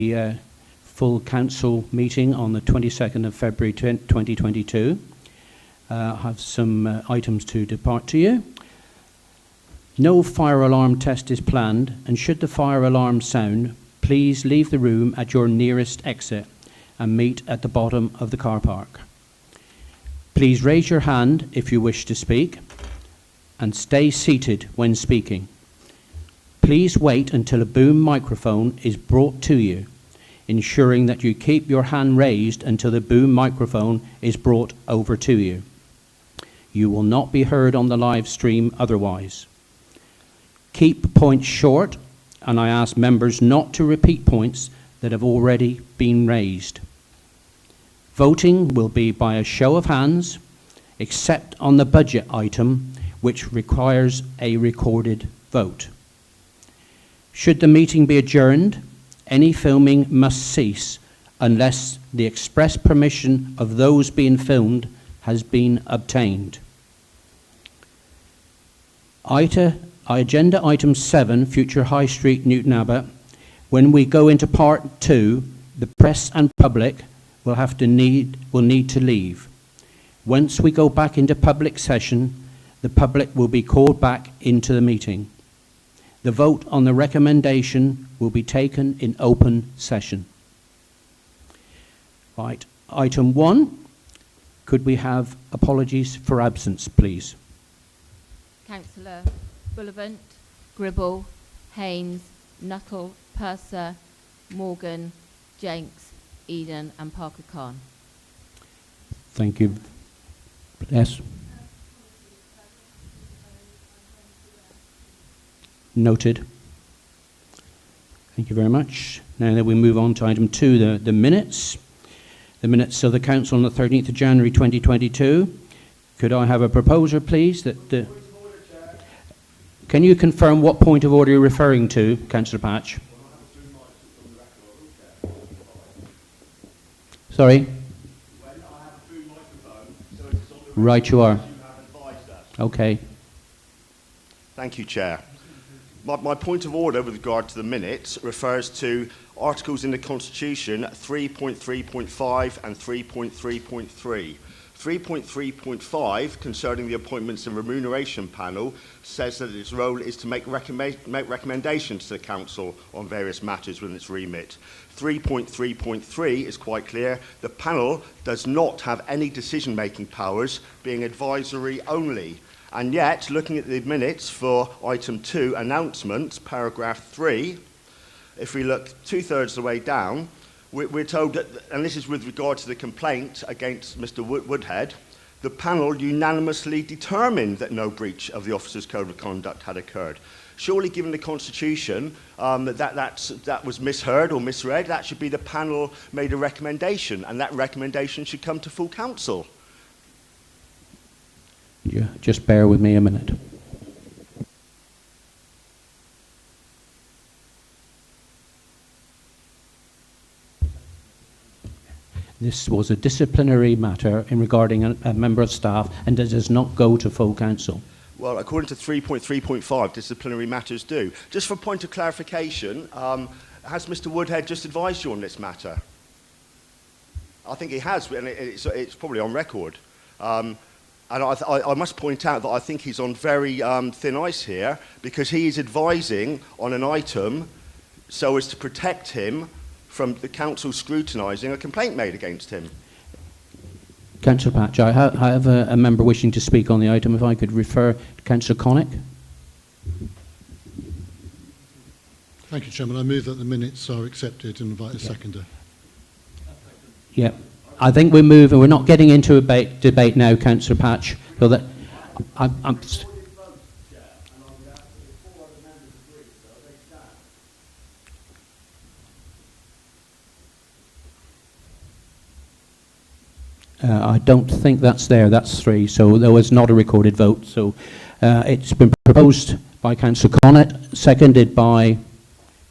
full council meeting on the 22nd of February 2022. I have some items to depart to you. No fire alarm test is planned, and should the fire alarm sound, please leave the room at your nearest exit and meet at the bottom of the car park. Please raise your hand if you wish to speak and stay seated when speaking. Please wait until a boom microphone is brought to you, ensuring that you keep your hand raised until the boom microphone is brought over to you. You will not be heard on the live stream otherwise. Keep points short, and I ask members not to repeat points that have already been raised. Voting will be by a show of hands, except on the budget item, which requires a recorded vote. Should the meeting be adjourned, any filming must cease unless the express permission of those being filmed has been obtained. Agenda item 7, Future High Street, Newton Abbott. When we go into part 2, the press and public will need to leave. Once we go back into public session, the public will be called back into the meeting. The vote on the recommendation will be taken in open session. Right, item 1, could we have apologies for absence, please? Councillor Bullivant, Gribble, Haynes, Nuttall, Purser, Morgan, Jenks, Eden and Parker Khan. Thank you. Yes. Noted. Thank you very much. Now that we move on to item 2, the minutes. The minutes of the council on the 13th of January 2022. Could I have a proposer, please? Can you confirm what point of order you're referring to, Councillor Patch? Sorry? Right, you are. Okay. Thank you, Chair. My point of order with regard to the minutes refers to articles in the Constitution 3.3.5 and 3.3.3. 3.3.5, concerning the Appointments and Remuneration Panel, says that its role is to make recommendations to the Council on various matters within its remit. 3.3.3 is quite clear. The panel does not have any decision-making powers, being advisory only. And yet, looking at the minutes for item 2, announcements, paragraph 3, if we look 2/3 of the way down, we're told that, and this is with regard to the complaint against Mr. Woodhead, the panel unanimously determined that no breach of the officer's code of conduct had occurred. Surely, given the Constitution, that was misheard or misread, that should be the panel made a recommendation, and that recommendation should come to full council. Yeah, just bear with me a minute. This was a disciplinary matter regarding a member of staff, and it does not go to full council. Well, according to 3.3.5, disciplinary matters do. Just for a point of clarification, has Mr. Woodhead just advised you on this matter? I think he has, and it's probably on record. And I must point out that I think he's on very thin ice here, because he is advising on an item so as to protect him from the council scrutinising a complaint made against him. Councillor Patch, I have a member wishing to speak on the item. If I could refer to Councillor Connick. Thank you, Chairman. I move that the minutes are accepted and invite a seconder. Yeah, I think we're moving. We're not getting into a debate now, Councillor Patch. So that I'm I don't think that's there. That's 3. So there was not a recorded vote. So it's been proposed by Councillor Connett, seconded by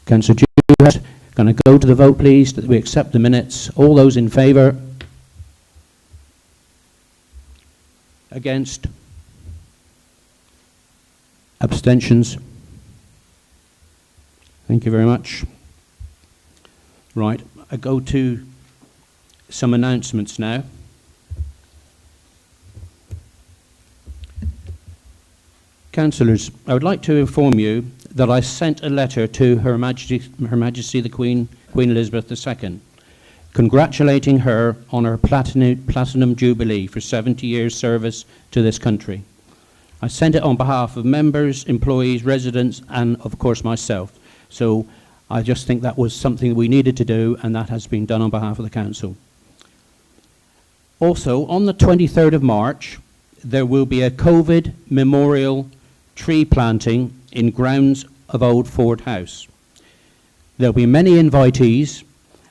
Councillor Jewett. Going to go to the vote, please, that we accept the minutes. All those in favour? Against? Abstentions? Thank you very much. Right, I go to some announcements now. Councillors, I would like to inform you that I sent a letter to Her Majesty the Queen Elizabeth II, congratulating her on her Platinum Jubilee for 70 years service to this country. I sent it on behalf of members, employees, residents, and of course myself. So I just think that was something we needed to do, and that has been done on behalf of the Council. Also, on the 23rd of March, there will be a COVID memorial tree planting in grounds of Old Ford House. There'll be many invitees,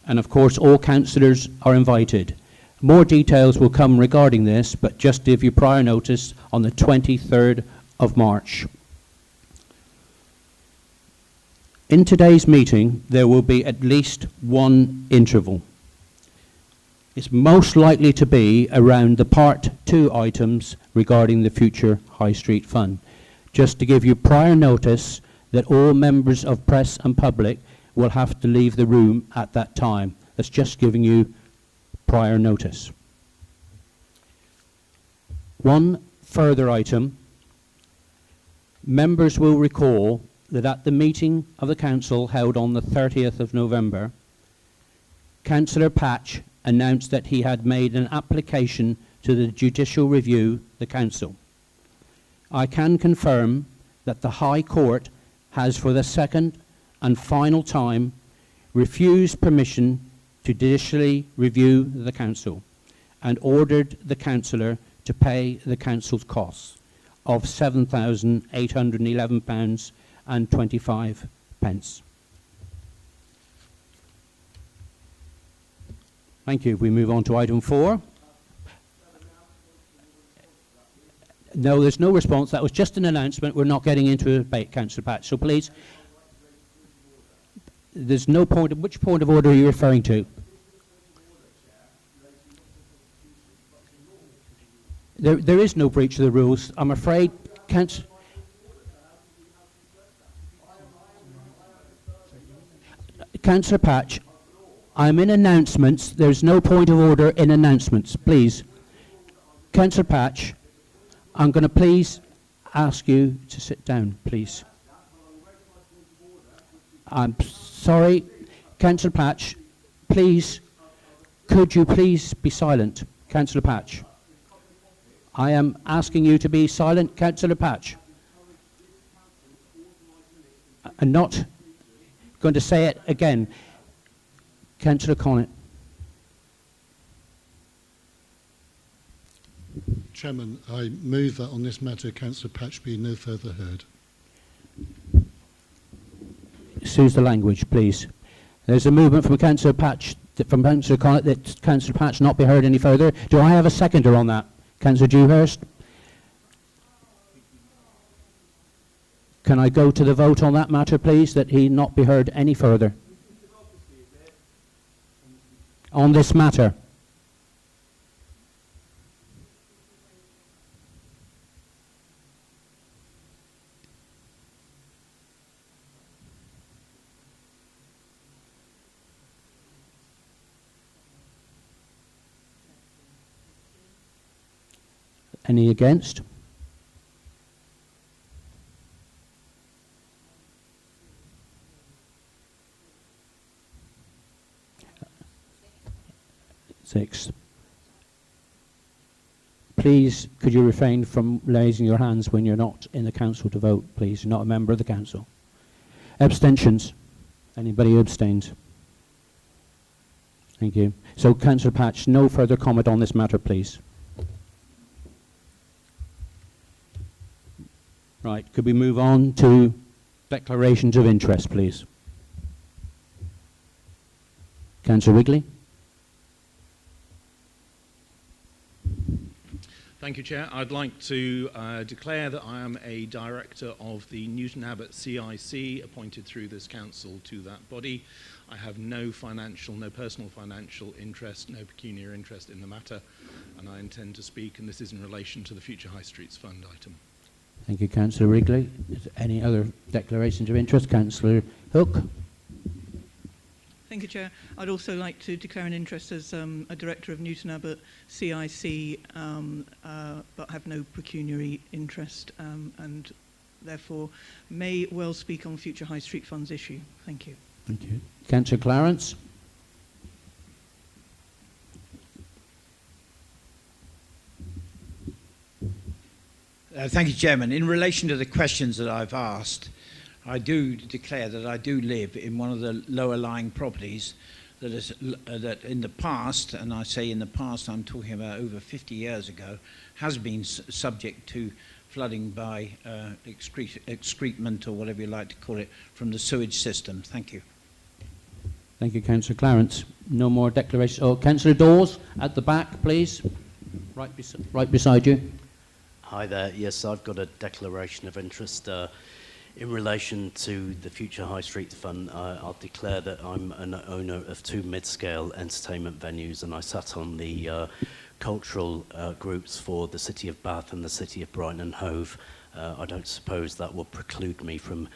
and of course all councillors are invited. More details will come regarding this, but just give you prior notice on the 23rd of March. In today's meeting, there will be at least one interval. It's most likely to be around the Part 2 items regarding the future High Street Fund. Just to give you prior notice that all members of press and public will have to leave the room at that time. That's just giving you prior notice. One further item. Members will recall that at the meeting of the Council held on the 30th of November, Councillor Patch announced that he had made an application to the Judicial Review, the Council. I can confirm that the High Court has for the second and final time refused permission to judicially review the Council and ordered the Councillor to pay the Council's costs of £7,811.25. Thank you. We move on to item 4. No, there's no response. That was just an announcement. We're not getting into a debate, Councillor Patch. So please, there's no point. Which point of order are you referring to? There is no breach of the rules. I'm afraid, Councillor Patch, I'm in announcements. There's no point of order in announcements. Please. Councillor Patch, I'm going to please ask you to sit down, please. I'm sorry, Councillor Patch, please, could you please be silent, Councillor Patch? I am asking you to be silent, Councillor Patch. I'm not going to say it again. Councillor Connett. Chairman, I move that on this matter Councillor Patch be no further heard. Excuse the language, please. There's a movement from Councillor Patch, from Councillor Connett, that Councillor Patch not be heard any further. Do I have a seconder on that? Councillor Dewhurst? Can I go to the vote on that matter, please, that he not be heard any further? On this matter. Any against? Six. Please, could you refrain from raising your hands when you're not in the council to vote, please? You're not a member of the council. Abstentions? Anybody who abstains? Thank you. So, Councillor Patch, no further comment on this matter, please. Right, could we move on to declarations of interest, please? Councillor Wigley. Thank you, Chair. I'd like to declare that I am a director of the Newton Abbott CIC, appointed through this council to that body. I have no personal financial interest, no pecuniary interest in the matter, and I intend to speak, and this is in relation to the Future High Streets Fund item. Thank you, Councillor Wrigley. Is there any other declarations of interest? Councillor Hook. Thank you, Chair. I'd also like to declare an interest as a director of Newton Abbott CIC, but have no pecuniary interest and therefore may well speak on future High Street Funds issue. Thank you. Thank you. Councillor Clarence. Thank you, Chairman. In relation to the questions that I've asked, I do declare that I do live in one of the lower lying properties that is that in the past, and I say in the past, I'm talking about over 50 years ago, has been subject to flooding by excrement or whatever you like to call it from the sewage system. Thank you. Thank you, Councillor Clarence. No more declarations. Oh, Councillor Dawes, at the back, please. Right beside you. Hi there. Yes, I've got a declaration of interest in relation to the future High Street Fund. I'll declare that I'm an owner of 2 mid-scale entertainment venues, and I sat on the cultural groups for the City of Bath and the City of Brighton and Hove. I don't suppose that will preclude me from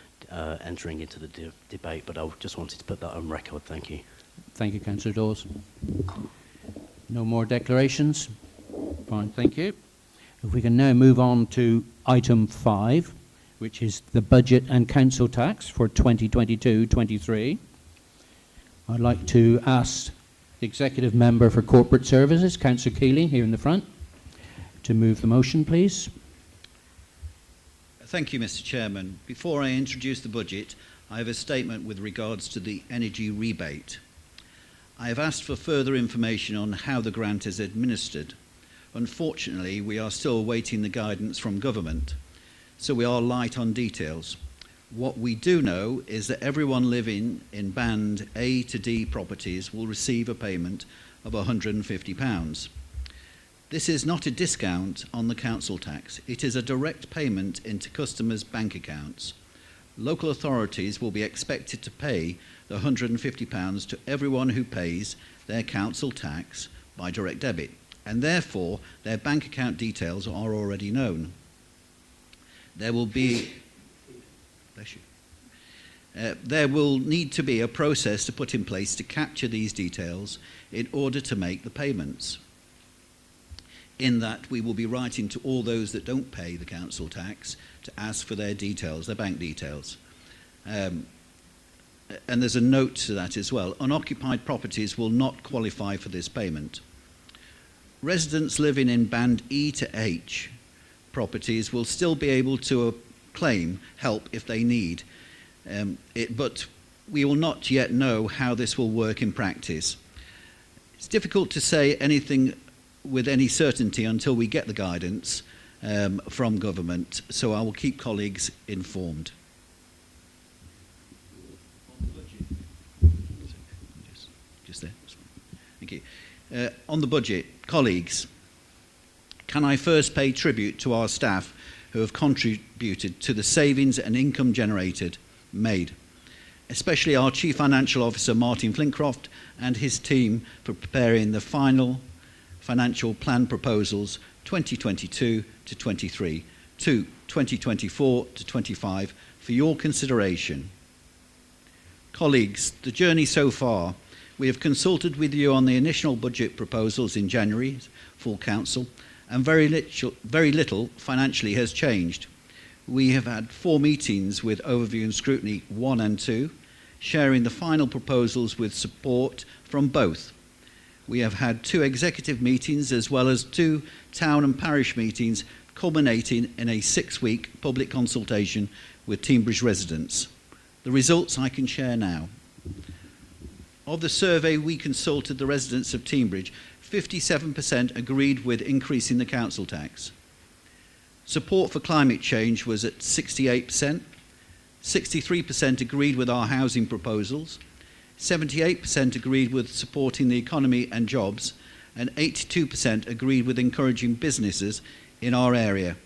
entering into the debate, but I just wanted to put that on record. Thank you. Thank you, Councillor Dawes. No more declarations? Fine, thank you. If we can now move on to item 5, which is the budget and council tax for 2022-23. I'd like to ask the Executive Member for Corporate Services, Councillor Keeling, here in the front, to move the motion, please. Thank you, Mr. Chairman. Before I introduce the budget, I have a statement with regards to the energy rebate. I have asked for further information on how the grant is administered. Unfortunately, we are still awaiting the guidance from government, so we are light on details. What we do know is that everyone living in band A to D properties will receive a payment of £150. This is not a discount on the council tax. It is a direct payment into customers' bank accounts. Local authorities will be expected to pay the £150 to everyone who pays their council tax by direct debit, and therefore their bank account details are already known. There will need to be a process to put in place to capture these details in order to make the payments. In that, we will be writing to all those that don't pay the council tax to ask for their details, their bank details. And there's a note to that as well. Unoccupied properties will not qualify for this payment. Residents living in band E to H properties will still be able to claim help if they need it, but we will not yet know how this will work in practice. It's difficult to say anything with any certainty until we get the guidance from government, so I will keep colleagues informed. Just there. Thank you. On the budget, colleagues, can I first pay tribute to our staff who have contributed to the savings and income made, especially our Chief Financial Officer Martin Flintcroft and his team for preparing the final financial plan proposals 2022 to 23 to 2024 to 25 for your consideration. Colleagues, the journey so far, we have consulted with you on the initial budget proposals in January, full council, and very little financially has changed. We have had 4 meetings with Overview and Scrutiny 1 and 2, sharing the final proposals with support from both. We have had 2 executive meetings as well as 2 town and parish meetings, culminating in a 6-week public consultation with Teignbridge residents. The results I can share now. Of the survey we consulted the residents of Teignbridge, 57% agreed with increasing the council tax. Support for climate change was at 68%, 63% agreed with our housing proposals, 78% agreed with supporting the economy and jobs, and 82% agreed with encouraging businesses in our area,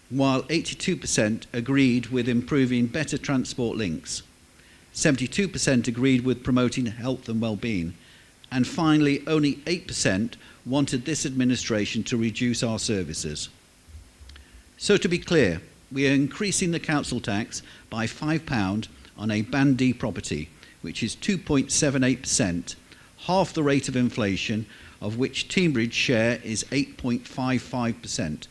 while 82% agreed with improving better transport links. 72% agreed with promoting health and well-being, and finally only 8% wanted this administration to reduce our services. So to be clear, we are increasing the council tax by £5 on a Band D property, which is 2.78%, half the rate of inflation, of which Teambridge share is 8.55%,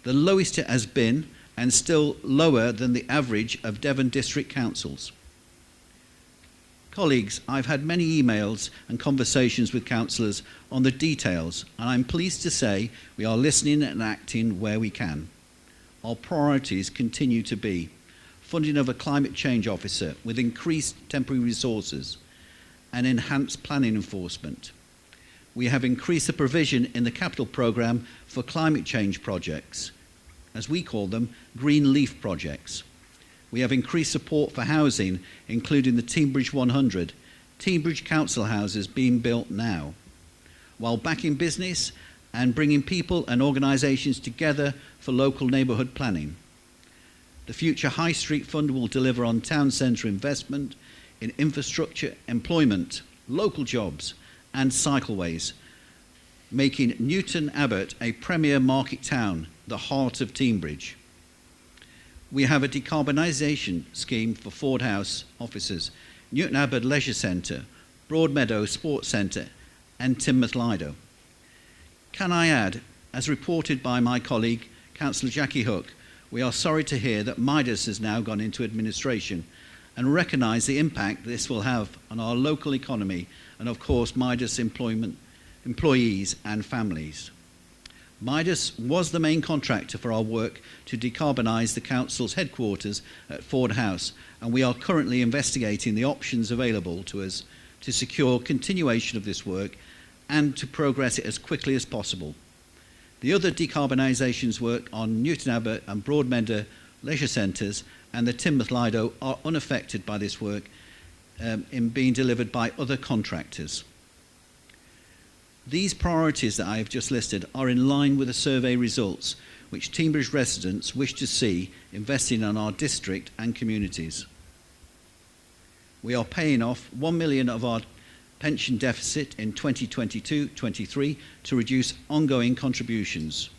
the lowest it has been and still lower than the average of Devon district councils. Colleagues, I've had many emails and conversations with councillors on the details, and I'm pleased to say we are listening and acting where we can. Our priorities continue to be funding of a climate change officer with increased temporary resources and enhanced planning enforcement. We have increased the provision in the capital programme for climate change projects, as we call them, green leaf projects. We have increased support for housing, including the Teambridge 100, Teambridge council houses being built now, while backing business and bringing people and organisations together for local neighbourhood planning. The Future High Street Fund will deliver on town centre investment in infrastructure, employment, local jobs and cycleways, making Newton Abbott a premier market town, the heart of Teambridge. We have a decarbonisation scheme for Ford House offices, Newton Abbott Leisure Centre, Broadmeadow Sports Centre and Teignmouth Lido. Can I add, as reported by my colleague, Councillor Jackie Hook, we are sorry to hear that Midas has now gone into administration and recognise the impact this will have on our local economy and, of course, Midas employees and families. Midas was the main contractor for our work to decarbonise the council's headquarters at Ford House, and we are currently investigating the options available to us to secure continuation of this work and to progress it as quickly as possible. The other decarbonisations work on Newton Abbott and Broadmeadow leisure centres and the Teignmouth Lido are unaffected by this work in being delivered by other contractors. These priorities that I have just listed are in line with the survey results which Teambridge residents wish to see investing in our district and communities. We are paying off £1 million of our pension deficit in 2022-23 to reduce ongoing contributions.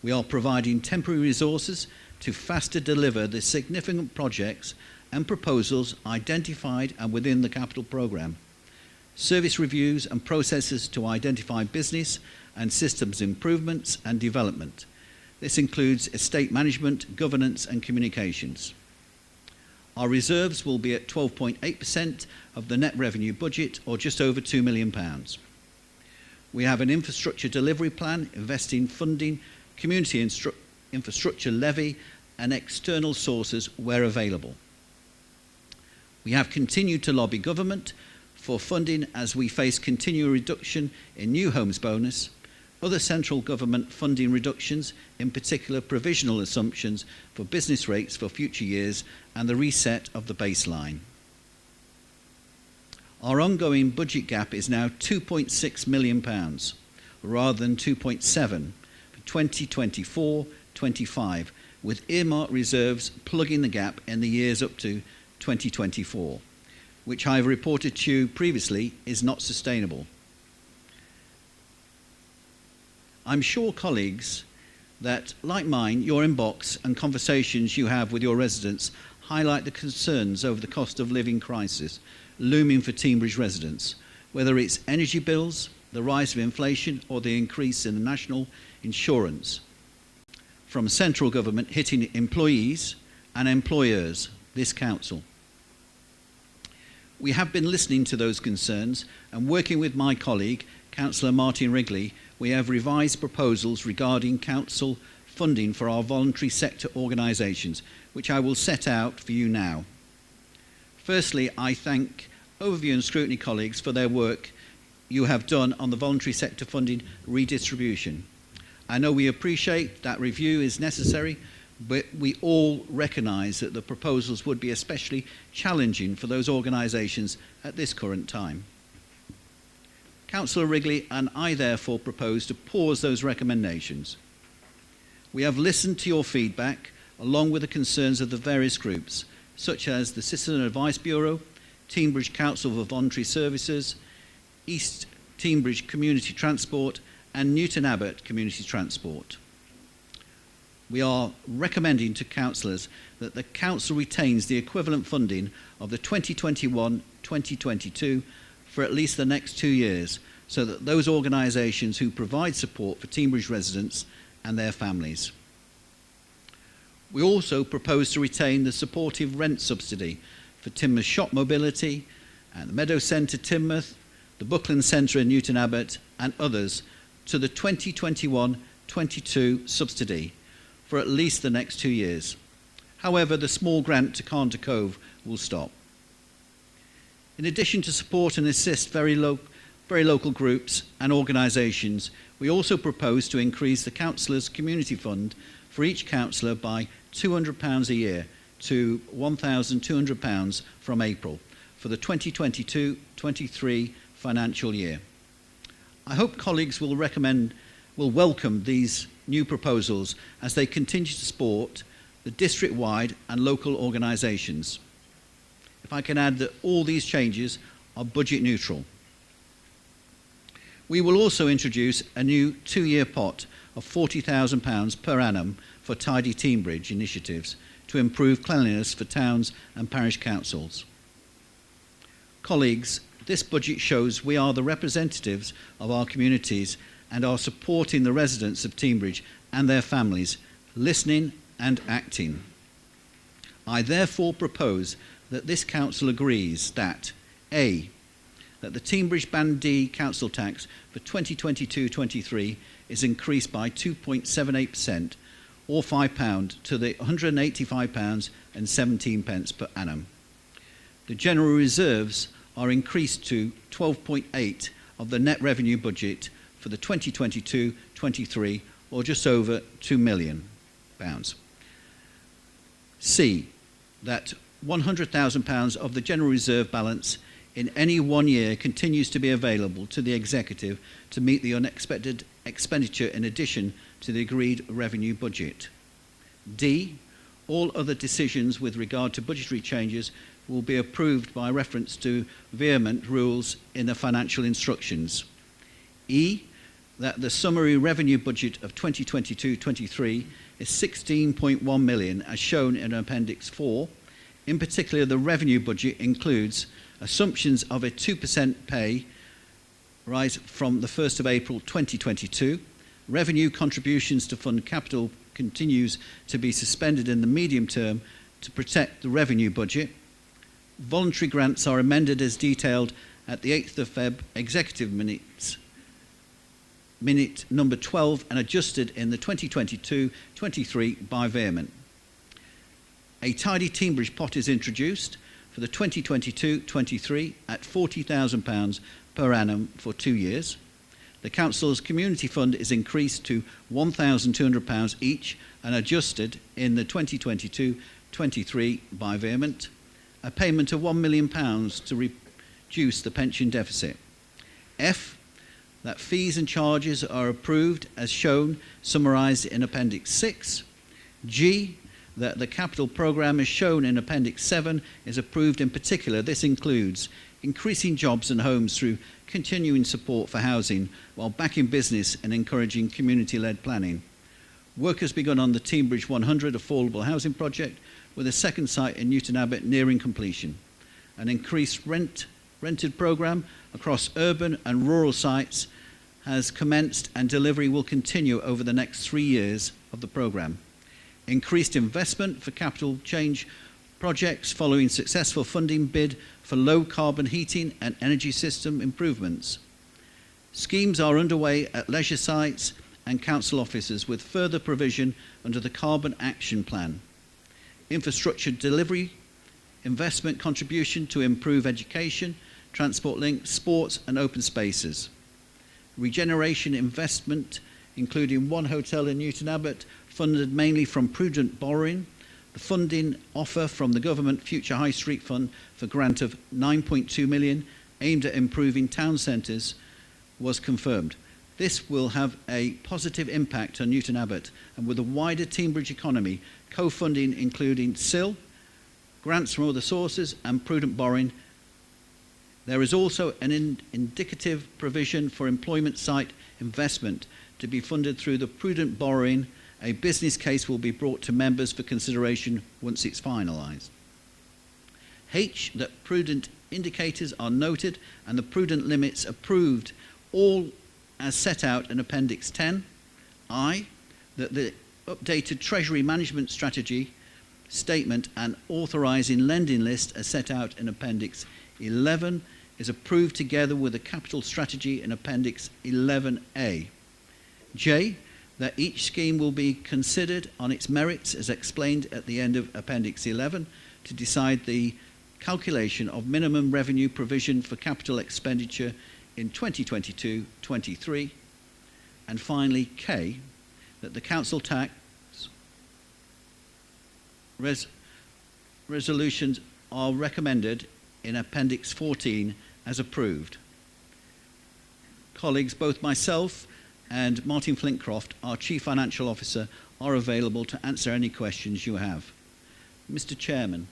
We are providing temporary resources to faster deliver the significant projects and proposals identified and within the capital programme. Service reviews and processes to identify business and systems improvements and development. This includes estate management, governance and communications. Our reserves will be at 12.8% of the net revenue budget, or just over £2 million. We have an infrastructure delivery plan, investing funding, community infrastructure levy and external sources where available. We have continued to lobby government for funding as we face continual reduction in new homes bonus, other central government funding reductions, in particular provisional assumptions for business rates for future years and the reset of the baseline. Our ongoing budget gap is now £2.6 million rather than 2.7 for 2024-25, with earmarked reserves plugging the gap in the years up to 2024, which I have reported to you previously is not sustainable. I'm sure, colleagues, that, like mine, your inbox and conversations you have with your residents highlight the concerns over the cost of living crisis looming for Teambridge residents, whether it's energy bills, the rise of inflation, or the increase in the national insurance from central government hitting employees and employers, this council. We have been listening to those concerns and working with my colleague, Councillor Martin Wrigley, we have revised proposals regarding council funding for our voluntary sector organisations, which I will set out for you now. Firstly, I thank Overview and Scrutiny colleagues for their work you have done on the voluntary sector funding redistribution. I know we appreciate that review is necessary, but we all recognise that the proposals would be especially challenging for those organisations at this current time. Councillor Wrigley and I therefore propose to pause those recommendations. We have listened to your feedback along with the concerns of the various groups, such as the Citizen Advice Bureau, Teambridge Council for Voluntary Services, East Teambridge Community Transport and Newton Abbott Community Transport. we are recommending to councillors that the council retains the equivalent funding of the 2021-2022 for at least the next 2 years, so that those organisations who provide support for Teignbridge residents and their families. We also propose to retain the supportive rent subsidy for Teignmouth Shop Mobility and the Meadow Centre Teignmouth, the Buckland Centre in Newton Abbott and others to the 2021-22 subsidy for at least the next 2 years. However, the small grant to Carnter Cove will stop. In addition to support and assist very local groups and organisations, we also propose to increase the councillors' community fund for each councillor by £200 a year to £1,200 from April for the 2022-23 financial year. I hope colleagues will welcome these new proposals as they continue to support the district-wide and local organisations. If I can add that all these changes are budget neutral. We will also introduce a new 2-year pot of £40,000 per annum for Tidy Teignbridge initiatives to improve cleanliness for towns and parish councils. Colleagues, this budget shows we are the representatives of our communities and are supporting the residents of Teignbridge and their families, listening and acting. I therefore propose that this council agrees that A, that the Teignbridge Band D council tax for 2022-23 is increased by 2.78% or £5 to the £185.17 per annum. The general reserves are increased to 12.8 of the net revenue budget for the 2022-23 or just over £2 million. C, that £100,000 of the general reserve balance in any 1 year continues to be available to the executive to meet the unexpected expenditure in addition to the agreed revenue budget. D, all other decisions with regard to budgetary changes will be approved by reference to vehement rules in the financial instructions. E, that the summary revenue budget of 2022-23 is 16.1 million as shown in Appendix 4. In particular, the revenue budget includes assumptions of a 2% pay rise from the 1st of April 2022. Revenue contributions to fund capital continues to be suspended in the medium term to protect the revenue budget. Voluntary grants are amended as detailed at the 8th of Feb executive minute number 12 and adjusted in the 2022-23 by vehement. A Tidy Teignbridge pot is introduced for the 2022-23 at £40,000 per annum for 2 years. The Council's community fund is increased to £1,200 each and adjusted in the 2022-23 by vehement. A payment of £1 million to reduce the pension deficit. F, that fees and charges are approved as shown, summarised in Appendix 6. G, that the capital programme as shown in Appendix 7 is approved in particular. This includes increasing jobs and homes through continuing support for housing while backing business and encouraging community-led planning. Work has begun on the Teignbridge 100 affordable housing project with a second site in Newton Abbott nearing completion. An increased rented programme across urban and rural sites has commenced and delivery will continue over the next 3 years of the programme. Increased investment for capital change projects following successful funding bid for low carbon heating and energy system improvements. Schemes are underway at leisure sites and council offices with further provision under the Carbon Action Plan. Infrastructure delivery, investment contribution to improve education, transport links, sports and open spaces. Regeneration investment, including one hotel in Newton Abbott, funded mainly from prudent borrowing. The funding offer from the Government Future High Street Fund for grant of £9.2 million aimed at improving town centres was confirmed. This will have a positive impact on Newton Abbott and with a wider Teignbridge economy, co-funding including SIL, grants from other sources and prudent borrowing. There is also an indicative provision for employment site investment to be funded through the prudent borrowing A business case will be brought to members for consideration once it's finalised. H, that prudent indicators are noted and the prudent limits approved, all as set out in Appendix 10. I, that the updated Treasury Management Strategy statement and authorising lending list as set out in Appendix 11 is approved together with the capital strategy in Appendix 11A. J, that each scheme will be considered on its merits as explained at the end of Appendix 11 to decide the calculation of minimum revenue provision for capital expenditure in 2022-23. And finally, K, that the council tax resolutions are recommended in Appendix 14 as approved. Colleagues, both myself and Martin Flintcroft, our Chief Financial Officer, are available to answer any questions you have. Mr. Chairman,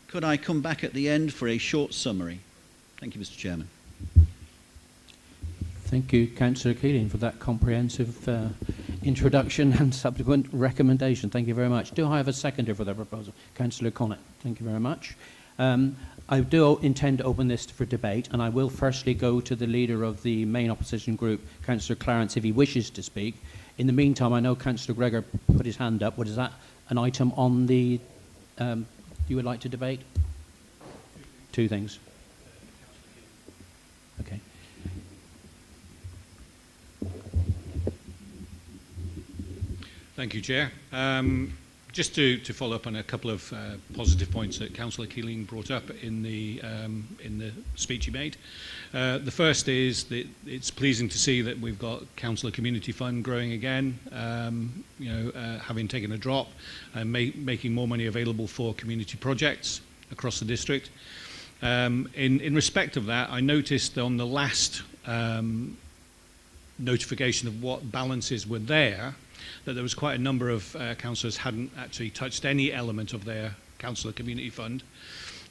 could I come back at the end for a short summary? Thank you, Mr. Chairman. Thank you, Councillor Keeling, for that comprehensive introduction and subsequent recommendation. Thank you very much. Do I have a seconder for the proposal? Councillor Connett. Thank you very much. I do intend to open this for debate, and I will firstly go to the leader of the main opposition group, Councillor Clarence, if he wishes to speak. In the meantime, I know Councillor Gregor put his hand up. What is that? An item on the... you would like to debate? Two things. Okay. Thank you, Chair. Just to follow up on a couple of positive points that Councillor Keeling brought up in the speech he made. The first is that it's pleasing to see that we've got Councillor Community Fund growing again, having taken a drop and making more money available for community projects across the district. In respect of that, I noticed on the last notification of what balances were there, that there was quite a number of councillors hadn't actually touched any element of their councillor community fund,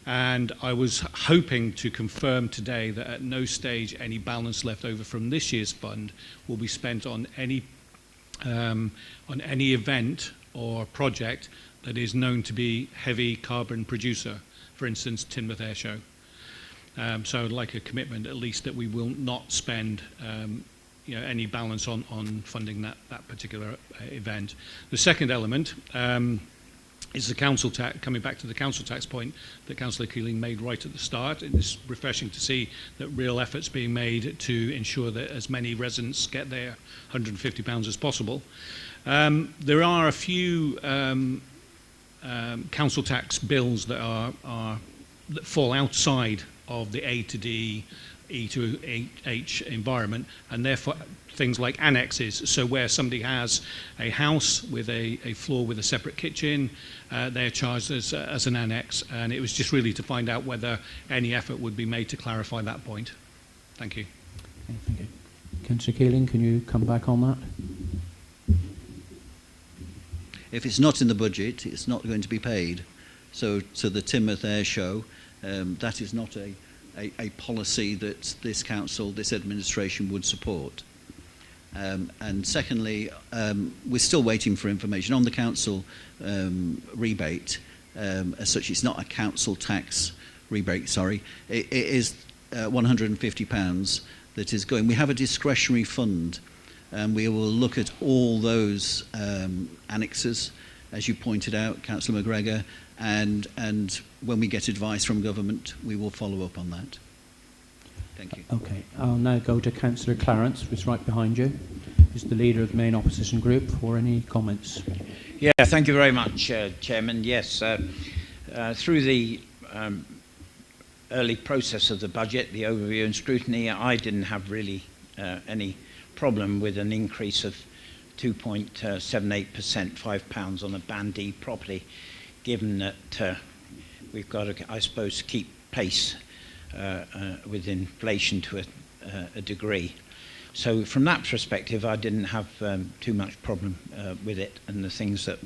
and I was hoping to confirm today that at no stage any balance left over from this year's fund will be spent on any event or project that is known to be heavy carbon producer, for instance Teignmouth Air Show. So I'd like a commitment at least that we will not spend any balance on funding that particular event. The second element is the council tax, coming back to the council tax point that Councillor Keeling made right at the start. It's refreshing to see that real efforts being made to ensure that as many residents get their £150 as possible. There are a few council tax bills that that fall outside of the A to D, E to H environment, and therefore things like annexes. So where somebody has a house with a floor with a separate kitchen, they're charged as an annex, and it was just really to find out whether any effort would be made to clarify that point. Thank you. Okay, thank you. Councillor Keeling, can you come back on that? If it's not in the budget, it's not going to be paid. So to the Teignmouth Air Show, that is not a policy that this council, this administration would support. And secondly, we're still waiting for information on the council rebate. As such, it's not a council tax rebate, sorry. It is £150 that is going. We have a discretionary fund, and we will look at all those annexes, as you pointed out, Councillor McGregor, and when we get advice from government, we will follow up on that. Thank you. Okay, I'll now go to Councillor Clarence, who's right behind you. He's the leader of the main opposition group, for any comments. Yeah, thank you very much, Chairman. Yes, through the early process of the budget, the overview and scrutiny, I didn't have really any problem with an increase of 2.78%, £5 on a Band D property, given that we've got to, I suppose, keep pace with inflation to a degree. So from that perspective, I didn't have too much problem with it and the things that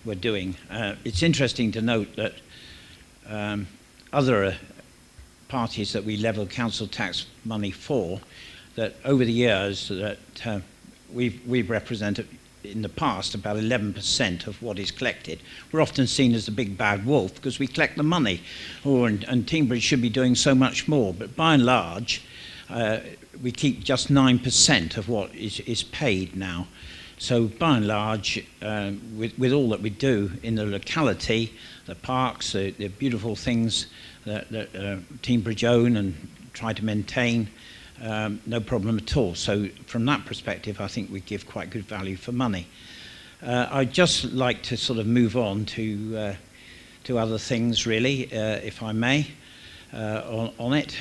we're doing. It's interesting to note that other parties that we level council tax money for, that over the years that we've represented in the past about 11% of what is collected. We're often seen as the big bad wolf because we collect the money, and Teambridge should be doing so much more. But by and large, we keep just 9% of what is paid now. So by and large, with all that we do in the locality, the parks, the beautiful things that Teambridge own and try to maintain, no problem at all. So from that perspective, I think we give quite good value for money. I'd just like to sort of move on to other things, really, if I may, on it.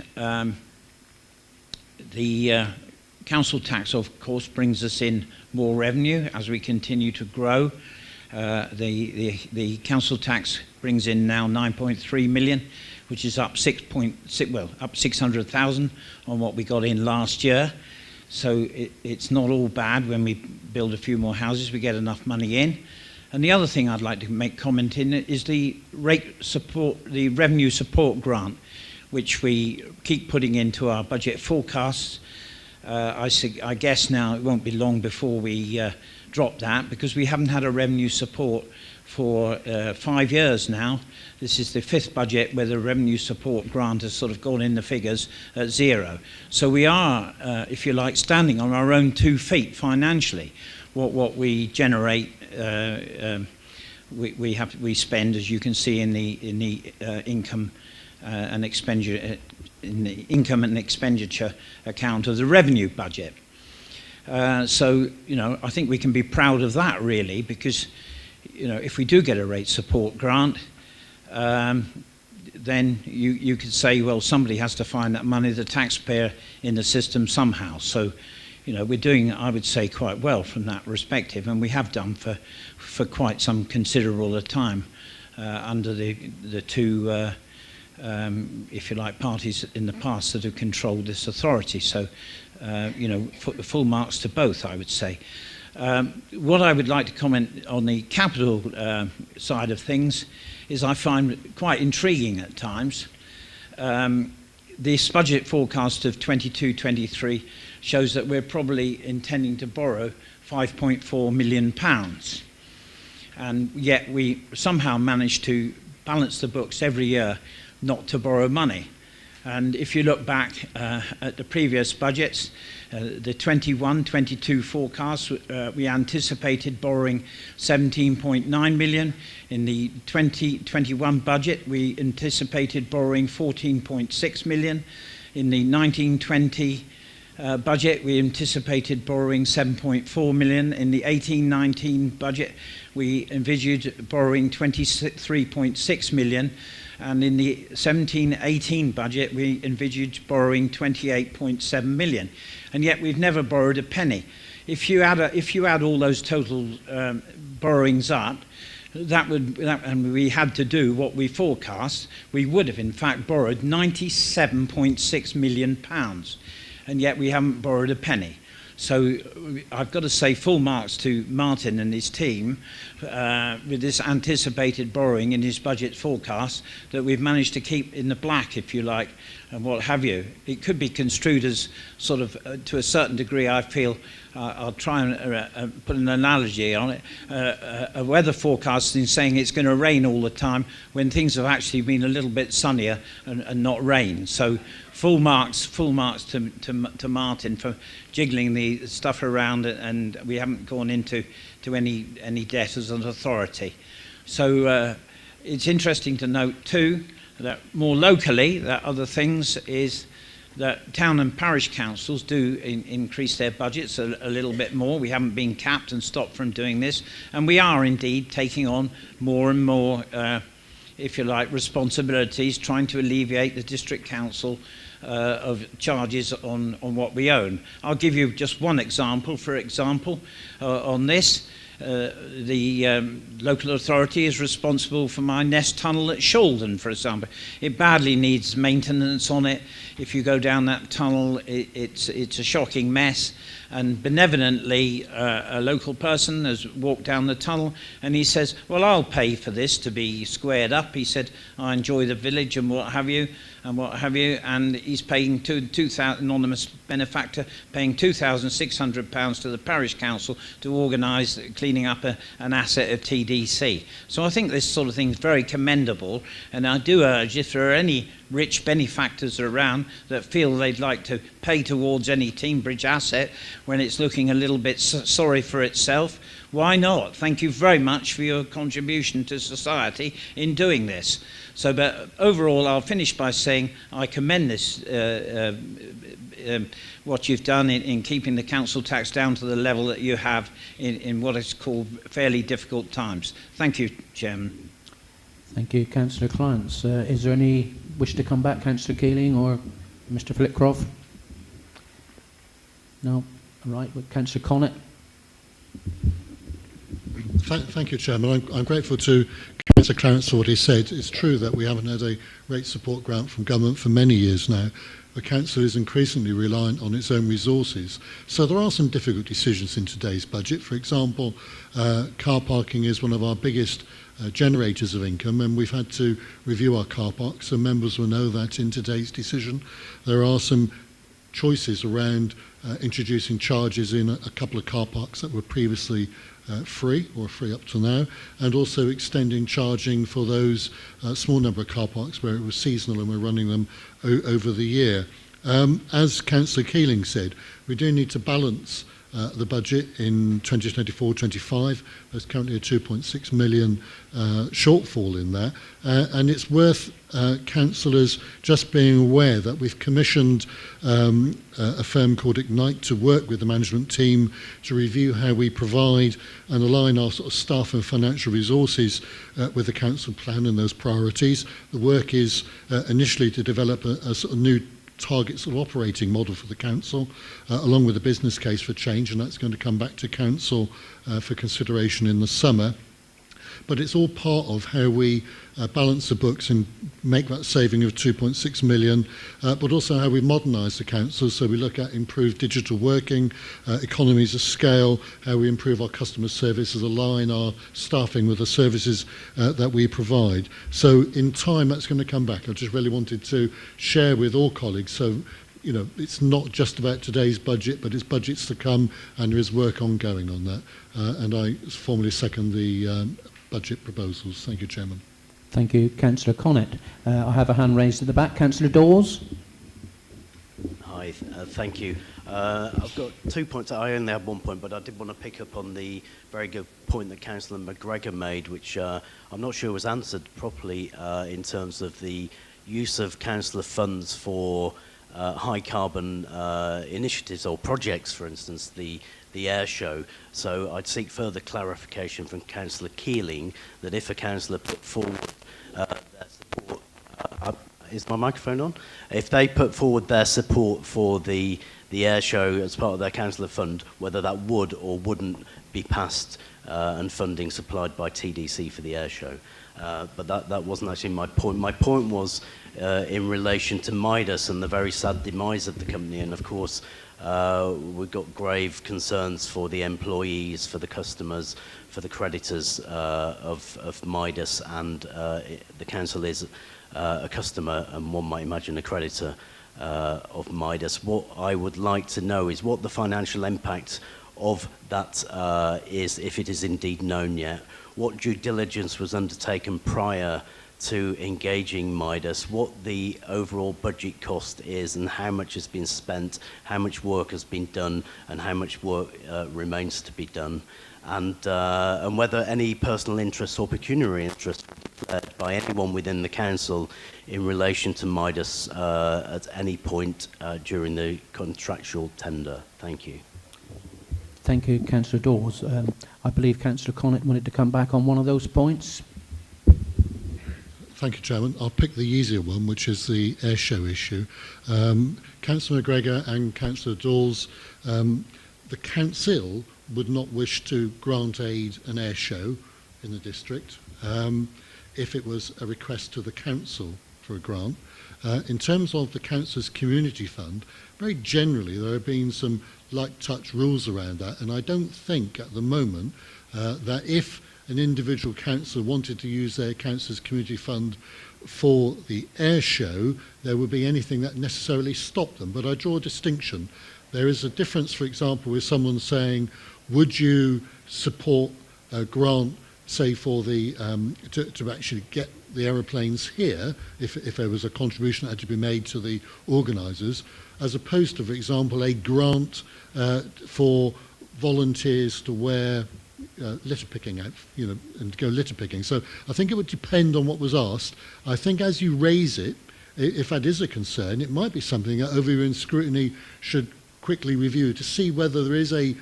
The council tax, of course, brings us in more revenue as we continue to grow. The council tax brings in now 9.3 million, which is up up 600,000 on what we got in last year. So it's not all bad. When we build a few more houses, we get enough money in. And the other thing I'd like to make comment in is the revenue support grant, which we keep putting into our budget forecasts. I guess now it won't be long before we drop that, because we haven't had a revenue support for 5 years now. This is the 5th budget where the revenue support grant has sort of gone in the figures at zero. So we are, if you like, standing on our own 2 feet financially. What we generate, we spend, as you can see in the income and expenditure account of the revenue budget. So, you know, I think we can be proud of that, really, because, you know, if we do get a rate support grant, then you could say, well, somebody has to find that money, the taxpayer, in the system somehow. So, you know, we're doing, I would say, quite well from that perspective, and we have done for quite some considerable time under the two, if you like, parties in the past that have controlled this authority. So, you know, full marks to both, I would say. What I would like to comment on the capital side of things is I find quite intriguing at times. This budget forecast of 22-23 shows that we're probably intending to borrow £5.4 million. And yet we somehow manage to balance the books every year not to borrow money. And if you look back at the previous budgets, the 21-22 forecast, we anticipated borrowing 17.9 million. In the 2021 budget, we anticipated borrowing 14.6 million. In the 1920 budget, we anticipated borrowing 7.4 million. In the 18-19 budget, we envisaged borrowing 23.6 million. And in the 17-18 budget, we envisaged borrowing 28.7 million. And yet we've never borrowed a penny. If you add all those total borrowings up, and we had to do what we forecast, we would have in fact borrowed £97.6 million. And yet we haven't borrowed a penny. So I've got to say full marks to Martin and his team with this anticipated borrowing in his budget forecast that we've managed to keep in the black, if you like, and what have you. It could be construed as sort of, to a certain degree, I feel, I'll try and put an analogy on it, a weather forecasting saying it's going to rain all the time when things have actually been a little bit sunnier and not rain. So full marks to Martin for jiggling the stuff around, and we haven't gone into any debt as an authority. So it's interesting to note too that more locally, that other things is that town and parish councils do increase their budgets a little bit more. We haven't been capped and stopped from doing this, and we are indeed taking on more and more, if you like, responsibilities, trying to alleviate the district council of charges on what we own. I'll give you just one example. For example, on this, local authority is responsible for my Nest Tunnel at Shalden, for example. It badly needs maintenance on it. If you go down that tunnel, it's a shocking mess. And benevolently, a local person has walked down the tunnel and he says, well, I'll pay for this to be squared up. He said, I enjoy the village and what have you. And he's paying anonymous benefactor, paying £2,600 to the parish council to organise cleaning up an asset of TDC. So I think this sort of thing is very commendable, and I do urge, if there are any rich benefactors around that feel they'd like to pay towards any Teambridge asset when it's looking a little bit sorry for itself, why not? Thank you very much for your contribution to society in doing this. So, but overall, I'll finish by saying I commend this, what you've done in keeping the council tax down to the level that you have in what is called fairly difficult times. Thank you, Chairman. Thank you, Councillor Clance. Is there any wish to come back, Councillor Keeling or Mr. Flitcroft? No? All right, with Councillor Connett. Thank you, Chairman. I'm grateful to Councillor Clarence for what he said. It's true that we haven't had a rate support grant from government for many years now. The council is increasingly reliant on its own resources. So there are some difficult decisions in today's budget. For example, car parking is one of our biggest generators of income, and we've had to review our car parks, so members will know that in today's decision. There are some choices around introducing charges in a couple of car parks that were previously free up to now, and also extending charging for those small number of car parks where it was seasonal and we're running them over the year. As Councillor Keeling said, we do need to balance the budget in 2024-25. There's currently a 2.6 million shortfall in there, and it's worth councillors just being aware that we've commissioned a firm called Ignite to work with the management team to review how we provide and align our sort of staff and financial resources with the council plan and those priorities. The work is initially to develop a sort of new targets of operating model for the council, along with a business case for change, and that's going to come back to council for consideration in the summer. But it's all part of how we balance the books and make that saving of 2.6 million, but also how we modernise the council. So we look at improved digital working, economies of scale, how we improve our customer services, align our staffing with the services that we provide. So in time, that's going to come back. I just really wanted to share with all colleagues. So, you know, it's not just about today's budget, but it's budgets to come, and there is work ongoing on that. And I formally second the budget proposals. Thank you, Chairman. Thank you, Councillor Connett. I have a hand raised at the back. Councillor Dawes. Hi, thank you. I've got 2 points. I only have 1 point, but I did want to pick up on the very good point that Councillor McGregor made, which I'm not sure was answered properly in terms of the use of councillor funds for high carbon initiatives or projects, for instance, the air show. So I'd seek further clarification from Councillor Keeling that if a councillor put forward their support, is my microphone on? If they put forward their support for the air show as part of their councillor fund, whether that would or wouldn't be passed and funding supplied by TDC for the air show. But that wasn't actually my point. My point was in relation to Midas and the very sad demise of the company, and of course we've got grave concerns for the employees, for the customers, for the creditors of Midas, and the council is a customer and one might imagine a creditor of Midas. What I would like to know is what the financial impact of that is, if it is indeed known yet. What due diligence was undertaken prior to engaging Midas, what the overall budget cost is, and how much has been spent, how much work has been done, and how much work remains to be done, and whether any personal interest or pecuniary interest by anyone within the council in relation to Midas at any point during the contractual tender. Thank you. Thank you, Councillor Dawes. I believe Councillor Connett wanted to come back on one of those points. Thank you, Chairman. I'll pick the easier one, which is the air show issue. Councillor McGregor and Councillor Dawes, the council would not wish to grant aid an air show in the district if it was a request to the council for a grant. In terms of the council's community fund, very generally there have been some light touch rules around that, and I don't think at the moment that if an individual council wanted to use their council's community fund for the air show, there would be anything that necessarily stopped them. But I draw a distinction. There is a difference, for example, with someone saying, would you support a grant, say, for the to actually get the aeroplanes here, if there was a contribution that had to be made to the organisers, as opposed to, for example, a grant for volunteers to wear litter picking out, and go litter picking. So I think it would depend on what was asked. I think as you raise it, if that is a concern, it might be something that over scrutiny should quickly review to see whether there is a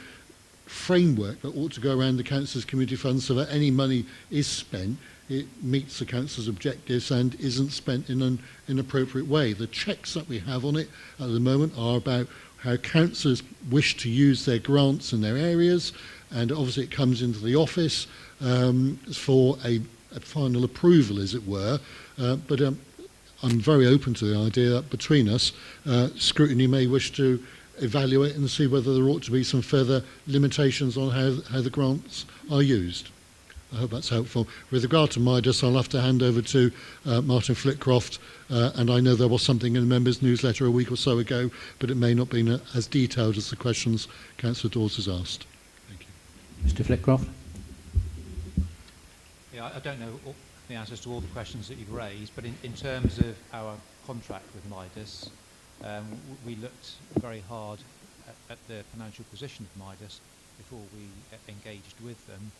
framework that ought to go around the council's community fund so that any money is spent, it meets the council's objectives and isn't spent in an inappropriate way. The checks that we have on it at the moment are about how councillors wish to use their grants in their areas, and obviously it comes into the office for a final approval, as it were. But I'm very open to the idea that between us, scrutiny may wish to evaluate and see whether there ought to be some further limitations on how the grants are used. I hope that's helpful. With regard to Midas, I'll have to hand over to Martin Flitcroft, and I know there was something in the members' newsletter a week or so ago, but it may not be as detailed as the questions Councillor Dawes has asked. Thank you. Mr. Flitcroft. Yeah, I don't know the answers to all the questions that you've raised, but in terms of our contract with Midas, we looked very hard at the financial position of Midas before we engaged with them.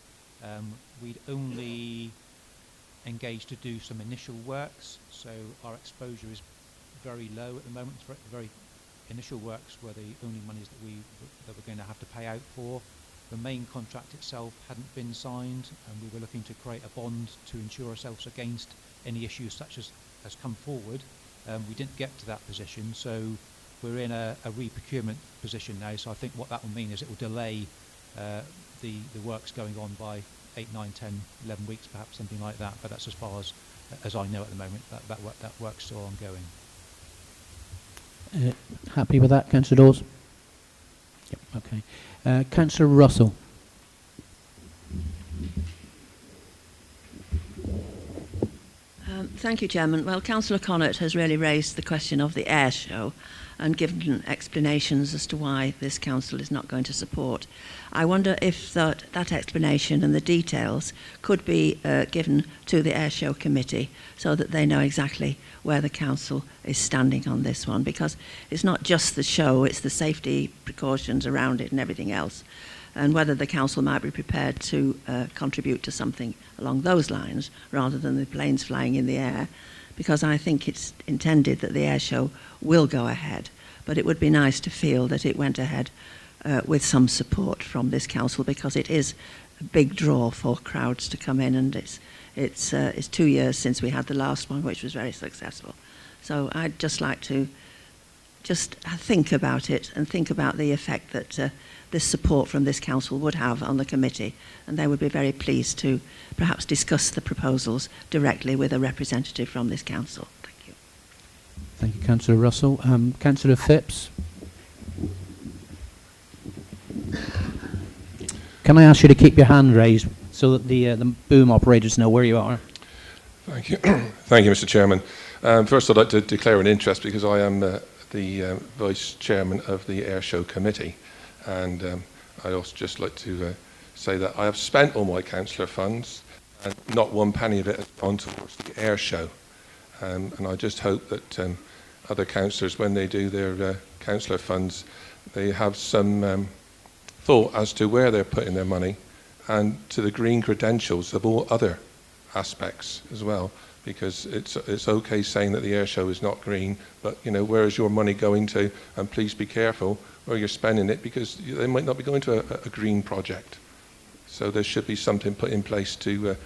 We'd only engaged to do some initial works, so our exposure is very low at the moment. The very initial works were the only monies that we're going to have to pay out for. The main contract itself hadn't been signed, and we were looking to create a bond to insure ourselves against any issues such as has come forward. We didn't get to that position, so we're in a re-procurement position now. So I think what that will mean is it will delay the works going on by 8, 9, 10, 11 weeks, perhaps something like that. But that's as far as I know at the moment. That work's still ongoing. Happy with that, Councillor Dawes? Yep. Okay. Councillor Russell. Thank you, Chairman. Well, Councillor Connaught has really raised the question of the air show and given explanations as to why this council is not going to support. I wonder if that explanation and the details could be given to the air show committee so that they know exactly where the council is standing on this one, because it's not just the show, it's the safety precautions around it and everything else, and whether the council might be prepared to contribute to something along those lines rather than the planes flying in the air, because I think it's intended that the air show will go ahead, but it would be nice to feel that it went ahead with some support from this council, because it is a big draw for crowds to come in, and it's 2 years since we had the last one, which was very successful. So I'd just like to just think about it and think about the effect that this support from this council would have on the committee, and they would be very pleased to perhaps discuss the proposals directly with a representative from this council. Thank you. Thank you, Councillor Russell. Councillor Phipps. Can I ask you to keep your hand raised so that the boom operators know where you are? Thank you. Thank you, Mr. Chairman. First, I'd like to declare an interest because I am the Vice Chairman of the Air Show Committee. And I'd also just like to say that I have spent all my councillor funds and not one penny of it has gone towards the air show. And I just hope that other councillors, when they do their councillor funds, they have some thought as to where they're putting their money and to the green credentials of all other aspects as well. Because it's okay saying that the air show is not green, but where is your money going to? And please be careful where you're spending it, because they might not be going to a green project. So there should be something put in place to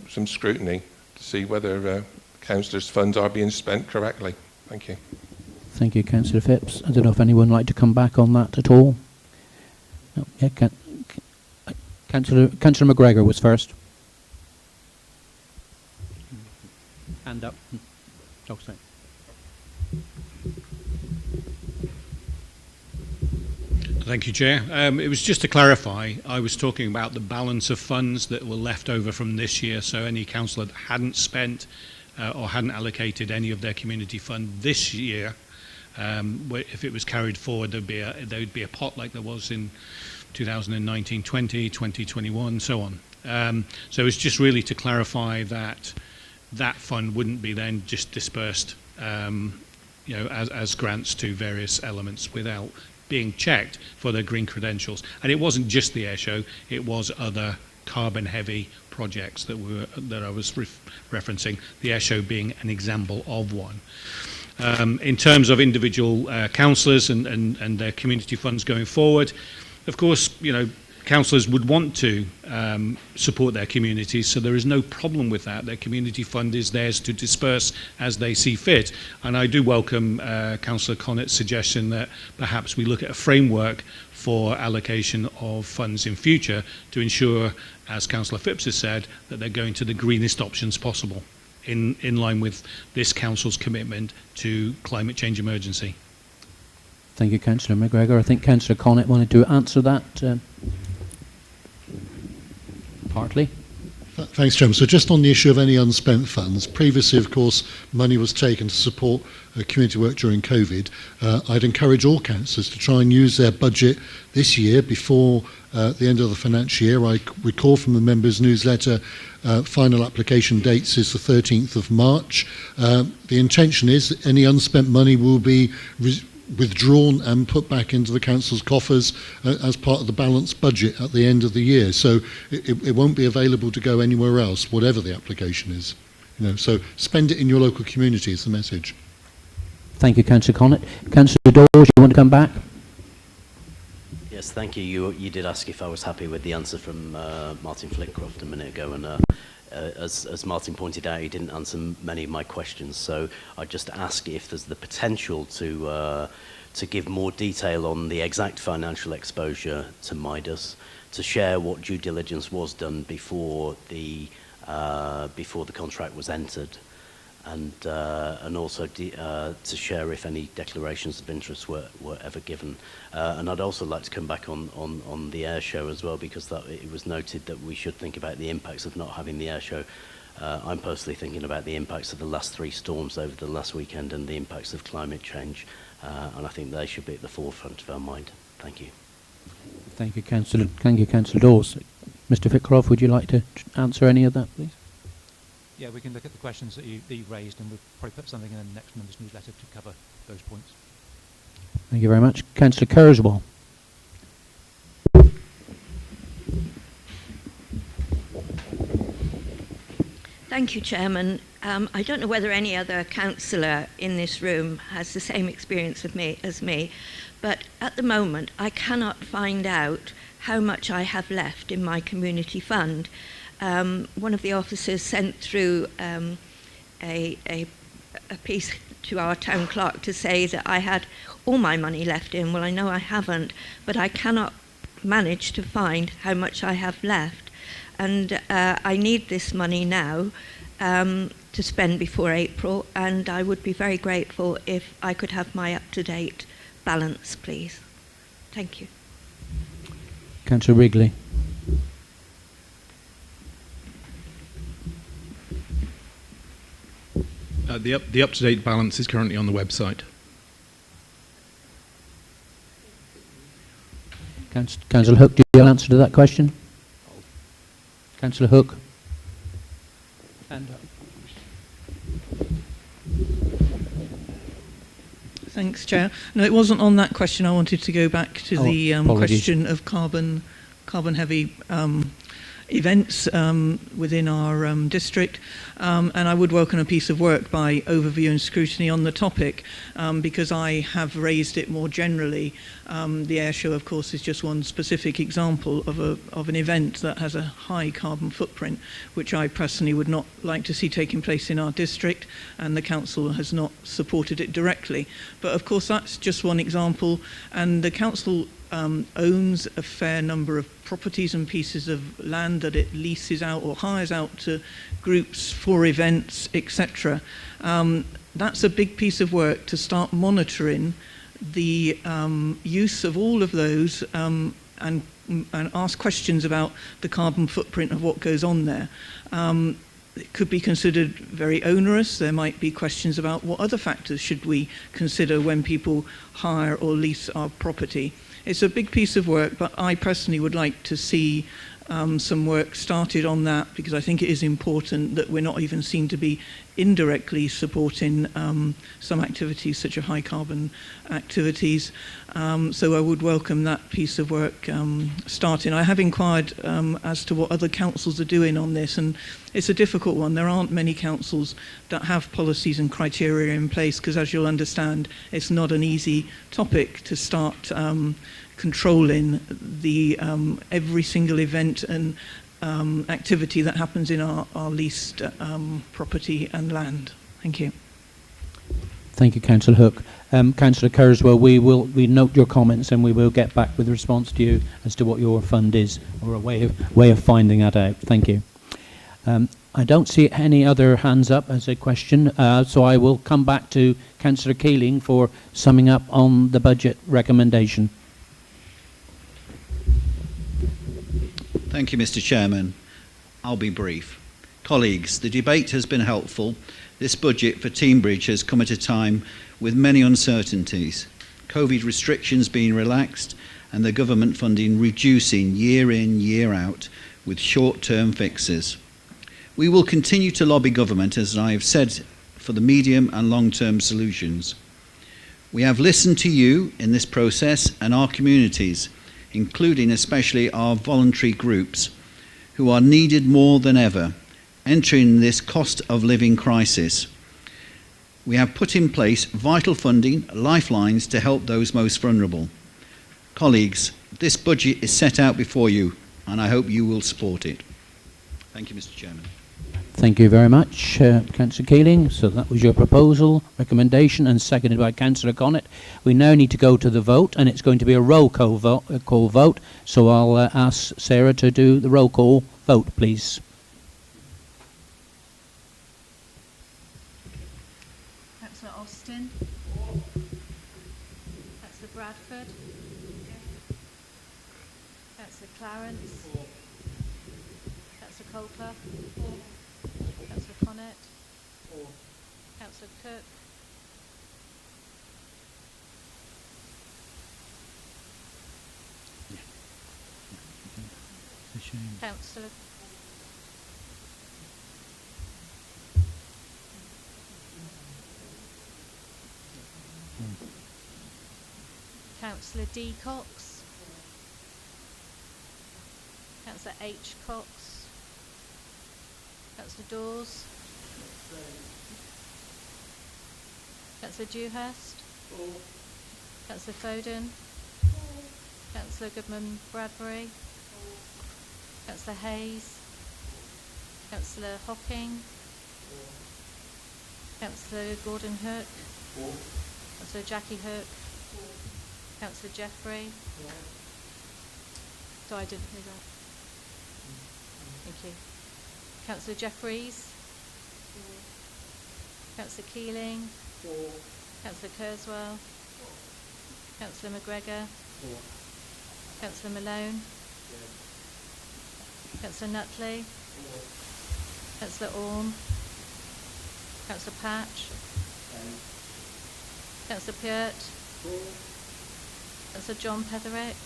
some scrutiny to see whether councillors' funds are being spent correctly. Thank you. Thank you, Councillor Phipps. I don't know if anyone would like to come back on that at all. No, yeah, Councillor McGregor was first. Hand up. Oh, sorry. Thank you, Chair. It was just to clarify, I was talking about the balance of funds that were left over from this year, so any councillor that hadn't spent or hadn't allocated any of their community fund this year, if it was carried forward, there would be a pot like there was in 2019, 20, 2021, so on. So it's just really to clarify that that fund wouldn't be then just dispersed, as grants to various elements without being checked for their green credentials. And it wasn't just the air show; it was other carbon-heavy projects that I was referencing. The air show being an example of one. In terms of individual councillors and their community funds going forward, of course, councillors would want to support their communities, so there is no problem with that. Their community fund is theirs to disperse as they see fit. And I do welcome Councillor Connett's suggestion that perhaps we look at a framework for allocation of funds in future to ensure, as Councillor Phipps has said, that they're going to the greenest options possible in line with this council's commitment to climate change emergency. Thank you, Councillor McGregor. I think Councillor Connett wanted to answer that partly. Thanks, Chairman. So just on the issue of any unspent funds, previously, of course, money was taken to support community work during COVID. I'd encourage all councillors to try and use their budget this year before the end of the financial year. I recall from the members' newsletter, final application dates is the 13th of March. The intention is that any unspent money will be withdrawn and put back into the council's coffers as part of the balanced budget at the end of the year. So it won't be available to go anywhere else, whatever the application is. So spend it in your local community is the message. Thank you, Councillor Connett. Councillor Dawes, you want to come back? Yes, thank you. You did ask if I was happy with the answer from Martin Flitcroft a minute ago, and as Martin pointed out, he didn't answer many of my questions. So I just ask if there's the potential to give more detail on the exact financial exposure to Midas, to share what due diligence was done before the contract was entered, and also to share if any declarations of interest were ever given. And I'd also like to come back on the air show as well, because it was noted that we should think about the impacts of not having the air show. I'm personally thinking about the impacts of the last 3 storms over the last weekend and the impacts of climate change, and I think they should be at the forefront of our mind. Thank you. Thank you, Councillor. Thank you, Councillor Dawes. Mr. Flitcroft, would you like to answer any of that, please? Yeah, we can look at the questions that you raised, and we'll probably put something in the next member's newsletter to cover those points. Thank you very much. Councillor Kerswell. Thank you, Chairman. I don't know whether any other councillor in this room has the same experience with me as me, but at the moment I cannot find out how much I have left in my community fund. One of the officers sent through a piece to our town clerk to say that I had all my money left in. Well, I know I haven't, but I cannot manage to find how much I have left. And I need this money now to spend before April, and I would be very grateful if I could have my up-to-date balance, please. Thank you. Councillor Wrigley. The up-to-date balance is currently on the website. Councillor Hook, do you have an answer to that question? Councillor Hook. Hand up. Thanks, Chair. No, it wasn't on that question. I wanted to go back to the question of carbon-heavy events within our district, and I would welcome a piece of work by overview and scrutiny on the topic, because I have raised it more generally. The air show, of course, is just one specific example of an event that has a high carbon footprint, which I personally would not like to see taking place in our district, and the council has not supported it directly. But of course, that's just one example, and the council owns a fair number of properties and pieces of land that it leases out or hires out to groups for events, etc. That's a big piece of work to start monitoring the use of all of those and ask questions about the carbon footprint of what goes on there. It could be considered very onerous. There might be questions about what other factors should we consider when people hire or lease our property. It's a big piece of work, but I personally would like to see some work started on that, because I think it is important that we're not even seen to be indirectly supporting some activities such as high carbon activities. So I would welcome that piece of work starting. I have inquired as to what other councils are doing on this, and it's a difficult one. There aren't many councils that have policies and criteria in place, because as you'll understand, it's not an easy topic to start controlling the every single event and activity that happens in our leased property and land. Thank you. Thank you, Councillor Hook. Councillor Kurzweil, we note your comments and we will get back with a response to you as to what your fund is, or a way of finding that out. Thank you. I don't see any other hands up as a question, so I will come back to Councillor Keeling for summing up on the budget recommendation. Thank you, Mr. Chairman. I'll be brief. Colleagues, the debate has been helpful. This budget for Teignbridge has come at a time with many uncertainties. COVID restrictions being relaxed and the government funding reducing year in, year out with short-term fixes. We will continue to lobby government, as I have said, for the medium and long-term solutions. We have listened to you in this process and our communities, including especially our voluntary groups, who are needed more than ever, entering this cost of living crisis. We have put in place vital funding, lifelines to help those most vulnerable. Colleagues, this budget is set out before you, and I hope you will support it. Thank you, Mr. Chairman. Thank you very much, Councillor Keeling. So that was your proposal, recommendation, and seconded by Councillor Connett. We now need to go to the vote, and it's going to be a roll call vote. So I'll ask Sarah to do the roll call vote, please. Councillor Austin. Councillor Bradford. Councillor Clarence. Councillor Colclough. Councillor Connett. Councillor Cook. Councillor Councillor D. Cox. Councillor H. Cox. Councillor Dawes. Councillor Dewhurst. Councillor Foden. Councillor Goodman Bradbury. Councillor Hayes. Councillor Hocking. Councillor Gordon Hook. Councillor Jackie Hook. Councillor Jeffrey. So I didn't hear that. Thank you. Councillor Jeffries. Councillor Keeling. Councillor Kurzweil. Councillor McGregor. Councillor Malone. Councillor Nutley. Councillor Orme. Councillor Patch. Councillor Peart. Councillor John Petherick.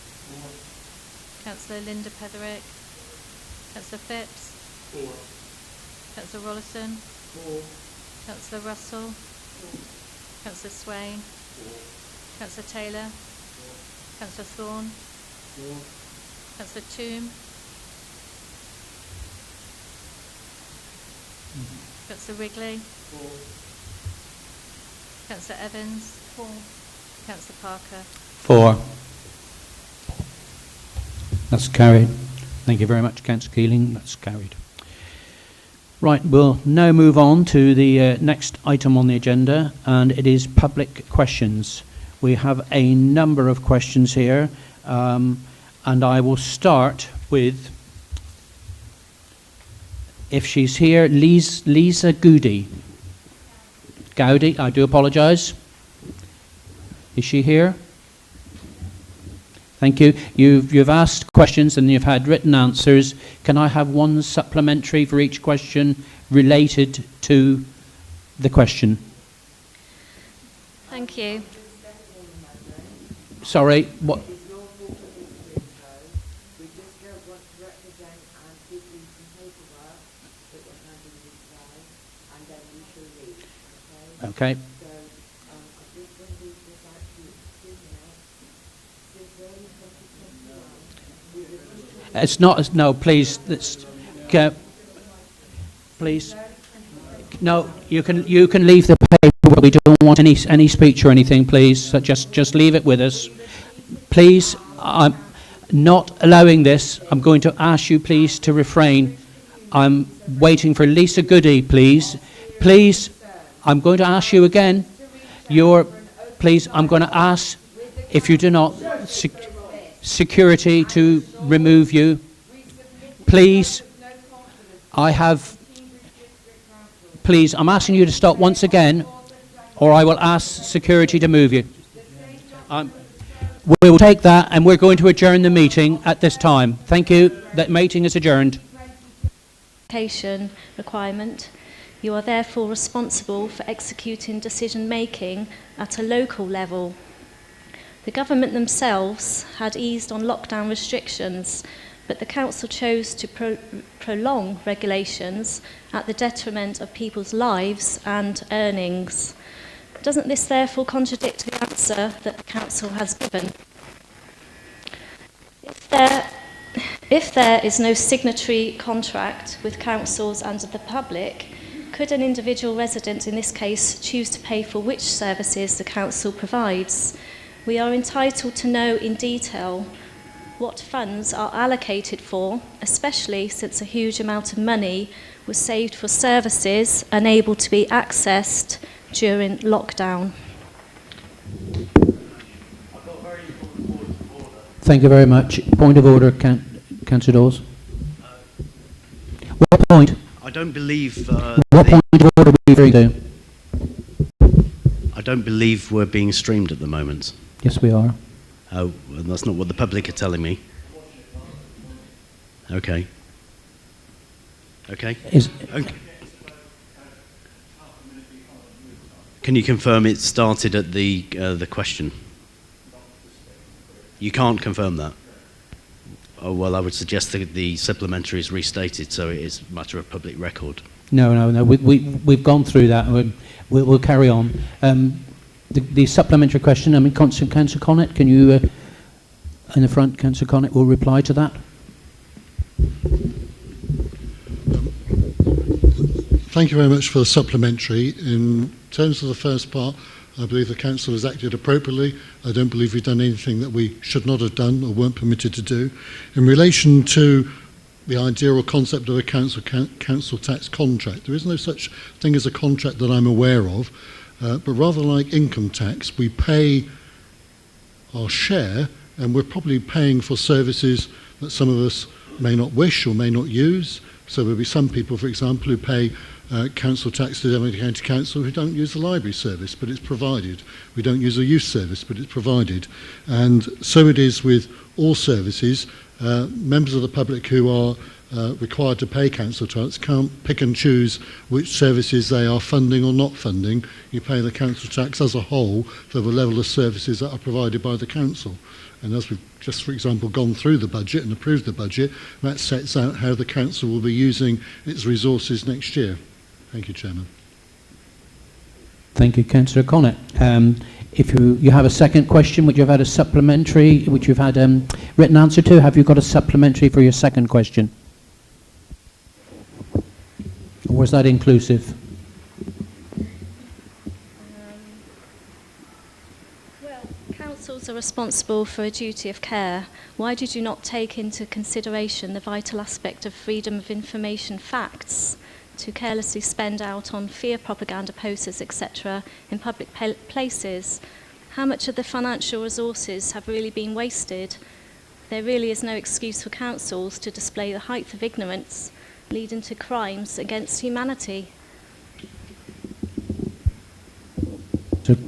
Councillor Linda Petherick. Councillor Phipps. Councillor Rollison. Councillor Russell. Councillor Swain. Councillor Taylor. Councillor Thorne. Councillor Toome. Councillor Wrigley? 4. Councillor Evans? 4. Councillor Parker? 4. That's carried. Thank you very much, Councillor Keeling. That's carried. Right, we'll now move on to the next item on the agenda, and it is public questions. We have a number of questions here, and I will start with, if she's here, Lisa Gowdy, I do apologise. Is she here? Thank you. You've asked questions and you've had written answers. Can I have one supplementary for each question related to the question? Thank you. Sorry, what? Okay. It's not. No, please. Please. No, you can leave the paper. We don't want any speech or anything. Please, so just leave it with us. Please, I'm not allowing this. I'm going to ask you, please, to refrain. I'm waiting for Lisa Goody, please. Please, I'm going to ask you again. Please, I'm going to ask, if you do not, security to remove you. Please, please, I'm asking you to stop once again, or I will ask security to move you. We will take that, and we're going to adjourn the meeting at this time. Thank you. That meeting is adjourned. Requirement. You are therefore responsible for executing decision-making at a local level. The government themselves had eased on lockdown restrictions, but the council chose to prolong regulations at the detriment of people's lives and earnings. Doesn't this therefore contradict the answer that the council has given? If there is no signatory contract with councils and the public, could an individual resident in this case choose to pay for which services the council provides? We are entitled to know in detail what funds are allocated for, especially since a huge amount of money was saved for services unable to be accessed during lockdown. Thank you very much. Point of order, Councillor Dawes. What point? I don't believe... what point of order are we referring to? I don't believe we're being streamed at the moment. Yes, we are. Oh, and that's not what the public are telling me. Okay. Okay. Okay. Can you confirm it started at the question? You can't confirm that. Oh, well, I would suggest that the supplementary is restated, so it is a matter of public record. No. We've gone through that. We'll carry on. The supplementary question, I mean, Councillor Connett, can you, in the front, Councillor Connett will reply to that. Thank you very much for the supplementary. In terms of the first part, I believe the council has acted appropriately. I don't believe we've done anything that we should not have done or weren't permitted to do. In relation to the idea or concept of a council tax contract, there is no such thing as a contract that I'm aware of, but rather like income tax, we pay our share, and we're probably paying for services that some of us may not wish or may not use. So there'll be some people, for example, who pay council tax to Devon County Council who don't use the library service, but it's provided. We don't use a youth service, but it's provided. And so it is with all services. Members of the public who are required to pay council tax can't pick and choose which services they are funding or not funding. You pay the council tax as a whole for the level of services that are provided by the council. And as we've just, for example, gone through the budget and approved the budget, that sets out how the council will be using its resources next year. Thank you, Chairman. Thank you, Councillor Connett. If you have a second question, which you've had a supplementary, which you've had written answer to, have you got a supplementary for your second question? Or was that inclusive? Well, councils are responsible for a duty of care. Why did you not take into consideration the vital aspect of freedom of information facts to carelessly spend out on fear propaganda posters, etc., in public places? How much of the financial resources have really been wasted? There really is no excuse for councils to display the height of ignorance leading to crimes against humanity.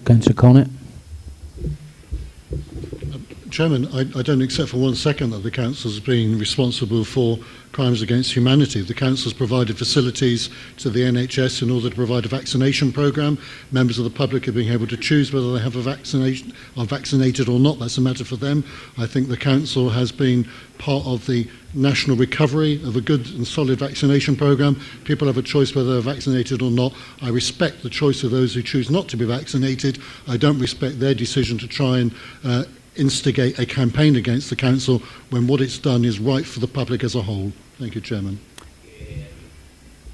Councillor Connett. Chairman, I don't accept for 1 second that the council has been responsible for crimes against humanity. The council has provided facilities to the NHS in order to provide a vaccination programme. Members of the public are being able to choose whether they have a vaccination, are vaccinated or not. That's a matter for them. I think the council has been part of the national recovery of a good and solid vaccination programme. People have a choice whether they're vaccinated or not. I respect the choice of those who choose not to be vaccinated. I don't respect their decision to try and instigate a campaign against the council when what it's done is right for the public as a whole. Thank you, Chairman.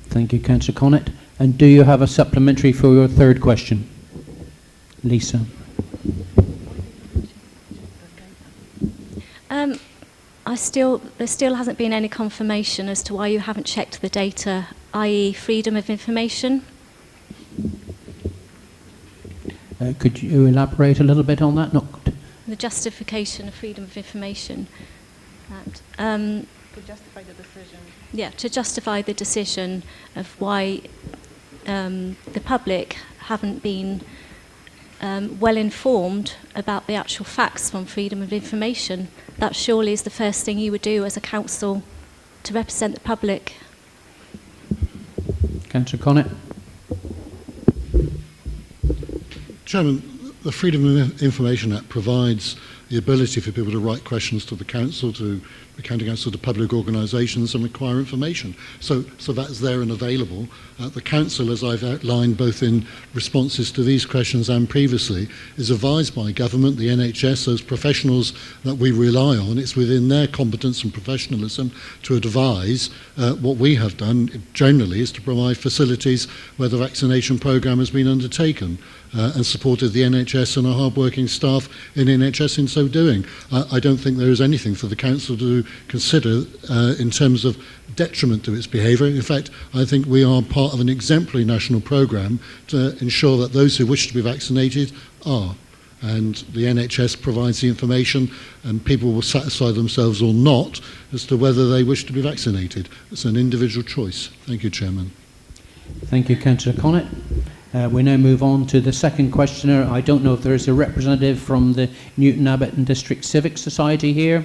Thank you, Councillor Connett. And do you have a supplementary for your third question? Lisa. There still hasn't been any confirmation as to why you haven't checked the data, i.e. freedom of information. Could you elaborate a little bit on that? The justification of freedom of information. To justify the decision. Yeah, to justify the decision of why the public haven't been well informed about the actual facts from freedom of information. That surely is the first thing you would do as a council to represent the public. Councillor Connett. Chairman, the Freedom of Information Act provides the ability for people to write questions to the council, to the county council, to public organisations and require information. So that's there and available. The council, as I've outlined both in responses to these questions and previously, is advised by government, the NHS, those professionals that we rely on. It's within their competence and professionalism to advise. What we have done generally is to provide facilities where the vaccination programme has been undertaken and supported the NHS and our hard-working staff in NHS in so doing. I don't think there is anything for the council to consider in terms of detriment to its behaviour. In fact, I think we are part of an exemplary national programme to ensure that those who wish to be vaccinated are. And the NHS provides the information and people will satisfy themselves or not as to whether they wish to be vaccinated. It's an individual choice. Thank you, Chairman. Thank you, Councillor Connett. We now move on to the second questioner. I don't know if there is a representative from the Newton Abbott and District Civic Society here.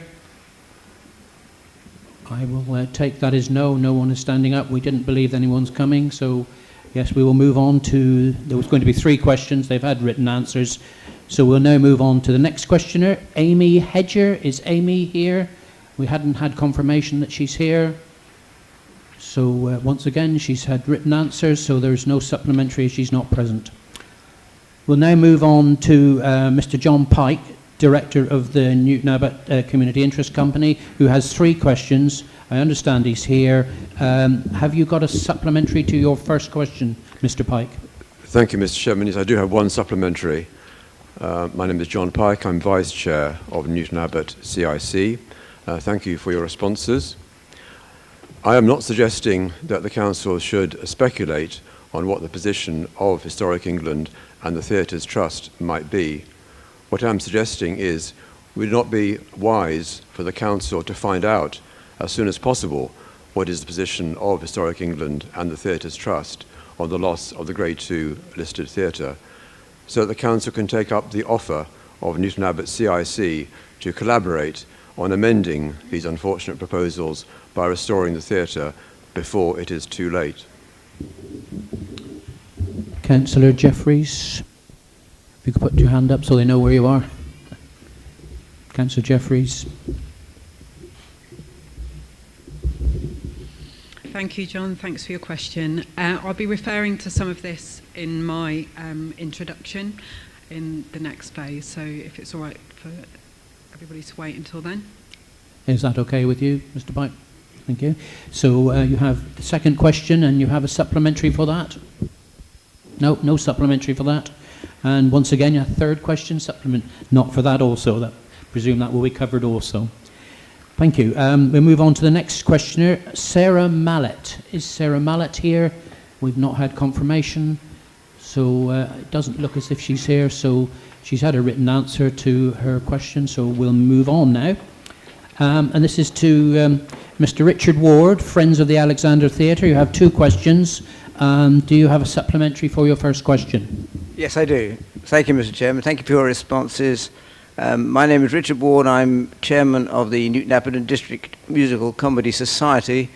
I will take that as no. No one is standing up. We didn't believe anyone's coming, so yes, we will move on to... There was going to be 3 questions. They've had written answers. So we'll now move on to the next questioner. Amy Hedger. Is Amy here? We hadn't had confirmation that she's here. So once again, she's had written answers, so there's no supplementary as she's not present. We'll now move on to Mr. John Pike, Director of the Newton Abbott Community Interest Company, who has 3 questions. I understand he's here. Have you got a supplementary to your first question, Mr. Pike? Thank you, Mr. Chairman. Yes, I do have one supplementary. My name is John Pike. I'm Vice Chair of Newton Abbott CIC. Thank you for your responses. I am not suggesting that the Council should speculate on what the position of Historic England and the Theatres Trust might be. What I'm suggesting is, would it not be wise for the Council to find out as soon as possible what is the position of Historic England and the Theatres Trust on the loss of the Grade 2 listed theatre, so that the Council can take up the offer of Newton Abbott CIC to collaborate on amending these unfortunate proposals by restoring the theatre before it is too late. Councillor Jeffreys, if you could put your hand up so they know where you are. Councillor Jeffreys. Thank you, John. Thanks for your question. I'll be referring to some of this in my introduction in the next phase, so if it's all right for everybody to wait until then. Is that okay with you, Mr. Pike? Thank you. So you have the second question, and you have a supplementary for that? No, no supplementary for that. And once again, your third question, supplement, not for that also. I presume that will be covered also. Thank you. We'll move on to the next questioner, Sarah Mallet. Is Sarah Mallet here? We've not had confirmation, so it doesn't look as if she's here. So she's had a written answer to her question, so we'll move on now. And this is to Mr. Richard Ward, Friends of the Alexander Theatre. You have two questions. Do you have a supplementary for your first question? Yes, I do. Thank you, Mr. Chairman. Thank you for your responses. My name is Richard Ward. I'm chairman of the Newton Abbott District Musical Comedy Society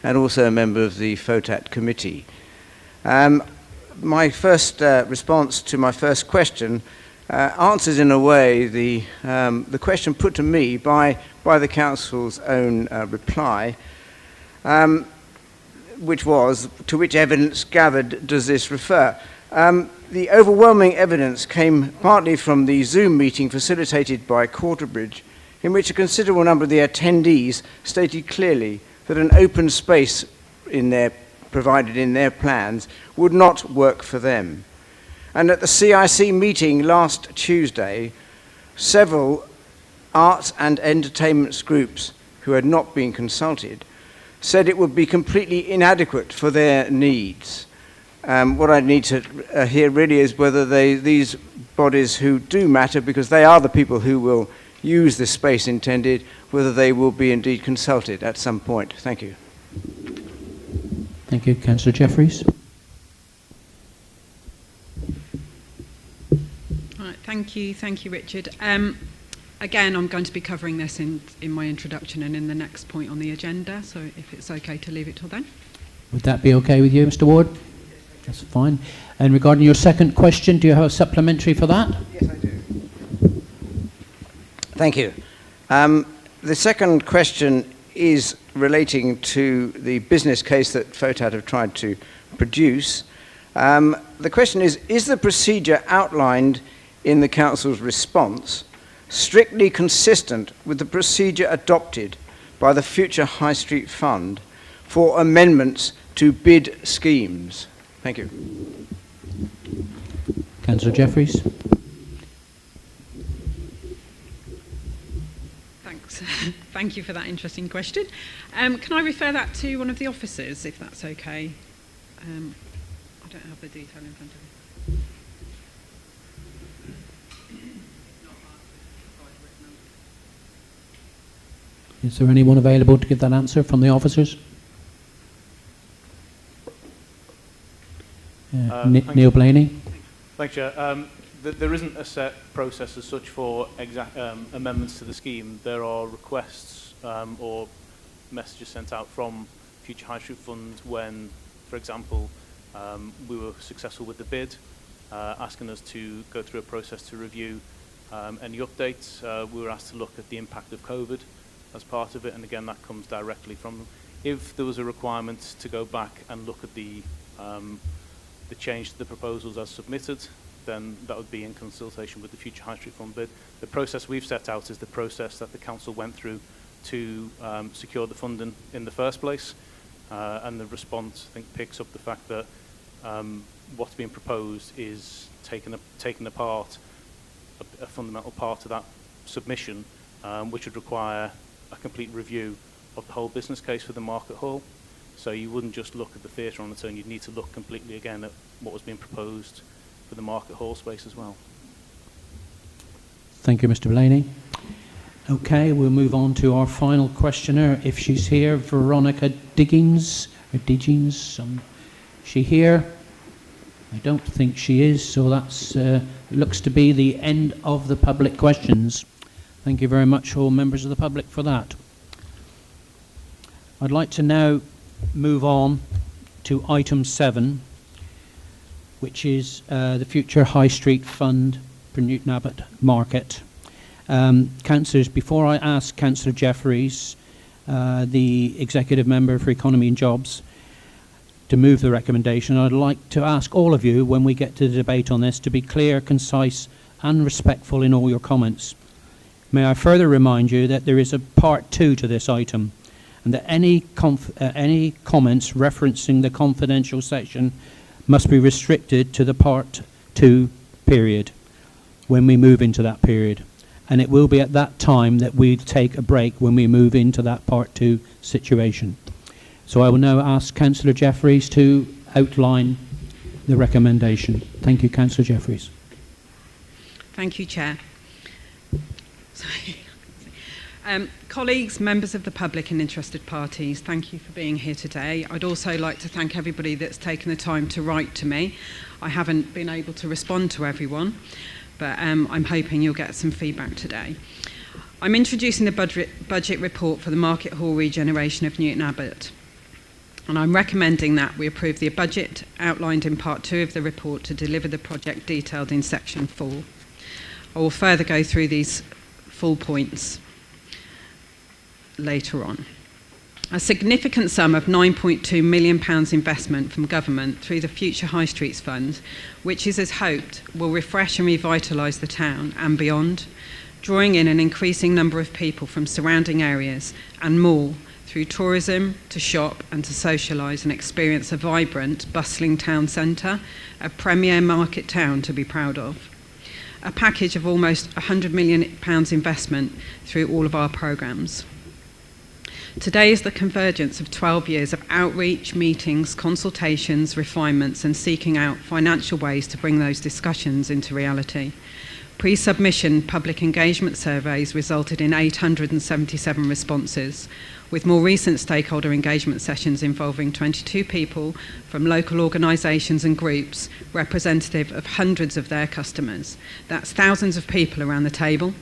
and also a member of the FOTAT committee. My first response to my first question answers in a way the question put to me by the council's own reply, which was, to which evidence gathered does this refer? The overwhelming evidence came partly from the Zoom meeting facilitated by Quarterbridge, in which a considerable number of the attendees stated clearly that an open space provided in their plans would not work for them. And at the CIC meeting last Tuesday, several arts and entertainment groups who had not been consulted said it would be completely inadequate for their needs. What I need to hear really is whether these bodies who do matter, because they are the people who will use the space intended, whether they will be indeed consulted at some point. Thank you. Thank you. Councillor Jeffreys. All right, thank you, Richard. Again, I'm going to be covering this in my introduction and in the next point on the agenda, so if it's okay to leave it till then. Would that be okay with you, Mr. Ward? That's fine. And regarding your second question, do you have a supplementary for that? Yes, I do. Thank you. The second question is relating to the business case that FOTAT have tried to produce. The question is the procedure outlined in the Council's response strictly consistent with the procedure adopted by the Future High Street Fund for amendments to bid schemes? Thank you. Councillor Jeffreys. Thanks. Thank you for that interesting question. Can I refer that to one of the officers, if that's okay? I don't have the detail in front of me. Is there anyone available to give that answer from the officers? Neil Blaney. Thanks, Chair. There isn't a set process as such for amendments to the scheme. There are requests or messages sent out from Future High Street Fund when, for example, we were successful with the bid, asking us to go through a process to review any updates. We were asked to look at the impact of COVID as part of it, and again, that comes directly from them. If there was a requirement to go back and look at the change to the proposals as submitted, then that would be in consultation with the Future High Street Fund bid. The process we've set out is the process that the Council went through to secure the funding in the first place, and the response, I think, picks up the fact that what's being proposed is taking apart a fundamental part of that submission, which would require a complete review of the whole business case for the market hall. So you wouldn't just look at the theatre on its own, you'd need to look completely again at what was being proposed for the market hall space as well. Thank you, Mr. Blaney. Okay, we'll move on to our final questioner, if she's here, Veronica Diggins, or Diggins. Is she here? I don't think she is, so that's looks to be the end of the public questions. Thank you very much, all members of the public, for that. I'd like to now move on to item 7, which is the Future High Street Fund for Newton Abbott Market. Councillors, before I ask Councillor Jeffreys, the Executive Member for Economy and Jobs, to move the recommendation, I'd like to ask all of you, when we get to the debate on this, to be clear, concise and respectful in all your comments. May I further remind you that there is a part 2 to this item, and that any comments referencing the confidential section must be restricted to the Part 2 period when we move into that period. And it will be at that time that we take a break when we move into that Part 2 situation. So I will now ask Councillor Jeffreys to outline the recommendation. Thank you, Councillor Jeffreys. Thank you, Chair. Sorry. Colleagues, members of the public and interested parties, thank you for being here today. I'd also like to thank everybody that's taken the time to write to me. I haven't been able to respond to everyone, but I'm hoping you'll get some feedback today. I'm introducing the budget report for the Market Hall regeneration of Newton Abbott, and I'm recommending that we approve the budget outlined in Part 2 of the report to deliver the project detailed in Section 4. I will further go through these full points later on. A significant sum of £9.2 million investment from government through the Future High Streets Fund, which is as hoped will refresh and revitalise the town and beyond, drawing in an increasing number of people from surrounding areas and more through tourism, to shop and to socialise and experience a vibrant, bustling town centre, a premier market town to be proud of. A package of almost £100 million investment through all of our programmes. Today is the convergence of 12 years of outreach, meetings, consultations, refinements, and seeking out financial ways to bring those discussions into reality. Pre-submission public engagement surveys resulted in 877 responses, with more recent stakeholder engagement sessions involving 22 people from local organisations and groups representative of hundreds of their customers. That's thousands of people around the table.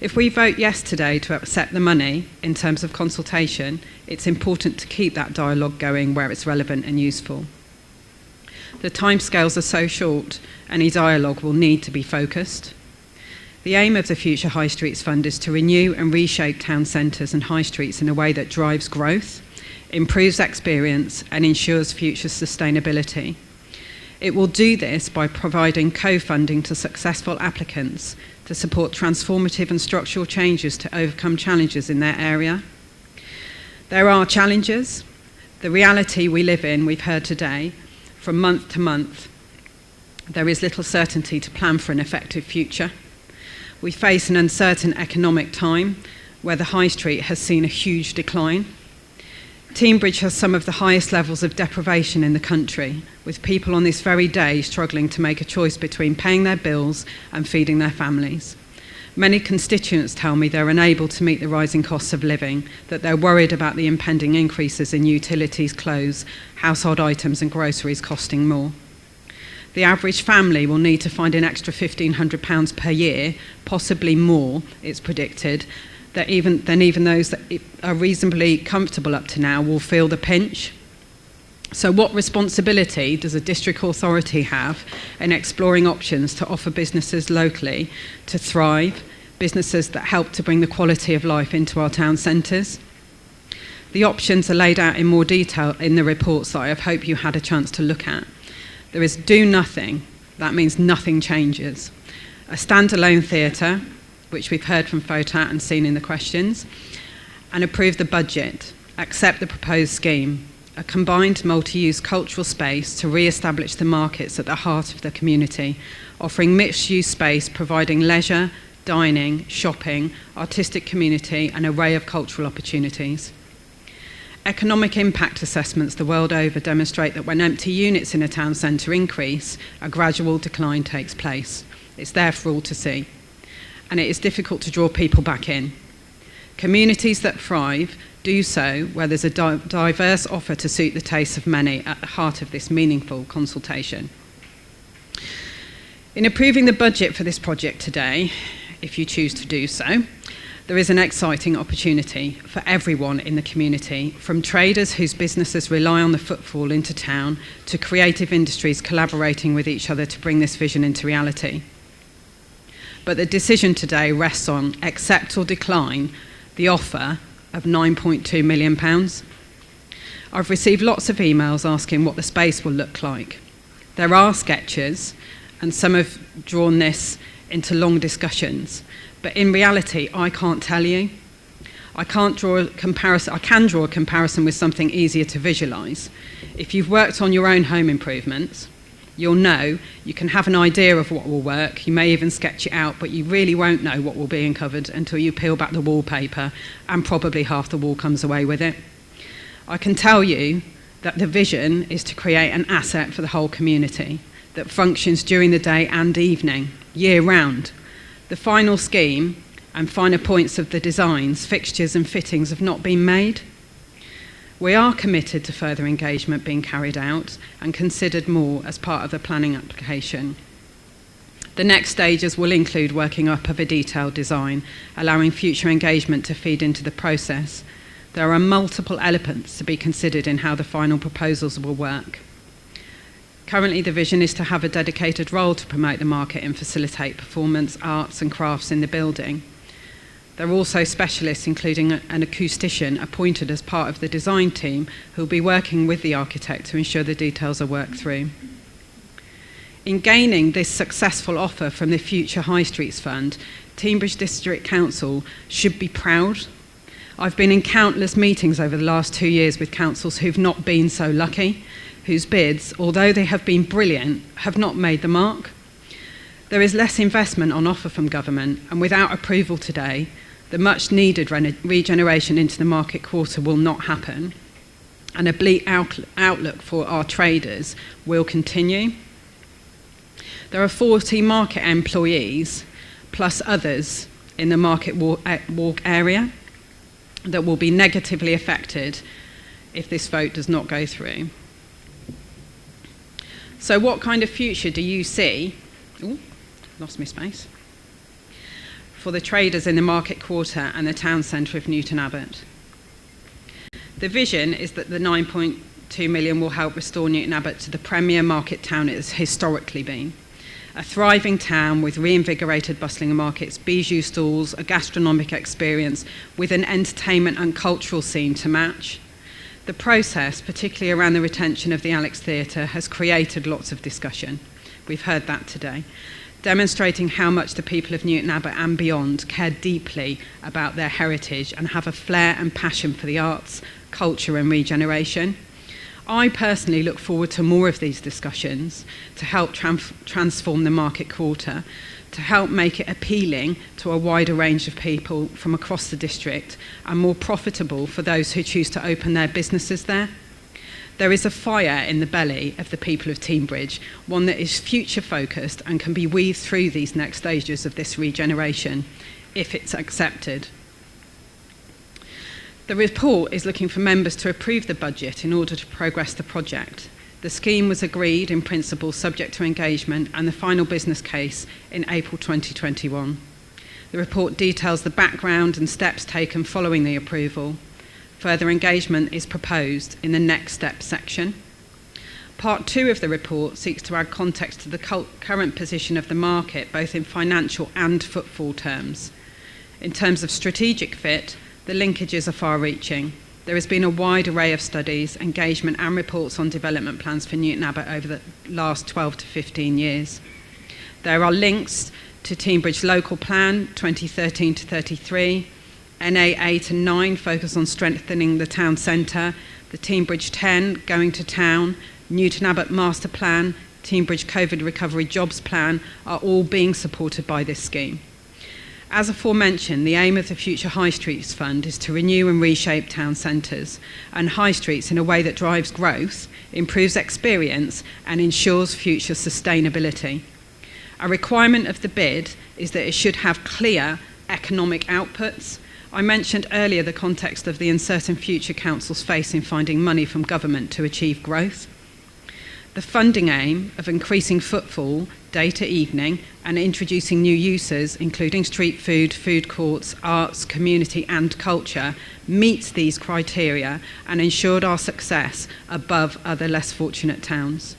If we vote yes today to accept the money in terms of consultation, it's important to keep that dialogue going where it's relevant and useful. The timescales are so short, any dialogue will need to be focused. The aim of the Future High Streets Fund is to renew and reshape town centres and high streets in a way that drives growth, improves experience and ensures future sustainability. It will do this by providing co-funding to successful applicants to support transformative and structural changes to overcome challenges in their area. There are challenges. The reality we live in, we've heard today, from month to month, there is little certainty to plan for an effective future. We face an uncertain economic time where the high street has seen a huge decline. Teambridge has some of the highest levels of deprivation in the country, with people on this very day struggling to make a choice between paying their bills and feeding their families. Many constituents tell me they're unable to meet the rising costs of living, that they're worried about the impending increases in utilities, clothes, household items and groceries costing more. The average family will need to find an extra £1,500 per year, possibly more, it's predicted, that even those that are reasonably comfortable up to now will feel the pinch. So what responsibility does a district authority have in exploring options to offer businesses locally to thrive, businesses that help to bring the quality of life into our town centres? The options are laid out in more detail in the reports that I hope you had a chance to look at. There is do nothing, that means nothing changes. A standalone theatre, which we've heard from FOTAT and seen in the questions, and approve the budget, accept the proposed scheme, a combined multi-use cultural space to re-establish the markets at the heart of the community, offering mixed-use space, providing leisure, dining, shopping, artistic community, an array of cultural opportunities. Economic impact assessments the world over demonstrate that when empty units in a town centre increase, a gradual decline takes place. It's there for all to see. And it is difficult to draw people back in. Communities that thrive do so where there's a diverse offer to suit the tastes of many at the heart of this meaningful consultation. In approving the budget for this project today, if you choose to do so, there is an exciting opportunity for everyone in the community, from traders whose businesses rely on the footfall into town to creative industries collaborating with each other to bring this vision into reality. But the decision today rests on accept or decline the offer of £9.2 million. I've received lots of emails asking what the space will look like. There are sketches, and some have drawn this into long discussions, but in reality, I can't tell you. I can draw a comparison with something easier to visualise. If you've worked on your own home improvements, you'll know you can have an idea of what will work. You may even sketch it out, but you really won't know what will be uncovered until you peel back the wallpaper and probably half the wall comes away with it. I can tell you that the vision is to create an asset for the whole community that functions during the day and evening, year round. The final scheme and finer points of the designs, fixtures and fittings have not been made. We are committed to further engagement being carried out and considered more as part of the planning application. The next stages will include working up of a detailed design, allowing future engagement to feed into the process. There are multiple elements to be considered in how the final proposals will work. Currently, the vision is to have a dedicated role to promote the market and facilitate performance, arts and crafts in the building. There are also specialists, including an acoustician, appointed as part of the design team who will be working with the architect to ensure the details are worked through. In gaining this successful offer from the Future High Streets Fund, Teignbridge District Council should be proud. I've been in countless meetings over the last 2 years with councils who've not been so lucky, whose bids, although they have been brilliant, have not made the mark. There is less investment on offer from government, and without approval today, the much needed regeneration into the market quarter will not happen, and a bleak outlook for our traders will continue. There are 40 market employees, plus others, in the market walk area that will be negatively affected if this vote does not go through. So what kind of future do you see? Ooh, lost my space. For the traders in the market quarter and the town centre of Newton Abbott. The vision is that the 9.2 million will help restore Newton Abbott to the premier market town it has historically been. A thriving town with reinvigorated bustling markets, bijou stalls, a gastronomic experience with an entertainment and cultural scene to match. The process, particularly around the retention of the Alex Theatre, has created lots of discussion. We've heard that today, demonstrating how much the people of Newton Abbott and beyond care deeply about their heritage and have a flair and passion for the arts, culture and regeneration. I personally look forward to more of these discussions to help transform the market quarter, to help make it appealing to a wider range of people from across the district and more profitable for those who choose to open their businesses there. There is a fire in the belly of the people of Teignbridge, one that is future focused and can be weaved through these next stages of this regeneration, if it's accepted. The report is looking for members to approve the budget in order to progress the project. The scheme was agreed in principle subject to engagement and the final business case in April 2021. The report details the background and steps taken following the approval. Further engagement is proposed in the next step section. Part 2 of the report seeks to add context to the current position of the market, both in financial and footfall terms. In terms of strategic fit, the linkages are far-reaching. There has been a wide array of studies, engagement and reports on development plans for Newton Abbott over the last 12 to 15 years. There are links to Teignbridge Local Plan 2013 to 33, NA 8 and 9 focus on strengthening the town centre, the Teignbridge 10 Going to Town, Newton Abbott Master Plan, Teignbridge COVID Recovery Jobs Plan are all being supported by this scheme. As aforementioned, the aim of the Future High Streets Fund is to renew and reshape town centres and high streets in a way that drives growth, improves experience and ensures future sustainability. A requirement of the bid is that it should have clear economic outputs. I mentioned earlier the context of the uncertain future councils face in finding money from government to achieve growth. The funding aim of increasing footfall day to evening and introducing new uses, including street food, food courts, arts, community and culture, meets these criteria and ensured our success above other less fortunate towns.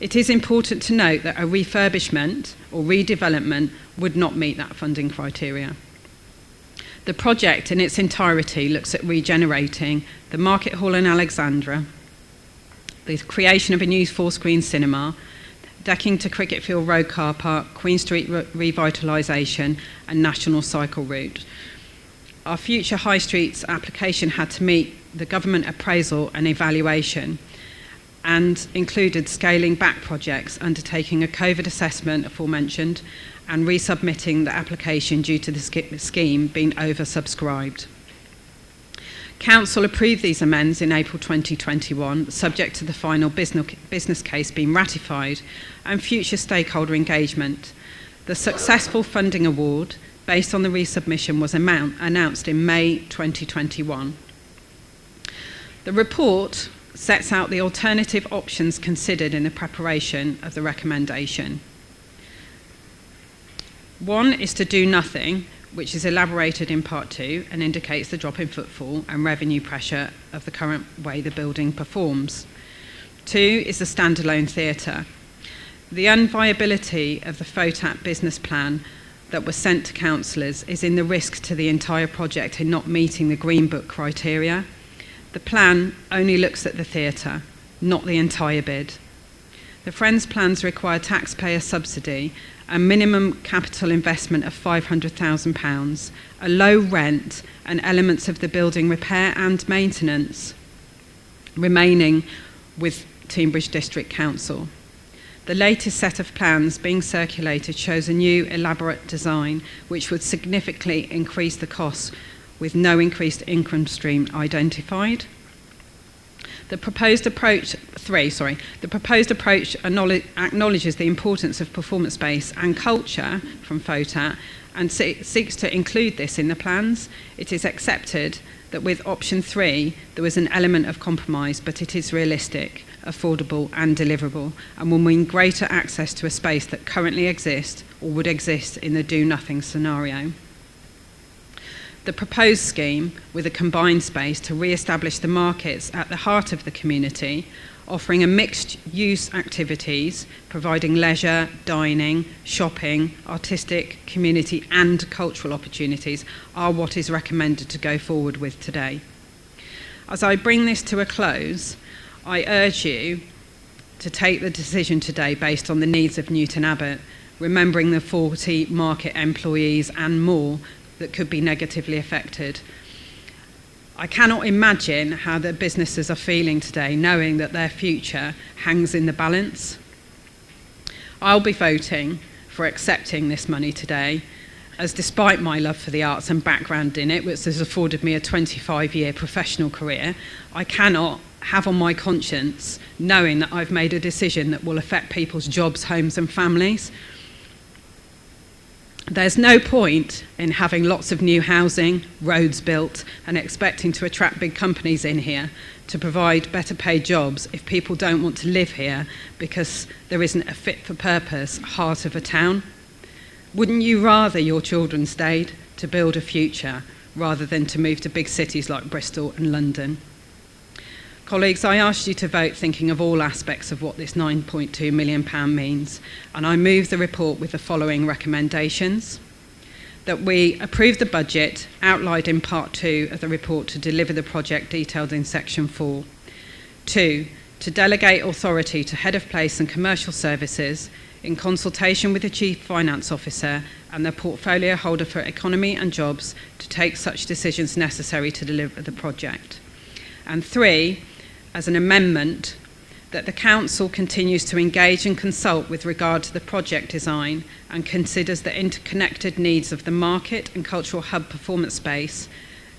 It is important to note that a refurbishment or redevelopment would not meet that funding criteria. The project in its entirety looks at regenerating the Market Hall in Alexandra, the creation of a new 4-screen cinema, decking to Cricketfield Road car park, Queen Street revitalisation and national cycle route. Our future high streets application had to meet the government appraisal and evaluation and included scaling back projects, undertaking a COVID assessment aforementioned, and resubmitting the application due to the scheme being oversubscribed. Council approved these amends in April 2021, subject to the final business case being ratified and future stakeholder engagement. The successful funding award, based on the resubmission, was announced in May 2021. The report sets out the alternative options considered in the preparation of the recommendation. One is to do nothing, which is elaborated in part 2 and indicates the drop in footfall and revenue pressure of the current way the building performs. 2 is the standalone theatre. The unviability of the FOTAP business plan that was sent to councillors is in the risk to the entire project in not meeting the Green Book criteria. The plan only looks at the theatre, not the entire bid. The Friends plans require taxpayer subsidy, a minimum capital investment of £500,000, a low rent, and elements of the building repair and maintenance remaining with Teignbridge District Council. The latest set of plans being circulated shows a new elaborate design which would significantly increase the costs with no increased income stream identified. The proposed approach acknowledges the importance of performance-based and culture from FOTAT and seeks to include this in the plans. It is accepted that with option 3 there was an element of compromise, but it is realistic, affordable and deliverable, and will mean greater access to a space that currently exists or would exist in the do-nothing scenario. The proposed scheme, with a combined space to re-establish the markets at the heart of the community, offering a mixed-use activities, providing leisure, dining, shopping, artistic, community and cultural opportunities, are what is recommended to go forward with today. As I bring this to a close, I urge you to take the decision today based on the needs of Newton Abbott, remembering the 40 market employees and more that could be negatively affected. I cannot imagine how the businesses are feeling today, knowing that their future hangs in the balance. I'll be voting for accepting this money today, as despite my love for the arts and background in it, which has afforded me a 25-year professional career, I cannot have on my conscience knowing that I've made a decision that will affect people's jobs, homes and families. There's no point in having lots of new housing, roads built, and expecting to attract big companies in here to provide better paid jobs if people don't want to live here because there isn't a fit-for-purpose heart of a town. Wouldn't you rather your children stayed to build a future rather than to move to big cities like Bristol and London? Colleagues, I asked you to vote thinking of all aspects of what this £9.2 million means, and I move the report with the following recommendations. That we approve the budget outlined in part 2 of the report to deliver the project detailed in section 4. 2, to delegate authority to Head of Place and Commercial Services in consultation with the Chief Finance Officer and the portfolio holder for Economy and Jobs to take such decisions necessary to deliver the project. And 3, as an amendment, that the Council continues to engage and consult with regard to the project design and considers the interconnected needs of the market and cultural hub performance space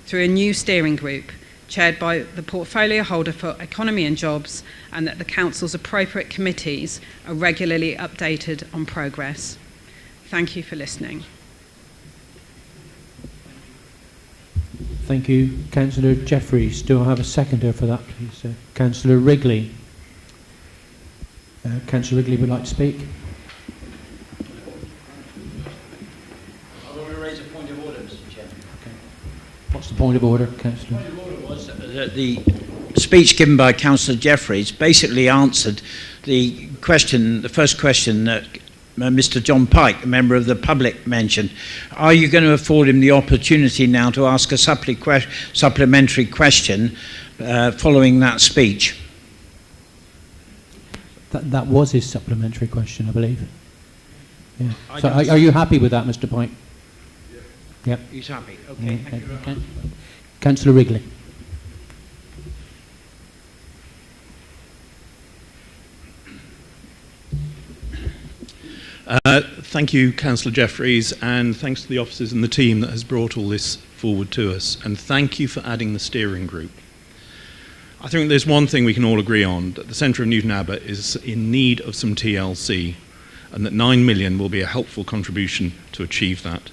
through a new steering group chaired by the portfolio holder for Economy and Jobs, and that the Council's appropriate committees are regularly updated on progress. Thank you for listening. Thank you. Councillor Jeffreys. Do I have a seconder for that, please? Councillor Wrigley. Councillor Wrigley would like to speak. I want to raise a point of order, Mr. Chairman. Okay. What's the point of order, Councillor? The point of order was that the speech given by Councillor Jeffreys basically answered the question, the first question that Mr. John Pike, a member of the public, mentioned. Are you going to afford him the opportunity now to ask a supplementary question following that speech? That was his supplementary question, I believe. Yeah. So are you happy with that, Mr. Pike? Yep. He's happy. Okay, thank you very much. Councillor Wrigley. Thank you, Councillor Jeffreys, and thanks to the officers and the team that has brought all this forward to us. And thank you for adding the steering group. I think there's one thing we can all agree on, that the centre of Newton Abbott is in need of some TLC, and that 9 million will be a helpful contribution to achieve that.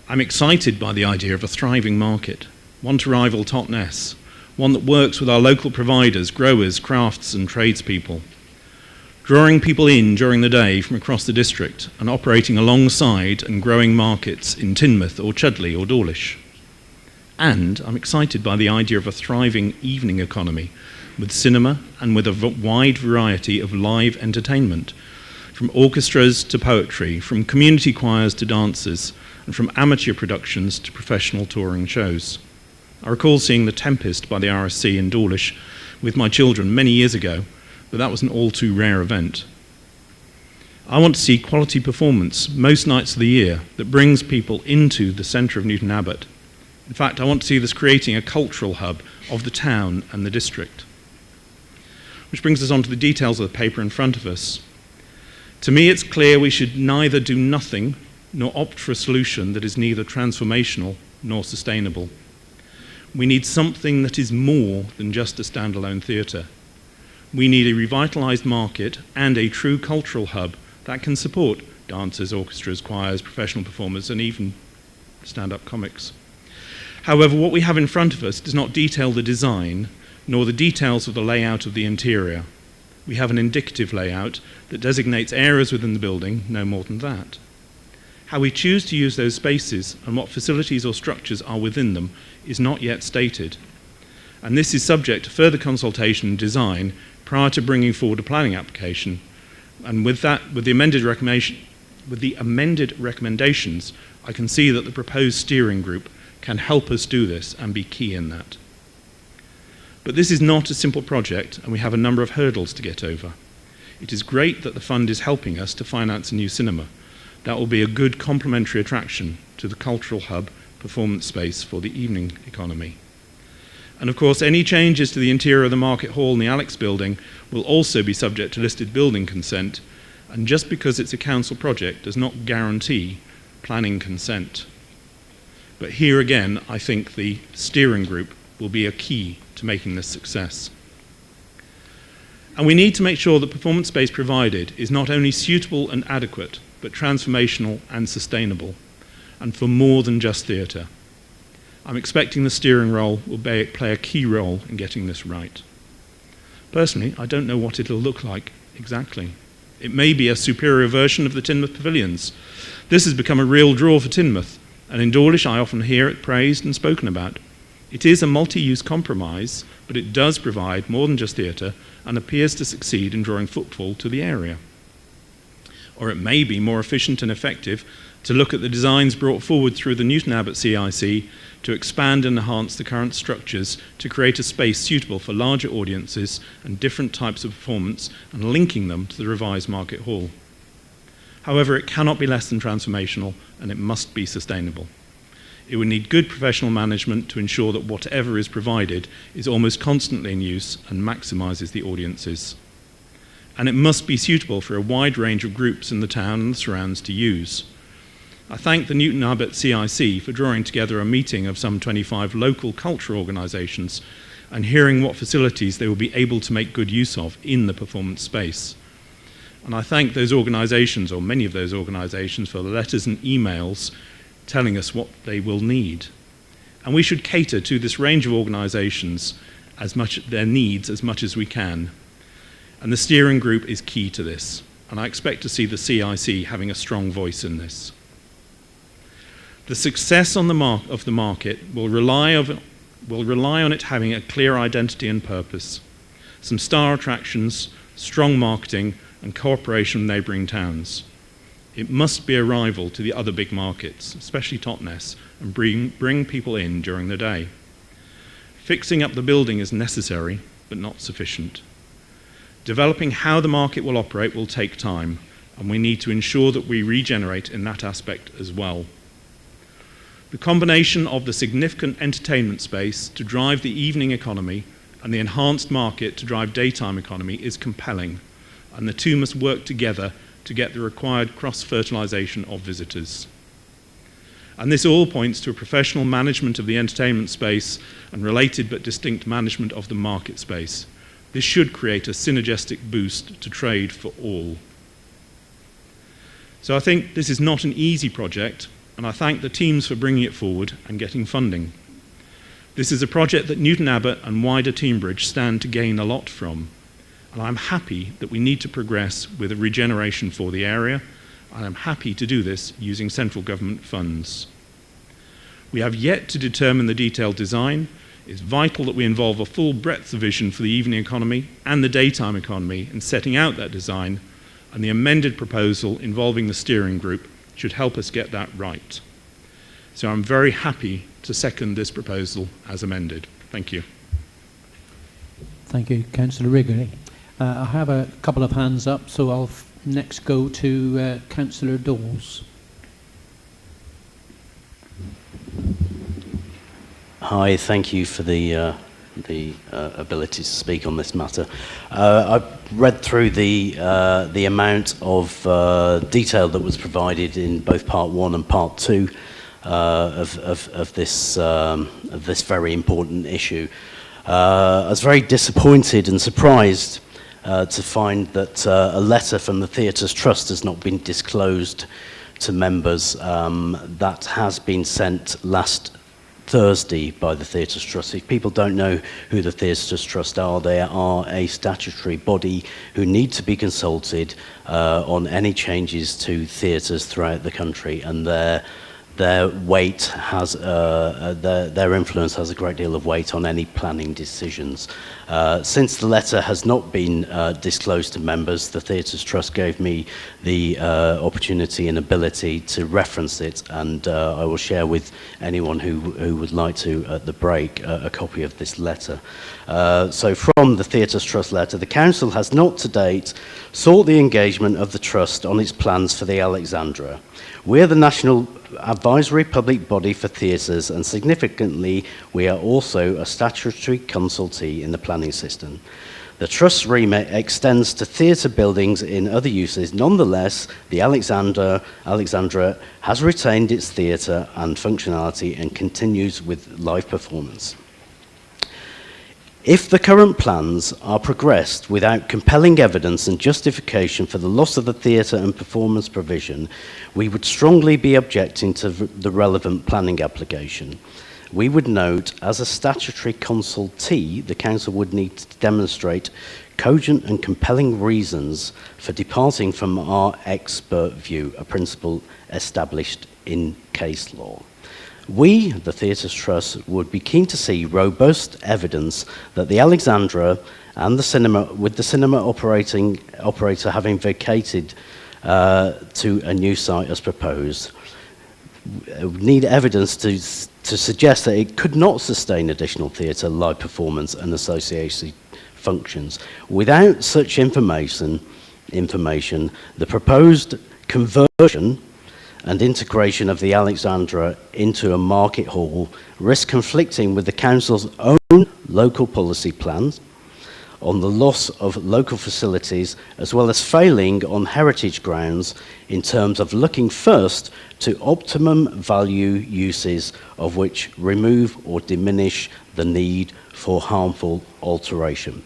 I'm excited by the idea of a thriving market, one to rival Totnes, one that works with our local providers, growers, crafts and tradespeople, drawing people in during the day from across the district and operating alongside and growing markets in Teignmouth or Chudley or Dawlish. And I'm excited by the idea of a thriving evening economy with cinema and with a wide variety of live entertainment, from orchestras to poetry, from community choirs to dancers, and from amateur productions to professional touring shows. I recall seeing The Tempest by the RSC in Dawlish with my children many years ago, but that was an all too rare event. I want to see quality performance most nights of the year that brings people into the centre of Newton Abbott. In fact, I want to see this creating a cultural hub of the town and the district. Which brings us on to the details of the paper in front of us. To me, it's clear we should neither do nothing nor opt for a solution that is neither transformational nor sustainable. We need something that is more than just a standalone theatre. We need a revitalised market and a true cultural hub that can support dancers, orchestras, choirs, professional performers, and even stand-up comics. However, what we have in front of us does not detail the design, nor the details of the layout of the interior. We have an indicative layout that designates areas within the building, no more than that. How we choose to use those spaces and what facilities or structures are within them is not yet stated. And this is subject to further consultation and design prior to bringing forward a planning application. And with the amended recommendations, I can see that the proposed steering group can help us do this and be key in that. But this is not a simple project, and we have a number of hurdles to get over. It is great that the fund is helping us to finance a new cinema. That will be a good complementary attraction to the cultural hub performance space for the evening economy. And of course, any changes to the interior of the Market Hall and the Alex building will also be subject to listed building consent, and just because it's a council project does not guarantee planning consent. But here again, I think the steering group will be a key to making this success. And we need to make sure the performance space provided is not only suitable and adequate, but transformational and sustainable, and for more than just theatre. I'm expecting the steering role will play a key role in getting this right. Personally, I don't know what it'll look like exactly. It may be a superior version of the Teignmouth pavilions. This has become a real draw for Teignmouth, and in Dawlish I often hear it praised and spoken about. It is a multi-use compromise, but it does provide more than just theatre and appears to succeed in drawing footfall to the area. Or it may be more efficient and effective to look at the designs brought forward through the Newton Abbott CIC to expand and enhance the current structures to create a space suitable for larger audiences and different types of performance and linking them to the revised Market Hall. However, it cannot be less than transformational and it must be sustainable. It would need good professional management to ensure that whatever is provided is almost constantly in use and maximises the audiences. And it must be suitable for a wide range of groups in the town and the surrounds to use. I thank the Newton Abbott CIC for drawing together a meeting of some 25 local cultural organisations and hearing what facilities they will be able to make good use of in the performance space. And I thank those organisations, or many of those organisations, for the letters and emails telling us what they will need. And we should cater to this range of organisations their needs as much as we can. And the steering group is key to this. And I expect to see the CIC having a strong voice in this. The success of the market will rely on it having a clear identity and purpose, some star attractions, strong marketing, and cooperation with neighbouring towns. It must be a rival to the other big markets, especially Totnes, and bring people in during the day. Fixing up the building is necessary, but not sufficient. Developing how the market will operate will take time, and we need to ensure that we regenerate in that aspect as well. The combination of the significant entertainment space to drive the evening economy and the enhanced market to drive daytime economy is compelling, and the two must work together to get the required cross-fertilisation of visitors. And this all points to a professional management of the entertainment space and related but distinct management of the market space. This should create a synergistic boost to trade for all. So I think this is not an easy project, and I thank the teams for bringing it forward and getting funding. This is a project that Newton Abbott and wider Teambridge stand to gain a lot from, and I'm happy that we need to progress with a regeneration for the area, and I'm happy to do this using central government funds. We have yet to determine the detailed design. It's vital that we involve a full breadth of vision for the evening economy and the daytime economy in setting out that design, and the amended proposal involving the steering group should help us get that right. So I'm very happy to second this proposal as amended. Thank you. Thank you, Councillor Wrigley. I have a couple of hands up, so I'll next go to Councillor Dawes. Hi, thank you for the ability to speak on this matter. I've read through the amount of detail that was provided in both Part 1 and Part 2 of this very important issue. I was very disappointed and surprised to find that a letter from the Theatres Trust has not been disclosed to members. That has been sent last Thursday by the Theatres Trust. If people don't know who the Theatres Trust are, they are a statutory body who need to be consulted on any changes to theatres throughout the country, and their weight has their influence has a great deal of weight on any planning decisions. Since the letter has not been disclosed to members, the Theatres Trust gave me the opportunity and ability to reference it, and I will share with anyone who would like to at the break a copy of this letter. So from the Theatres Trust letter, the Council has not to date sought the engagement of the Trust on its plans for the Alexandra. We are the national advisory public body for theatres, and significantly, we are also a statutory consultee in the planning system. The Trust's remit extends to theatre buildings in other uses. Nonetheless, the Alexandra has retained its theatre and functionality and continues with live performance. If the current plans are progressed without compelling evidence and justification for the loss of the theatre and performance provision, we would strongly be objecting to the relevant planning application. We would note, as a statutory consultee, the Council would need to demonstrate cogent and compelling reasons for departing from our expert view, a principle established in case law. We, the Theatres Trust, would be keen to see robust evidence that the Alexandra and the cinema, with the cinema operator having vacated to a new site as proposed, need evidence to suggest that it could not sustain additional theatre, live performance and associated functions. Without such information, the proposed conversion and integration of the Alexandra into a market hall risk conflicting with the Council's own local policy plans on the loss of local facilities, as well as failing on heritage grounds in terms of looking first to optimum value uses of which remove or diminish the need for harmful alteration.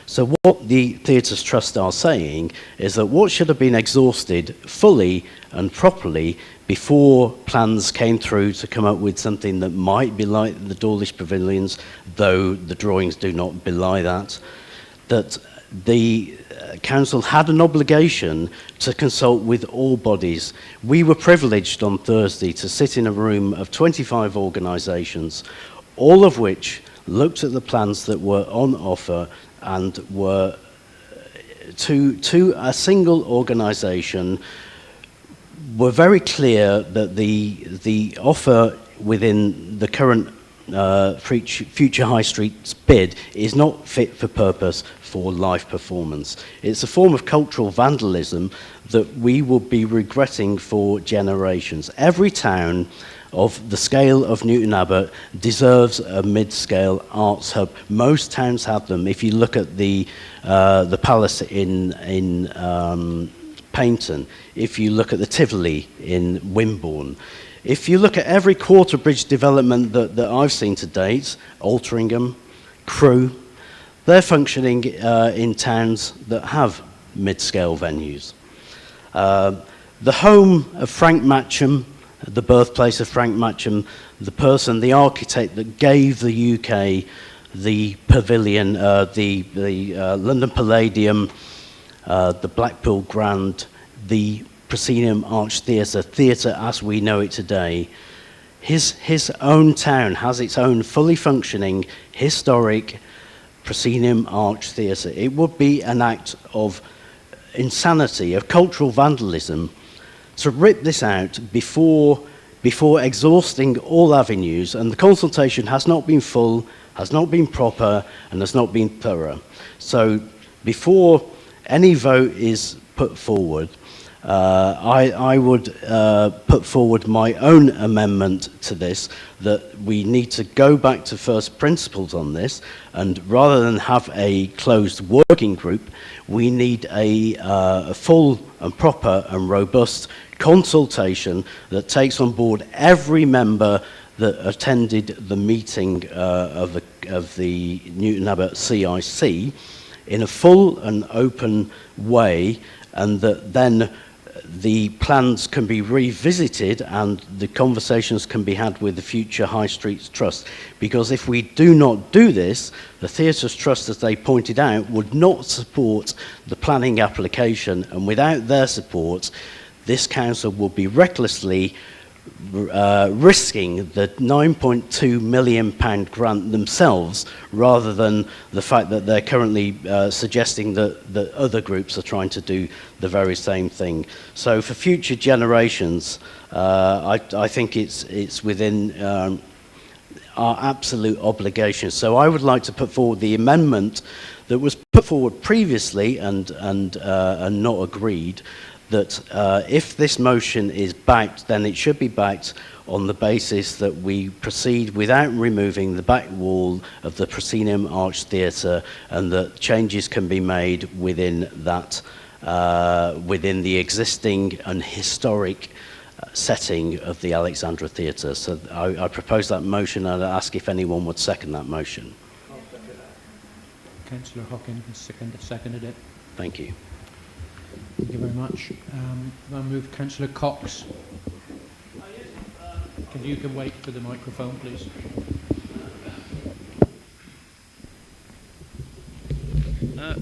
So what the Theatres Trust are saying is that what should have been exhausted fully and properly before plans came through to come up with something that might be like the Dawlish Pavilions, though the drawings do not belie that the Council had an obligation to consult with all bodies. We were privileged on Thursday to sit in a room of 25 organisations, all of which looked at the plans that were on offer and were to a single organisation, were very clear that the offer within the current Future High Street's bid is not fit for purpose for live performance. It's a form of cultural vandalism that we will be regretting for generations. Every town of the scale of Newton Abbott deserves a mid-scale arts hub. Most towns have them. If you look at the Palace in Paignton, if you look at the Tivoli in Wimborne, if you look at every quarter bridge development that I've seen to date, Altrincham, Crewe, they're functioning in towns that have mid-scale venues. The home of Frank Matcham, the birthplace of Frank Matcham, the architect that gave the UK the pavilion, the London Palladium, the Blackpool Grand, the Proscenium Arch Theatre as we know it today. His own town has its own fully functioning historic Proscenium Arch Theatre. It would be an act of insanity, of cultural vandalism, to rip this out before exhausting all avenues, and the consultation has not been full, has not been proper, and has not been thorough. So before any vote is put forward, I would put forward my own amendment to this, that we need to go back to first principles on this, and rather than have a closed working group, we need a full and proper and robust consultation that takes on board every member that attended the meeting of the Newton Abbott CIC in a full and open way, and that then the plans can be revisited and the conversations can be had with the future High Streets Trust. Because if we do not do this, the Theatres Trust, as they pointed out, would not support the planning application, and without their support, this council will be recklessly risking the £9.2 million grant themselves, rather than the fact that they're currently suggesting that other groups are trying to do the very same thing. So for future generations, I think it's within our absolute obligation. So I would like to put forward the amendment that was put forward previously and not agreed, that if this motion is backed, then it should be backed on the basis that we proceed without removing the back wall of the Proscenium Arch Theatre, and that changes can be made within that, within the existing and historic setting of the Alexandra Theatre. So I propose that motion, and I ask if anyone would second that motion. Councillor Hockin seconded it. Thank you. Thank you very much. I'll move Councillor Cox. You can wait for the microphone, please.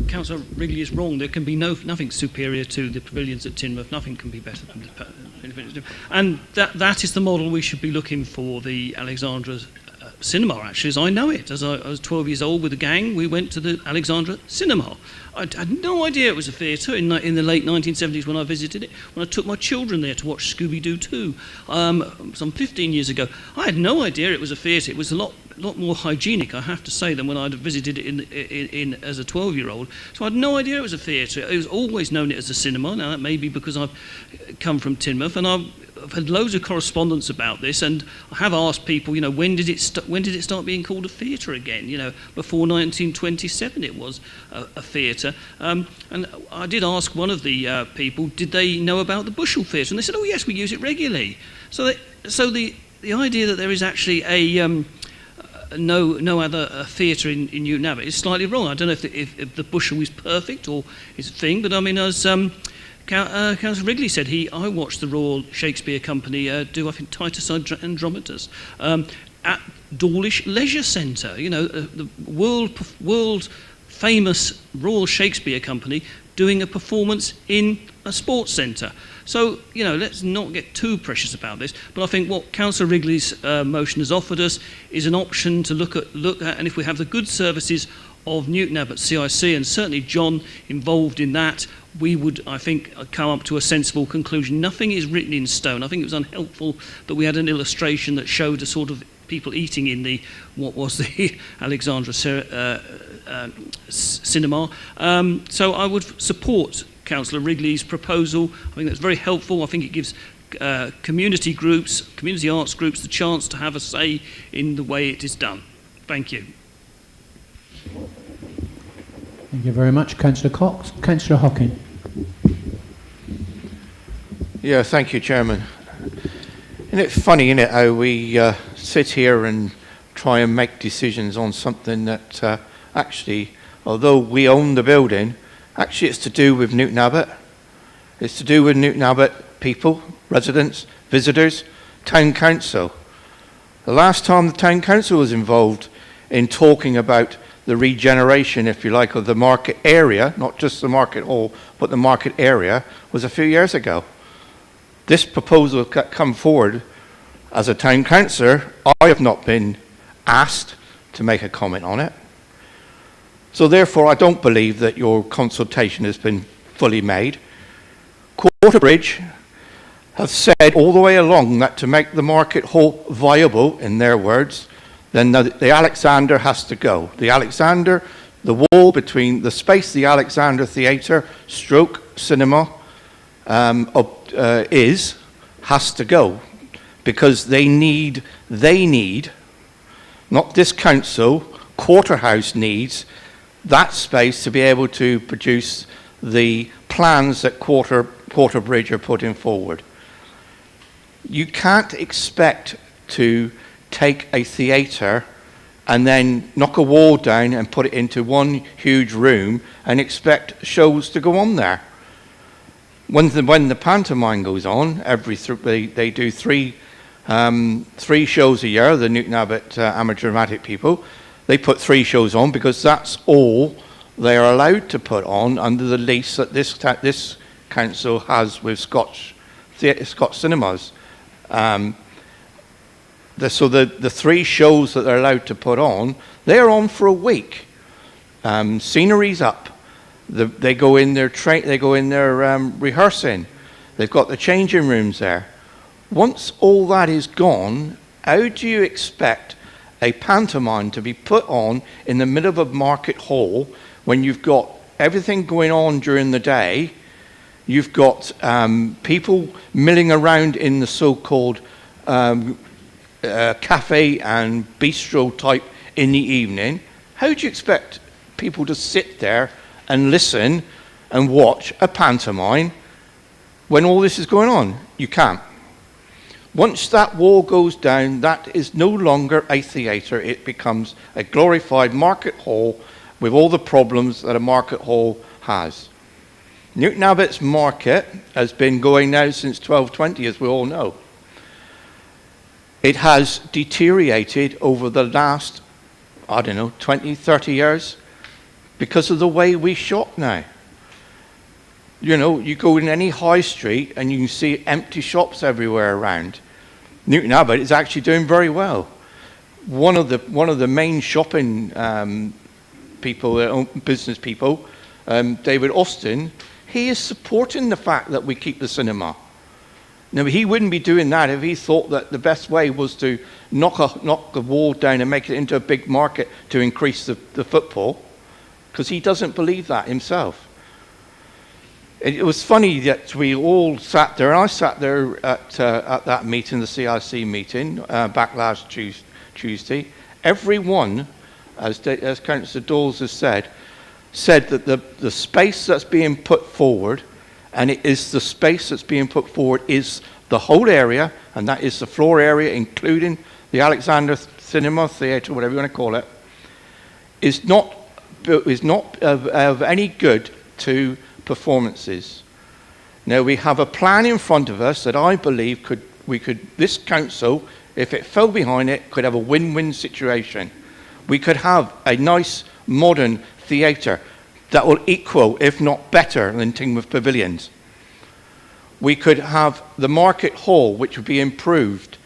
Councillor Wrigley is wrong. There can be nothing superior to the pavilions at Teignmouth. Nothing can be better than the pavilions. And that is the model we should be looking for. The Alexandra Cinema, actually, as I know it. As I was 12 years old with a gang, we went to the Alexandra Cinema. I had no idea it was a theatre in the late 1970s when I visited it, when I took my children there to watch Scooby-Doo 2 some 15 years ago. I had no idea it was a theatre. It was a lot more hygienic, I have to say, than when I'd visited it in as a 12-year-old. So I had no idea it was a theatre. I was always known it as a cinema. Now, that may be because I've come from Teignmouth, and I've had loads of correspondence about this, and I have asked people, when did it start being called a theatre again? Before 1927 it was a theatre. And I did ask one of the people, did they know about the Bushel Theatre? And they said, oh yes, we use it regularly. So the idea that there is actually no other theatre in Newton Abbott is slightly wrong. I don't know if the Bushel is perfect or is a thing, but I mean, as Councillor Wrigley said, I watched the Royal Shakespeare Company do, I think, Titus Andronicus at Dawlish Leisure Centre. The world famous Royal Shakespeare Company doing a performance in a sports centre. So, let's not get too precious about this, but I think what Councillor Wrigley's motion has offered us is an option to look at, and if we have the good services of Newton Abbott CIC, and certainly John involved in that, we would, I think, come up to a sensible conclusion. Nothing is written in stone. I think it was unhelpful that we had an illustration that showed a sort of people eating in what was the Alexandra cinema. So I would support Councillor Wrigley's proposal. I think that's very helpful. I think it gives community groups, community arts groups, the chance to have a say in the way it is done. Thank you. Thank you very much, Councillor Cox. Councillor Hockin. Yeah, thank you, Chairman. Isn't it funny, isn't it, how we sit here and try and make decisions on something that actually, although we own the building, actually it's to do with Newton Abbott. It's to do with Newton Abbott people, residents, visitors, town council. The last time the town council was involved in talking about the regeneration, if you like, of the market area, not just the market hall, but the market area, was a few years ago. This proposal come forward as a town councillor. I have not been asked to make a comment on it. So therefore, I don't believe that your consultation has been fully made. Quarterbridge have said all the way along that to make the market hall viable, in their words, then the Alexander has to go. The Alexander, the wall between the space the Alexander Theatre stroke cinema has to go, because they need, not this council, Quarterhouse needs that space to be able to produce the plans that Quarterbridge are putting forward. You can't expect to take a theatre and then knock a wall down and put it into one huge room and expect shows to go on there. When the pantomime goes on, they do three shows a year, the Newton Abbott Amateur Dramatic people. They put 3 shows on because that's all they are allowed to put on under the lease that this council has with Scotch Cinemas. So the 3 shows that they're allowed to put on, they're on for a week. Scenery's up. They go in there rehearsing. They've got the changing rooms there. Once all that is gone, how do you expect a pantomime to be put on in the middle of a market hall when you've got everything going on during the day? You've got people milling around in the so-called cafe and bistro type in the evening. How do you expect people to sit there and listen and watch a pantomime when all this is going on? You can't. Once that wall goes down, that is no longer a theatre. It becomes a glorified market hall with all the problems that a market hall has. Newton Abbott's market has been going now since 1220, as we all know. It has deteriorated over the last, 20, 30 years because of the way we shop now. You go in any high street and you can see empty shops everywhere around. Newton Abbott is actually doing very well. One of the main shopping people, business people, David Austin, he is supporting the fact that we keep the cinema. Now, he wouldn't be doing that if he thought that the best way was to knock the wall down and make it into a big market to increase the footfall, because he doesn't believe that himself. It was funny that we all sat there, and I sat there at that meeting, the CIC meeting, back last Tuesday. Everyone, as Councillor Dawes has said that the space that's being put forward, and it is the space that's being put forward, is the whole area, and that is the floor area, including the Alexander Cinema Theatre, whatever you want to call it, is not of any good to performances. Now, we have a plan in front of us that I believe this council, if it fell behind it, could have a win-win situation. We could have a nice modern theatre that will equal, if not better, than Tingmouth Pavilions. We could have the market hall, which would be improved.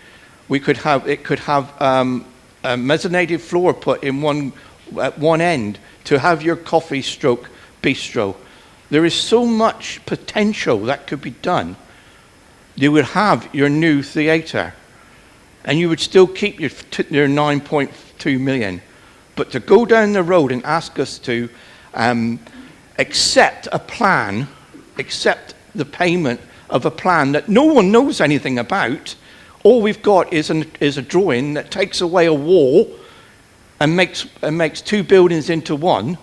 It could have a mezzanated floor put in at one end to have your coffee stroke bistro. There is so much potential that could be done. You would have your new theatre, and you would still keep your 9.2 million. But to go down the road and ask us to accept a plan, accept the payment of a plan that no one knows anything about. All we've got is a drawing that takes away a wall and makes two buildings into one.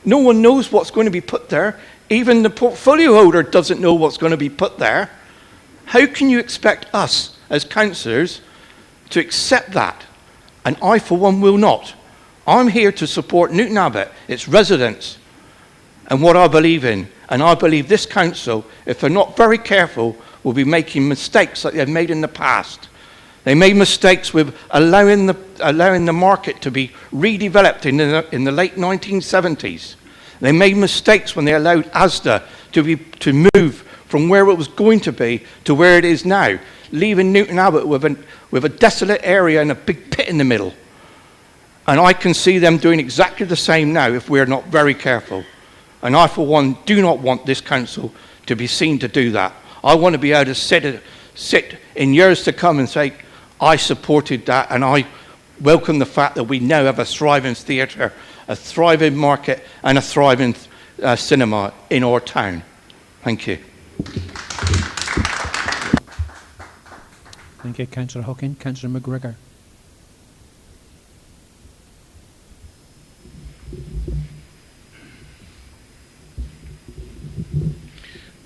No one knows what's going to be put there. Even the portfolio holder doesn't know what's going to be put there. How can you expect us as councillors to accept that? And I, for one, will not. I'm here to support Newton Abbott, its residents, and what I believe in. And I believe this council, if they're not very careful, will be making mistakes like they've made in the past. They made mistakes with allowing the market to be redeveloped in the late 1970s. They made mistakes when they allowed Asda to move from where it was going to be to where it is now, leaving Newton Abbott with a desolate area and a big pit in the middle. And I can see them doing exactly the same now if we're not very careful. And I, for one, do not want this council to be seen to do that. I want to be able to sit in years to come and say, I supported that, and I welcome the fact that we now have a thriving theatre, a thriving market, and a thriving cinema in our town. Thank you. Thank you, Councillor Hockin. Councillor McGregor.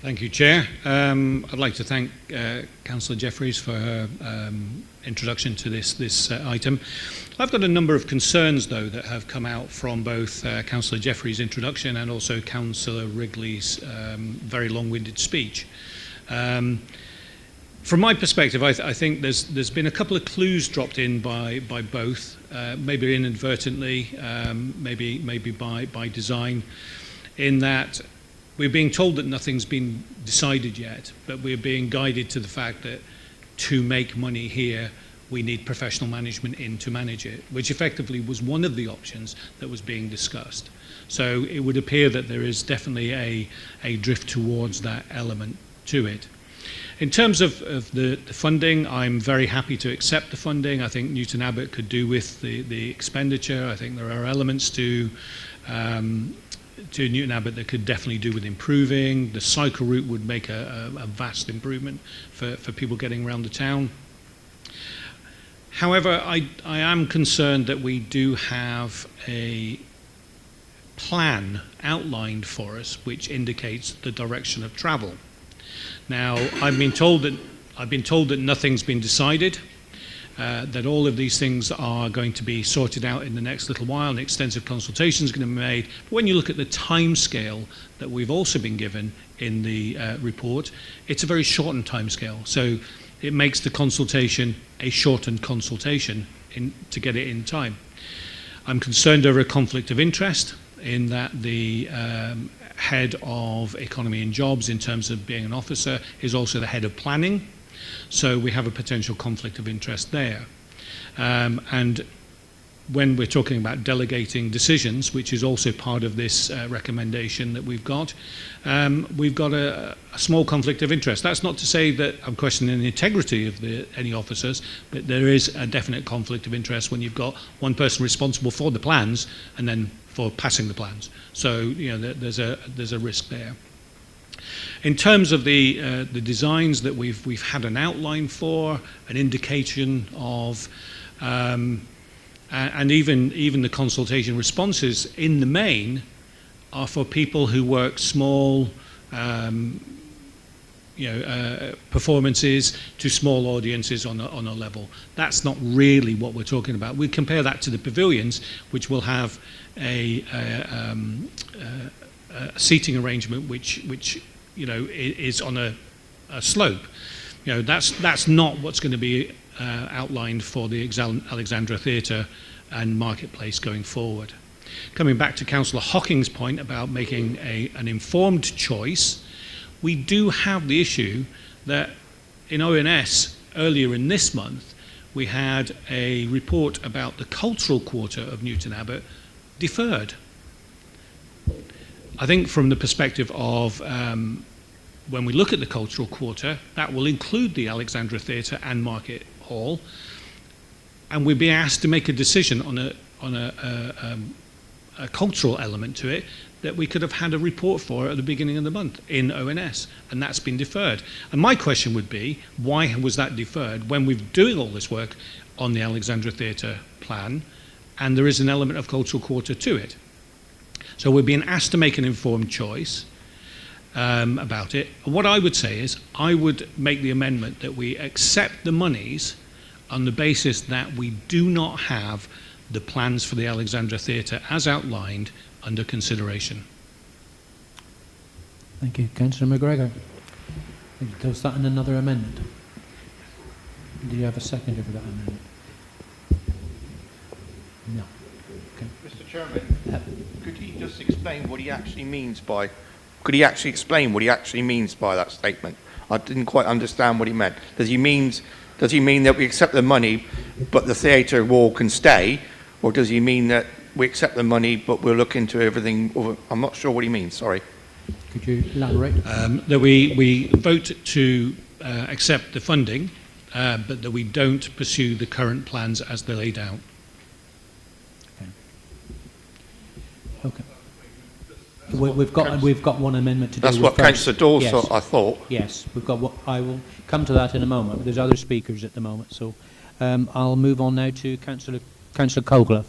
Thank you, Chair. I'd like to thank Councillor Jeffreys for her introduction to this item. I've got a number of concerns, though, that have come out from both Councillor Jeffreys' introduction and also Councillor Wrigley's very long-winded speech. From my perspective, I think there's been a couple of clues dropped in by both, maybe inadvertently, maybe by design, in that we're being told that nothing's been decided yet, but we're being guided to the fact that to make money here, we need professional management in to manage it, which effectively was one of the options that was being discussed. So it would appear that there is definitely a drift towards that element to it. In terms of the funding, I'm very happy to accept the funding. I think Newton Abbott could do with the expenditure. I think there are elements to Newton Abbott that could definitely do with improving. The cycle route would make a vast improvement for people getting around the town. However, I am concerned that we do have a plan outlined for us which indicates the direction of travel. Now, I've been told that nothing's been decided, that all of these things are going to be sorted out in the next little while, and extensive consultation is going to be made. But when you look at the timescale that we've also been given in the report, it's a very shortened timescale. So it makes the consultation a shortened consultation to get it in time. I'm concerned over a conflict of interest in that the head of economy and jobs, in terms of being an officer, is also the head of planning. So we have a potential conflict of interest there. And when we're talking about delegating decisions, which is also part of this recommendation that we've got a small conflict of interest. That's not to say that I'm questioning the integrity of any officers, but there is a definite conflict of interest when you've got one person responsible for the plans and then for passing the plans. So there's a risk there. In terms of the designs that we've had an outline for, an indication of, and even the consultation responses in the main are for people who work small performances to small audiences on a level. That's not really what we're talking about. We compare that to the pavilions, which will have a seating arrangement which is on a slope. That's not what's going to be outlined for the Alexandra Theatre and Marketplace going forward. Coming back to Councillor Hocking's point about making an informed choice, we do have the issue that in ONS earlier in this month we had a report about the cultural quarter of Newton Abbott deferred. I think from the perspective of when we look at the cultural quarter, that will include the Alexandra Theatre and Market Hall, and we'll be asked to make a decision on a cultural element to it that we could have had a report for at the beginning of the month in ONS, and that's been deferred. And my question would be, why was that deferred when we're doing all this work on the Alexandra Theatre plan, and there is an element of cultural quarter to it? So we're being asked to make an informed choice about it. What I would say is, I would make the amendment that we accept the monies on the basis that we do not have the plans for the Alexandra Theatre as outlined under consideration. Thank you. Councillor McGregor. Was that in another amendment? Do you have a seconder for that amendment? No. Okay. Mr. Chairman, could he just explain what he actually means by... Could he actually explain what he actually means by that statement? I didn't quite understand what he meant. Does he mean that we accept the money, but the theatre wall can stay, or does he mean that we accept the money, but we'll look into everything? I'm not sure what he means. Sorry. Could you elaborate? That we vote to accept the funding, but that we don't pursue the current plans as they're laid out. Okay. We've got one amendment to do. That's what Councillor Dawes thought, I thought. Yes, we've got what I will come to that in a moment. But there's other speakers at the moment, so I'll move on now to Councillor Colclough.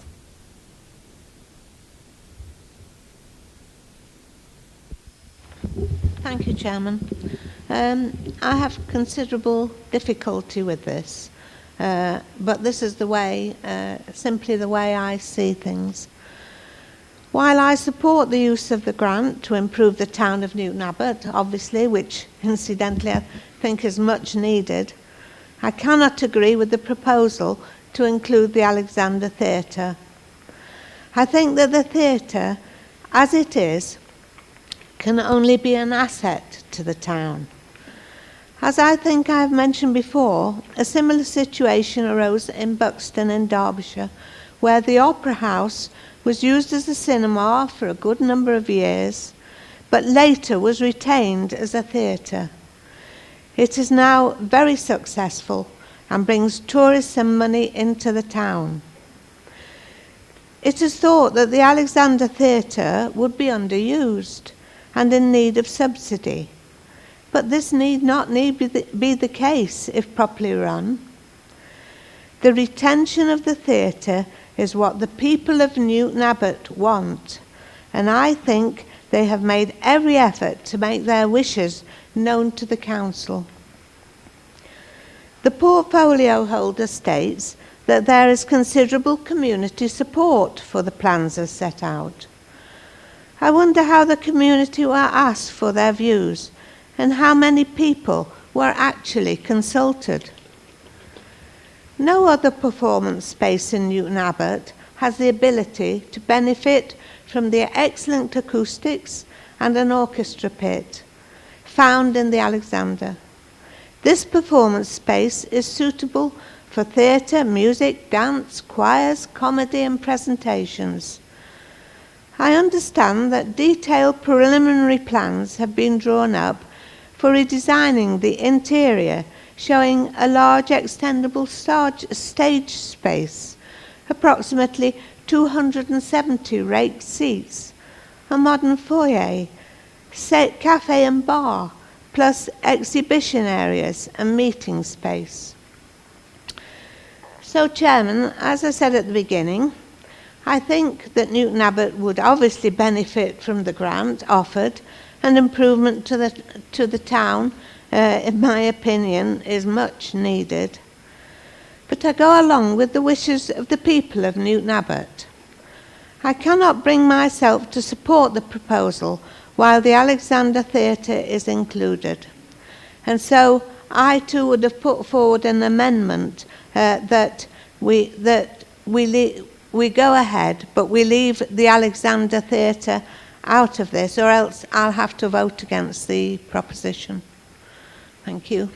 Thank you, Chairman. I have considerable difficulty with this, but this is the way, simply the way I see things. While I support the use of the grant to improve the town of Newton Abbot, obviously, which incidentally I think is much needed, I cannot agree with the proposal to include the Alexander Theatre. I think that the theatre, as it is, can only be an asset to the town. As I think I have mentioned before, a similar situation arose in Buxton in Derbyshire, where the Opera House was used as a cinema for a good number of years, but later was retained as a theatre. It is now very successful and brings tourists and money into the town. It is thought that the Alexander Theatre would be underused and in need of subsidy, but this need not be the case if properly run. The retention of the theatre is what the people of Newton Abbot want, and I think they have made every effort to make their wishes known to the council. The portfolio holder states that there is considerable community support for the plans as set out. I wonder how the community were asked for their views and how many people were actually consulted. No other performance space in Newton Abbot has the ability to benefit from the excellent acoustics and an orchestra pit found in the Alexander. This performance space is suitable for theatre, music, dance, choirs, comedy and presentations. I understand that detailed preliminary plans have been drawn up for redesigning the interior, showing a large extendable stage space, approximately 270 raked seats, a modern foyer, cafe and bar, plus exhibition areas and meeting space. So, Chairman, as I said at the beginning, I think that Newton Abbot would obviously benefit from the grant offered, and improvement to the town, in my opinion, is much needed. But I go along with the wishes of the people of Newton Abbot. I cannot bring myself to support the proposal while the Alexander Theatre is included. And so I too would have put forward an amendment that we go ahead, but we leave the Alexander Theatre out of this, or else I'll have to vote against the proposition. Thank you.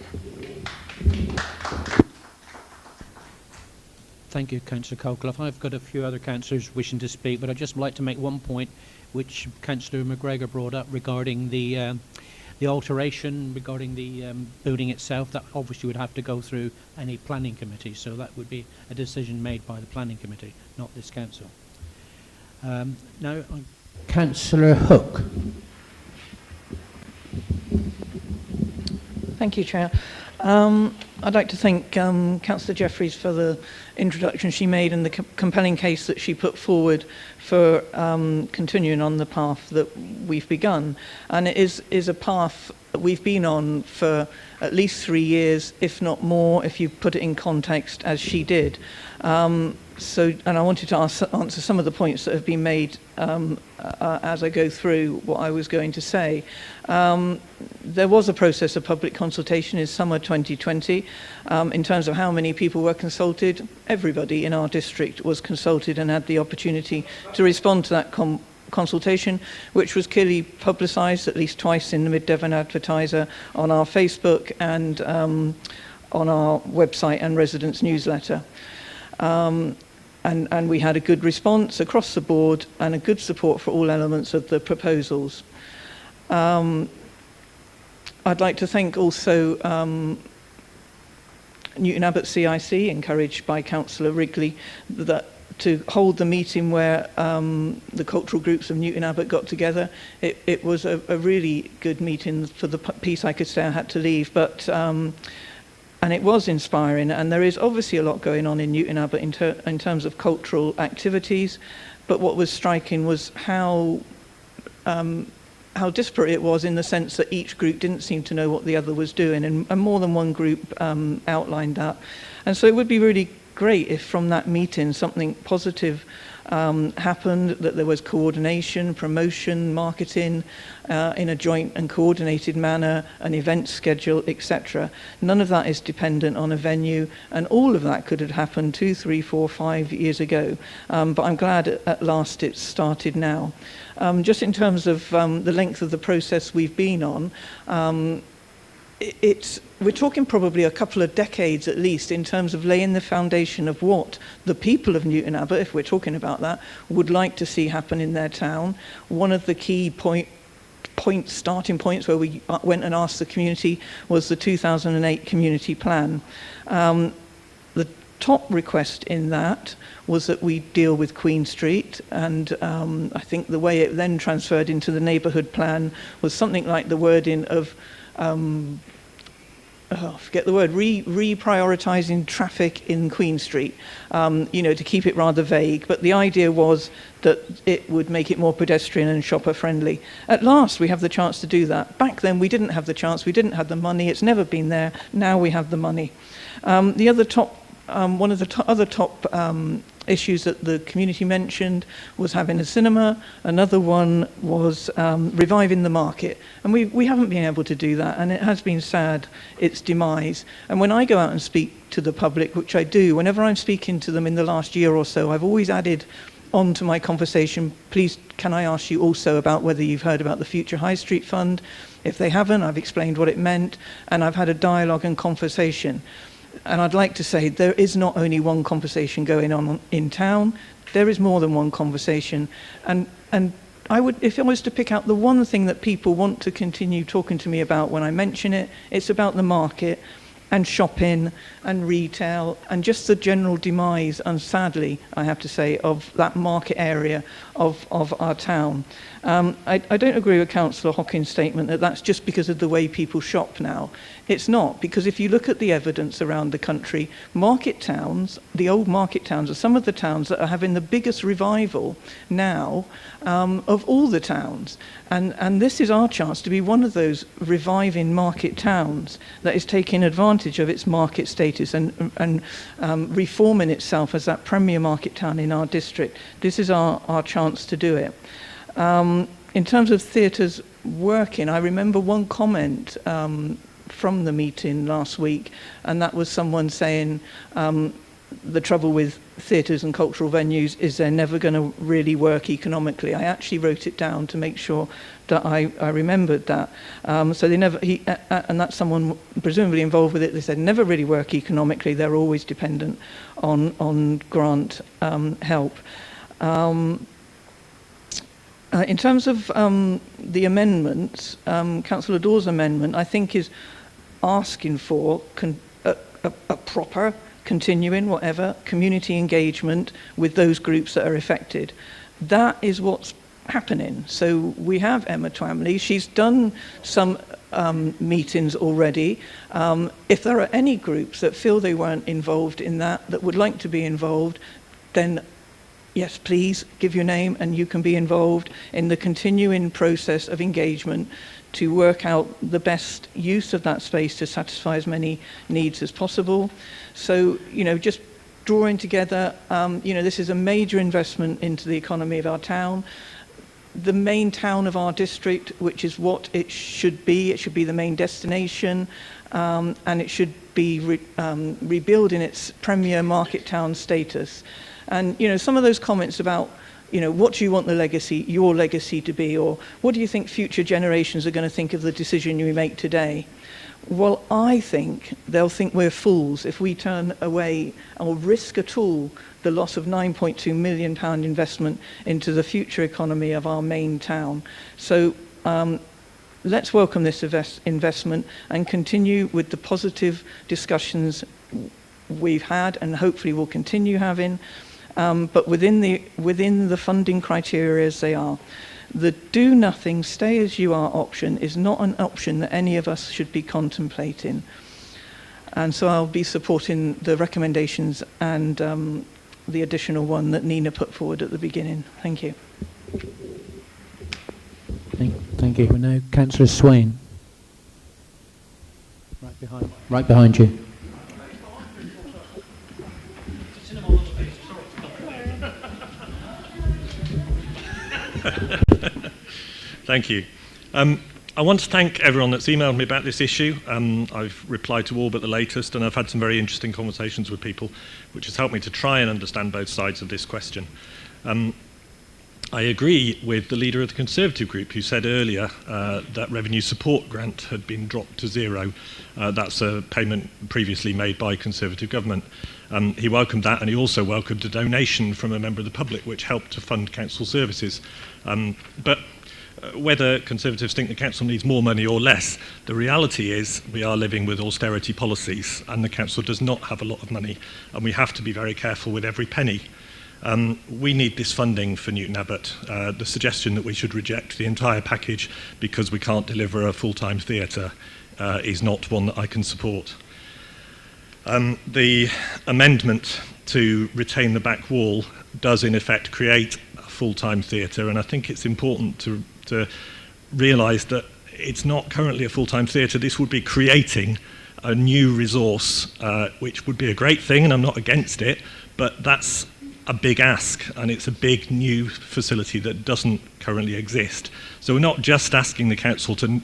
Thank you, Councillor Colclough. I've got a few other councillors wishing to speak, but I'd just like to make one point which Councillor McGregor brought up regarding the alteration, regarding the building itself. That obviously would have to go through any planning committee, so that would be a decision made by the planning committee, not this council. Now, Councillor Hook. Thank you, Chair. I'd like to thank Councillor Jeffreys for the introduction she made and the compelling case that she put forward for continuing on the path that we've begun. And it is a path that we've been on for at least 3 years, if not more, if you put it in context as she did. And I wanted to answer some of the points that have been made as I go through what I was going to say. There was a process of public consultation in summer 2020. In terms of how many people were consulted, everybody in our district was consulted and had the opportunity to respond to that consultation, which was clearly publicised at least twice in the Mid-Devon Advertiser, on our Facebook and on our website and residents' newsletter. And we had a good response across the board and a good support for all elements of the proposals. I'd like to thank also Newton Abbott CIC, encouraged by Councillor Wrigley, to hold the meeting where the cultural groups of Newton Abbott got together. It was a really good meeting. For the piece I could say I had to leave, but and it was inspiring, and there is obviously a lot going on in Newton Abbott in terms of cultural activities, but what was striking was how disparate it was, in the sense that each group didn't seem to know what the other was doing, and more than one group outlined that. And so it would be really great if from that meeting something positive happened, that there was coordination, promotion, marketing in a joint and coordinated manner, an event schedule, etc. None of that is dependent on a venue, and all of that could have happened 2, 3, 4, 5 years ago. But I'm glad at last it's started now. Just in terms of the length of the process we've been on, we're talking probably a couple of decades at least, in terms of laying the foundation of what the people of Newton Abbott, if we're talking about that, would like to see happen in their town. One of the key starting points where we went and asked the community was the 2008 community plan. The top request in that was that we deal with Queen Street, and I think the way it then transferred into the neighbourhood plan was something like the wording of forget the word, reprioritising traffic in Queen Street, to keep it rather vague. But the idea was that it would make it more pedestrian and shopper friendly. At last, we have the chance to do that. Back then, we didn't have the chance. We didn't have the money. It's never been there. Now we have the money. One of the other top issues that the community mentioned was having a cinema. Another one was reviving the market. And we haven't been able to do that, and it has been sad, its demise. And when I go out and speak to the public, which I do, whenever I'm speaking to them in the last year or so, I've always added on to my conversation, please, can I ask you also about whether you've heard about the Future High Street Fund? If they haven't, I've explained what it meant, and I've had a dialogue and conversation. And I'd like to say there is not only one conversation going on in town, there is more than one conversation. And I would, if I was to pick out the one thing that people want to continue talking to me about when I mention it, it's about the market and shopping and retail and just the general demise, and sadly, I have to say, of that market area of our town. I don't agree with Councillor Hawkins' statement that that's just because of the way people shop now. It's not, because if you look at the evidence around the country, market towns, the old market towns, are some of the towns that are having the biggest revival now of all the towns. And this is our chance to be one of those reviving market towns that is taking advantage of its market status and reforming itself as that premier market town in our district. This is our chance to do it. In terms of theatres working, I remember one comment from the meeting last week, and that was someone saying the trouble with theatres and cultural venues is they're never going to really work economically. I actually wrote it down to make sure that I remembered that. So they never, and that's someone presumably involved with it, they said never really work economically, they're always dependent on grant help. In terms of the amendments, Councillor Dawes' amendment, I think, is asking for a proper, continuing, whatever, community engagement with those groups that are affected. That is what's happening. So we have Emma Twamley. She's done some meetings already. If there are any groups that feel they weren't involved in that would like to be involved, then yes, please give your name and you can be involved in the continuing process of engagement to work out the best use of that space to satisfy as many needs as possible. So, just drawing together, this is a major investment into the economy of our town. The main town of our district, which is what it should be the main destination, and it should be rebuilding its premier market town status. And some of those comments about what do you want your legacy to be, or what do you think future generations are going to think of the decision you make today? Well, I think they'll think we're fools if we turn away or risk at all the loss of £9.2 million investment into the future economy of our main town. So let's welcome this investment and continue with the positive discussions we've had and hopefully will continue having, but within the funding criteria as they are. The do nothing, stay as you are option is not an option that any of us should be contemplating. And so I'll be supporting the recommendations and the additional one that Nina put forward at the beginning. Thank you. Thank you. We're now Councillor Swain. Right behind you. Thank you. I want to thank everyone that's emailed me about this issue. I've replied to all but the latest, and I've had some very interesting conversations with people, which has helped me to try and understand both sides of this question. I agree with the leader of the Conservative group who said earlier that revenue support grant had been dropped to zero. That's a payment previously made by Conservative government. He welcomed that, and he also welcomed a donation from a member of the public which helped to fund council services. But whether Conservatives think the council needs more money or less, the reality is we are living with austerity policies and the council does not have a lot of money, and we have to be very careful with every penny. We need this funding for Newton Abbott. The suggestion that we should reject the entire package because we can't deliver a full-time theatre is not one that I can support. The amendment to retain the back wall does in effect create a full-time theatre, and I think it's important to realise that it's not currently a full-time theatre. This would be creating a new resource, which would be a great thing, and I'm not against it, but that's a big ask, and it's a big new facility that doesn't currently exist. So we're not just asking the council to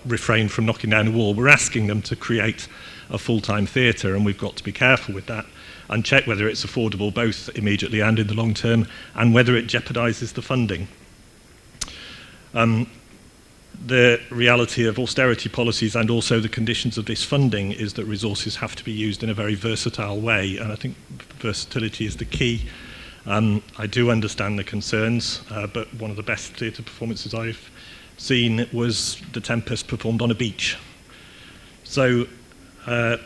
refrain from knocking down a wall, we're asking them to create a full-time theatre, and we've got to be careful with that and check whether it's affordable both immediately and in the long term, and whether it jeopardises the funding. The reality of austerity policies and also the conditions of this funding is that resources have to be used in a very versatile way, and I think versatility is the key. I do understand the concerns, but one of the best theatre performances I've seen was The Tempest performed on a beach. So I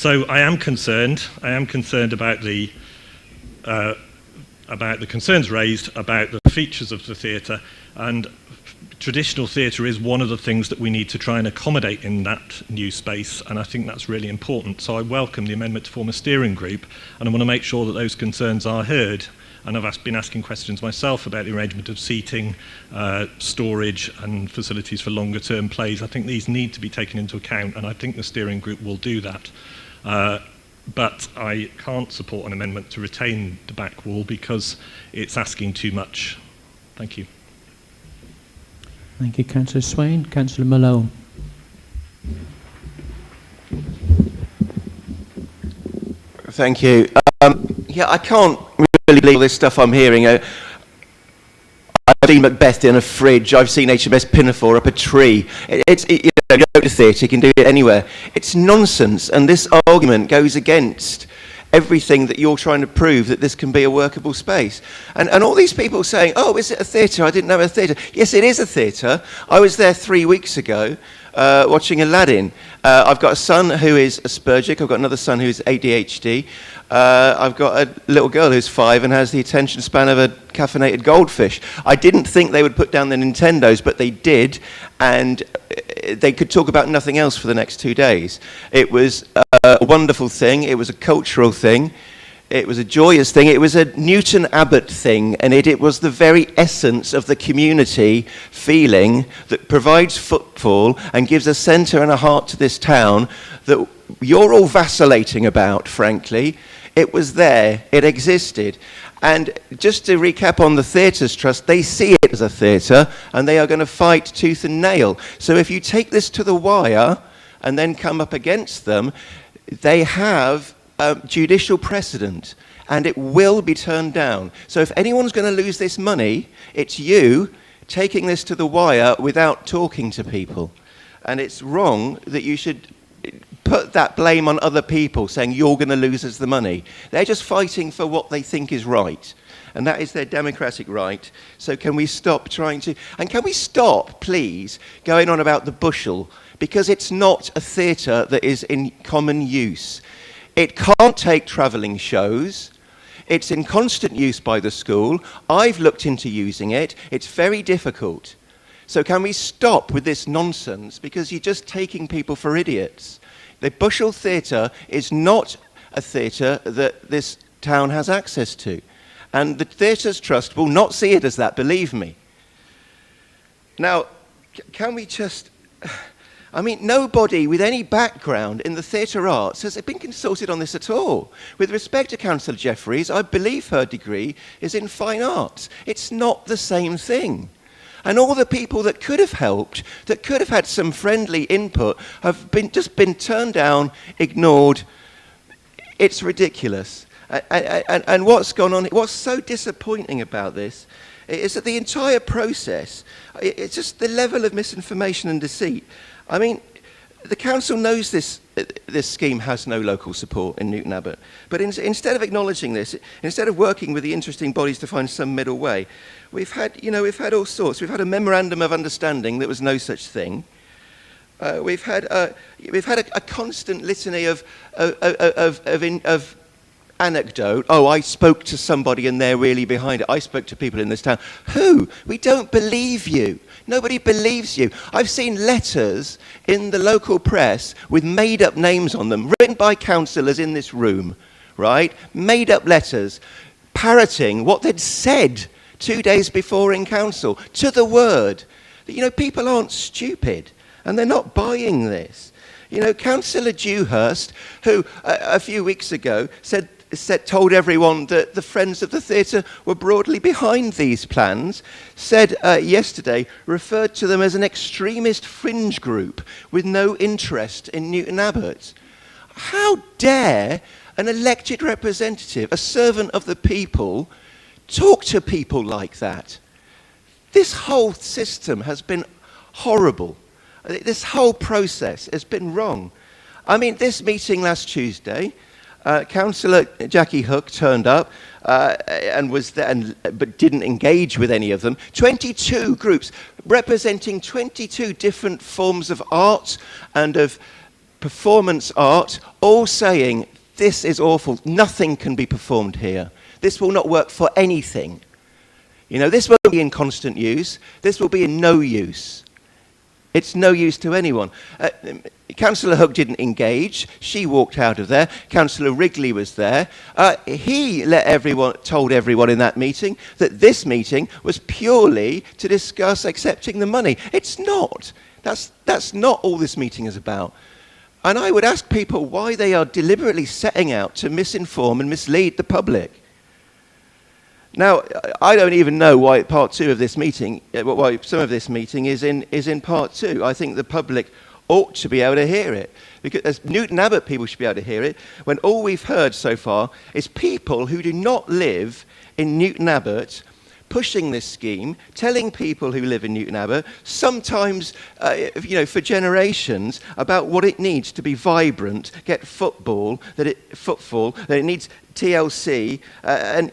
am concerned. I am concerned about the concerns raised about the features of the theatre, and traditional theatre is one of the things that we need to try and accommodate in that new space, and I think that's really important. So I welcome the amendment to form a steering group, and I want to make sure that those concerns are heard. And I've been asking questions myself about the arrangement of seating, storage and facilities for longer term plays. I think these need to be taken into account, and I think the steering group will do that. But I can't support an amendment to retain the back wall because it's asking too much. Thank you. Thank you, Councillor Swain. Councillor Malone. Thank you. Yeah, I can't really believe all this stuff I'm hearing. I've seen Macbeth in a fridge. I've seen HMS Pinafore up a tree. You go to theatre, you can do it anywhere. It's nonsense, and this argument goes against everything that you're trying to prove that this can be a workable space. And all these people saying, oh, is it a theatre? I didn't know a theatre. Yes, it is a theatre. I was there 3 weeks ago watching Aladdin. I've got a son who is Aspergic. I've got another son who's ADHD. I've got a little girl who's 5 and has the attention span of a caffeinated goldfish. I didn't think they would put down the Nintendos, but they did, and they could talk about nothing else for the next 2 days. It was a wonderful thing. It was a cultural thing. It was a joyous thing. It was a Newton Abbott thing, and it was the very essence of the community feeling that provides footfall and gives a centre and a heart to this town that you're all vacillating about, frankly. It was there. It existed. And just to recap on the Theatres Trust, they see it as a theatre, and they are going to fight tooth and nail. So if you take this to the wire and then come up against them, they have judicial precedent, and it will be turned down. So if anyone's going to lose this money, it's you taking this to the wire without talking to people. And it's wrong that you should put that blame on other people, saying you're going to lose us the money. They're just fighting for what they think is right, and that is their democratic right. So can we stop trying to, and can we stop, please, going on about the bushel, because it's not a theatre that is in common use. It can't take travelling shows. It's in constant use by the school. I've looked into using it. It's very difficult. So can we stop with this nonsense, because you're just taking people for idiots. The Bushel Theatre is not a theatre that this town has access to. And the Theatres Trust will not see it as that, believe me. Now, can we just... I mean, nobody with any background in the theatre arts has been consulted on this at all. With respect to Councillor Jeffreys, I believe her degree is in fine arts. It's not the same thing. And all the people that could have helped, that could have had some friendly input, have just been turned down, ignored. It's ridiculous. And what's gone on, what's so disappointing about this is that the entire process, it's just the level of misinformation and deceit. I mean, the council knows this scheme has no local support in Newton Abbott, but instead of acknowledging this, instead of working with the interesting bodies to find some middle way, we've had all sorts. We've had a memorandum of understanding that was no such thing. We've had a constant litany of anecdote. Oh, I spoke to somebody and they're really behind it. I spoke to people in this town. Who? We don't believe you. Nobody believes you. I've seen letters in the local press with made-up names on them, written by councillors in this room, right? Made-up letters, parroting what they'd said 2 days before in council, to the word. You know, people aren't stupid, and they're not buying this. You know, Councillor Dewhurst, who a few weeks ago told everyone that the Friends of the Theatre were broadly behind these plans, said yesterday, referred to them as an extremist fringe group with no interest in Newton Abbott. How dare an elected representative, a servant of the people, talk to people like that? This whole system has been horrible. This whole process has been wrong. I mean, this meeting last Tuesday, Councillor Jackie Hook turned up and was there, but didn't engage with any of them. 22 groups representing 22 different forms of art and of performance art, all saying, this is awful, nothing can be performed here. This will not work for anything. You know, this won't be in constant use, this will be in no use. It's no use to anyone. Councillor Hook didn't engage. She walked out of there. Councillor Wrigley was there. He told everyone in that meeting that this meeting was purely to discuss accepting the money. It's not. That's not all this meeting is about. And I would ask people why they are deliberately setting out to misinform and mislead the public. Now, I don't even know why part two of this meeting, why some of this meeting is in part two. I think the public ought to be able to hear it, because as Newton Abbott people should be able to hear it, when all we've heard so far is people who do not live in Newton Abbott pushing this scheme, telling people who live in Newton Abbott, sometimes, for generations, about what it needs to be vibrant, get footfall, that it needs TLC, and,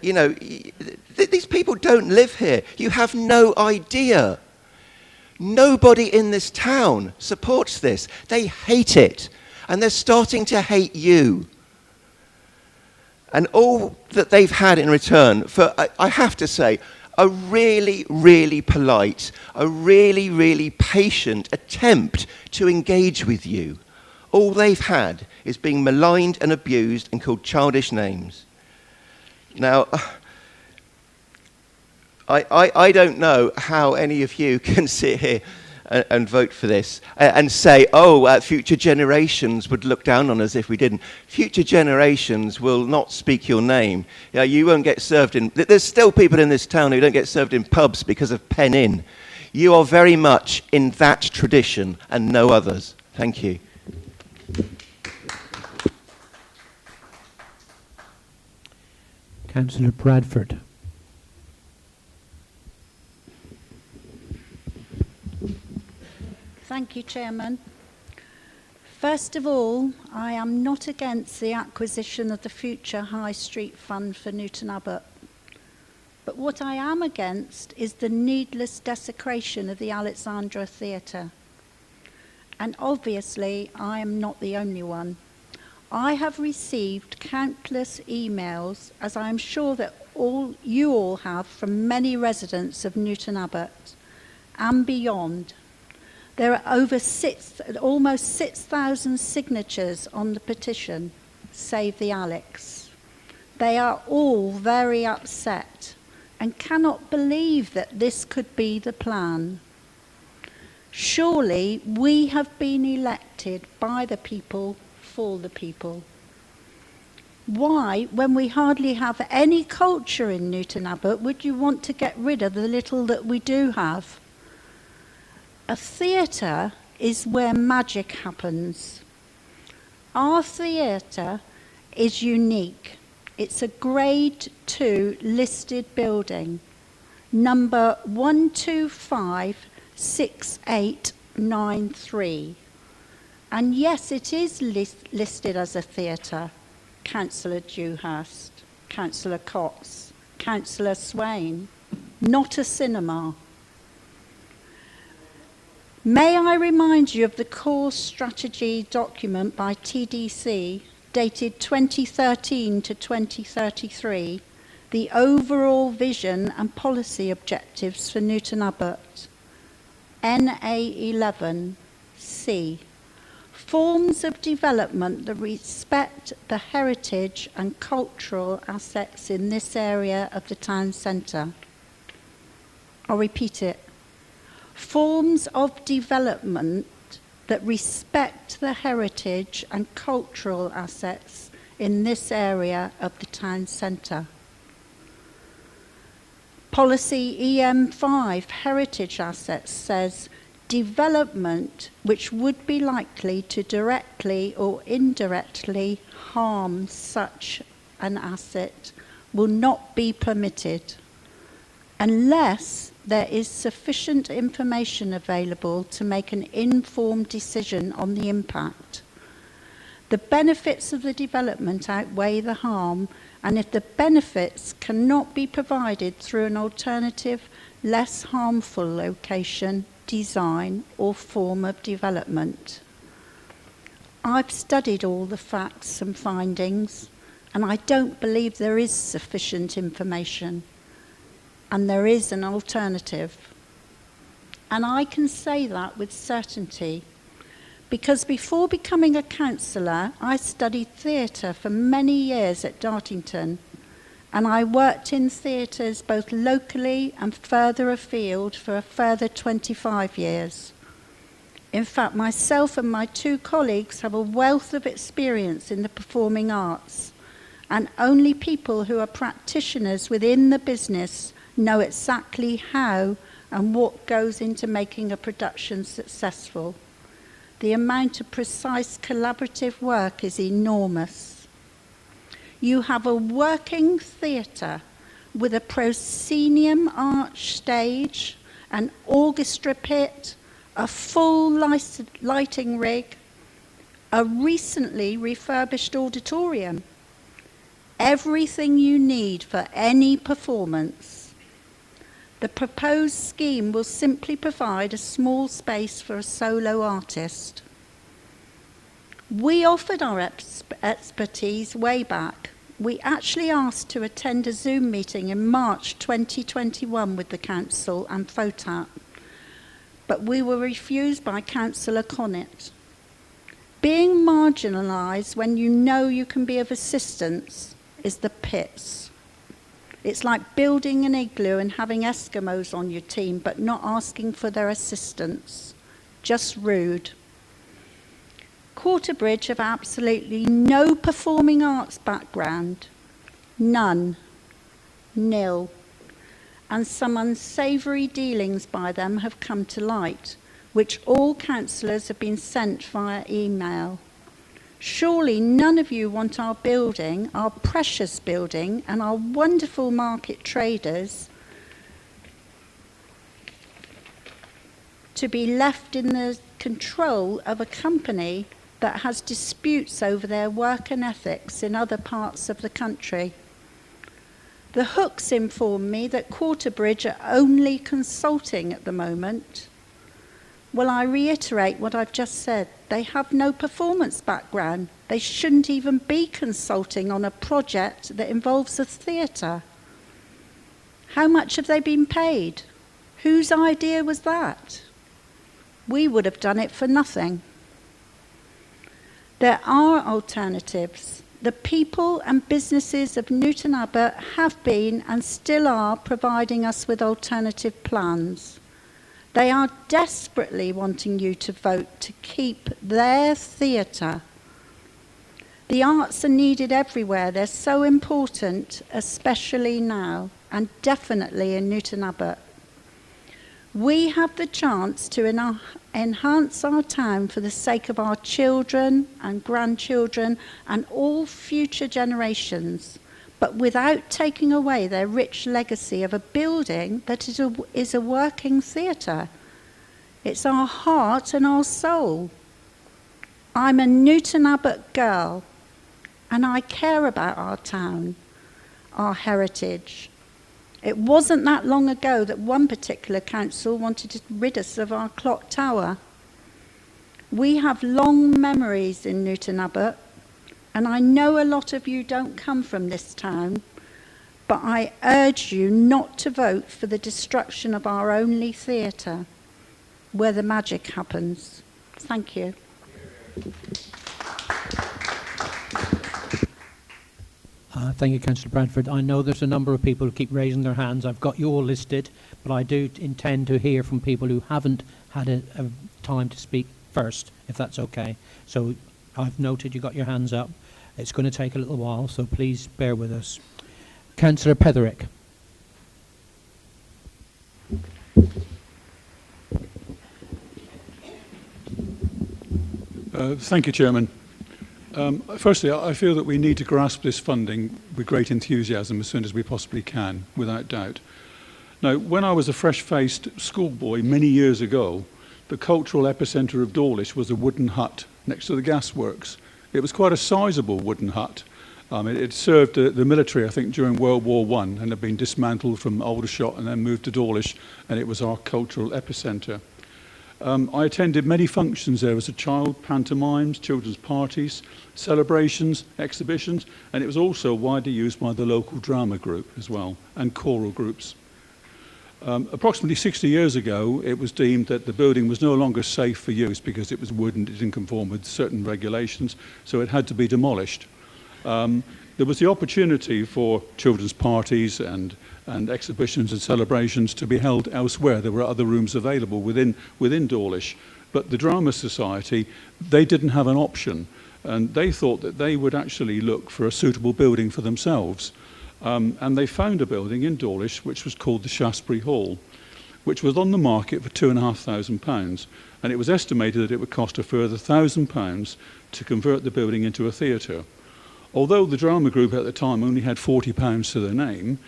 these people don't live here. You have no idea. Nobody in this town supports this. They hate it, and they're starting to hate you. And all that they've had in return for, I have to say, a really, really polite, a really, really patient attempt to engage with you. All they've had is being maligned and abused and called childish names. Now, I don't know how any of you can sit here and vote for this and say, oh, future generations would look down on us if we didn't. Future generations will not speak your name. You know, you won't get served in... There's still people in this town who don't get served in pubs because of pen in. You are very much in that tradition and no others. Thank you. Councillor Bradford. Thank you, Chairman. First of all, I am not against the acquisition of the future High Street Fund for Newton Abbott. But what I am against is the needless desecration of the Alexandra Theatre. And obviously, I am not the only one. I have received countless emails, as I am sure that you all have, from many residents of Newton Abbott and beyond. There are almost 6,000 signatures on the petition, Save the Alex. They are all very upset and cannot believe that this could be the plan. Surely we have been elected by the people for the people. Why, when we hardly have any culture in Newton Abbott, would you want to get rid of the little that we do have? A theatre is where magic happens. Our theatre is unique. It's a Grade 2 listed building, number 1256893. And yes, it is listed as a theatre. Councillor Dewhurst, Councillor Cox, Councillor Swain, not a cinema. May I remind you of the core strategy document by TDC, dated 2013 to 2033, the overall vision and policy objectives for Newton Abbott. NA11C. Forms of development that respect the heritage and cultural assets in this area of the town centre. I'll repeat it. Forms of development that respect the heritage and cultural assets in this area of the town centre. Policy EM5, heritage assets, says development which would be likely to directly or indirectly harm such an asset will not be permitted unless there is sufficient information available to make an informed decision on the impact. The benefits of the development outweigh the harm, and if the benefits cannot be provided through an alternative, less harmful location, design, or form of development. I've studied all the facts and findings, and I don't believe there is sufficient information. And there is an alternative. And I can say that with certainty because before becoming a councillor, I studied theatre for many years at Dartington, and I worked in theatres both locally and further afield for a further 25 years. In fact, myself and my two colleagues have a wealth of experience in the performing arts, and only people who are practitioners within the business know exactly how and what goes into making a production successful. The amount of precise collaborative work is enormous. You have a working theatre with a proscenium arch stage, an orchestra pit, a full lighting rig, a recently refurbished auditorium. Everything you need for any performance. The proposed scheme will simply provide a small space for a solo artist. We offered our expertise way back, We actually asked to attend a Zoom meeting in March 2021 with the council and FOTAT, but we were refused by Councillor Connett. Being marginalised when you know you can be of assistance is the pits. It's like building an igloo and having Eskimos on your team but not asking for their assistance. Just rude. Quarterbridge have absolutely no performing arts background. None. Nil. And some unsavoury dealings by them have come to light, which all councillors have been sent via email. Surely none of you want our building, our precious building, and our wonderful market traders to be left in the control of a company that has disputes over their work and ethics in other parts of the country. The Hooks inform me that Quarterbridge are only consulting at the moment. Well, I reiterate what I've just said. They have no performance background. They shouldn't even be consulting on a project that involves a theatre. How much have they been paid? Whose idea was that? We would have done it for nothing. There are alternatives. The people and businesses of Newton Abbott have been and still are providing us with alternative plans. They are desperately wanting you to vote to keep their theatre. The arts are needed everywhere. They're so important, especially now, and definitely in Newton Abbott. We have the chance to enhance our town for the sake of our children and grandchildren and all future generations, but without taking away their rich legacy of a building that is a working theatre. It's our heart and our soul. I'm a Newton Abbott girl, and I care about our town, our heritage. It wasn't that long ago that one particular council wanted to rid us of our clock tower. We have long memories in Newton Abbott, and I know a lot of you don't come from this town, but I urge you not to vote for the destruction of our only theatre, where the magic happens. Thank you. Thank you, Councillor Bradford. I know there's a number of people who keep raising their hands. I've got you all listed, but I do intend to hear from people who haven't had a time to speak first, if that's okay. So I've noted you got your hands up. It's going to take a little while, so please bear with us. Councillor Petherick. Thank you, Chairman. Firstly, I feel that we need to grasp this funding with great enthusiasm as soon as we possibly can, without doubt. Now, when I was a fresh-faced schoolboy many years ago, the cultural epicentre of Dawlish was a wooden hut next to the gasworks. It was quite a sizable wooden hut. It served the military, I think, during World War I, and had been dismantled from Aldershot and then moved to Dawlish, and it was our cultural epicentre. I attended many functions there as a child, pantomimes, children's parties, celebrations, exhibitions, and it was also widely used by the local drama group as well, and choral groups. Approximately 60 years ago, it was deemed that the building was no longer safe for use because it was wood and it didn't conform with certain regulations, so it had to be demolished. There was the opportunity for children's parties and exhibitions and celebrations to be held elsewhere. There were other rooms available within Dawlish, but the Drama Society, they didn't have an option, and they thought that they would actually look for a suitable building for themselves. And they found a building in Dawlish which was called the Shaftesbury Hall, which was on the market for £2,500, and it was estimated that it would cost a further £1,000 to convert the building into a theatre. Although the drama group at the time only had £40 to their name,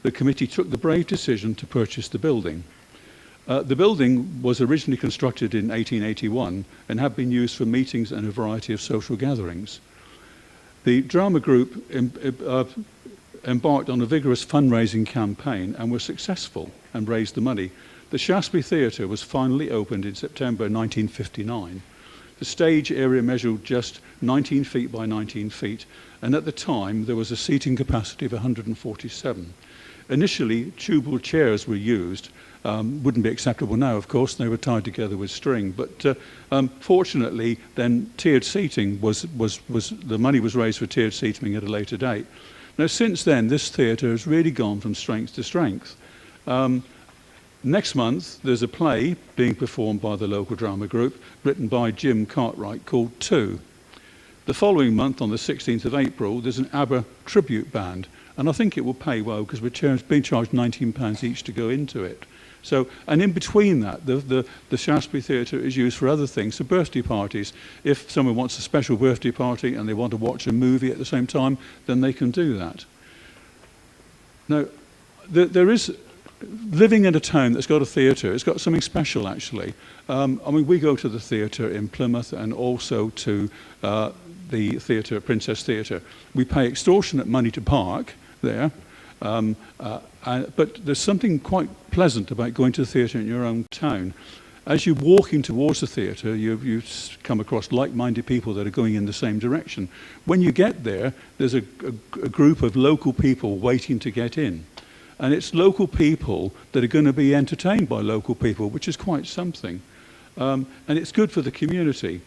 the committee took the brave decision to purchase the building. The building was originally constructed in 1881 and had been used for meetings and a variety of social gatherings. The drama group embarked on a vigorous fundraising campaign and were successful and raised the money. The Shaftesbury Theatre was finally opened in September 1959. The stage area measured just 19 feet by 19 feet, and at the time there was a seating capacity of 147. Initially, tubal chairs were used. Wouldn't be acceptable now, of course. They were tied together with string. But fortunately, then tiered seating was the money was raised for tiered seating at a later date. Now, since then, this theatre has really gone from strength to strength. Next month, there's a play being performed by the local drama group, written by Jim Cartwright, called Two. The following month, on the 16th of April, there's an Abbott tribute band, and I think it will pay well because we're being charged £19 each to go into it. So, and in between that, the Shaftesbury Theatre is used for other things, so birthday parties. If someone wants a special birthday party and they want to watch a movie at the same time, then they can do that. Now, there is, living in a town that's got a theatre, it's got something special actually. I mean, we go to the theatre in Plymouth and also to the theatre, Princess Theatre. We pay extortionate money to park there. But there's something quite pleasant about going to the theatre in your own town. As you're walking towards the theatre, you come across like-minded people that are going in the same direction. When you get there, there's a group of local people waiting to get in. And it's local people that are going to be entertained by local people, which is quite something. And it's good for the community.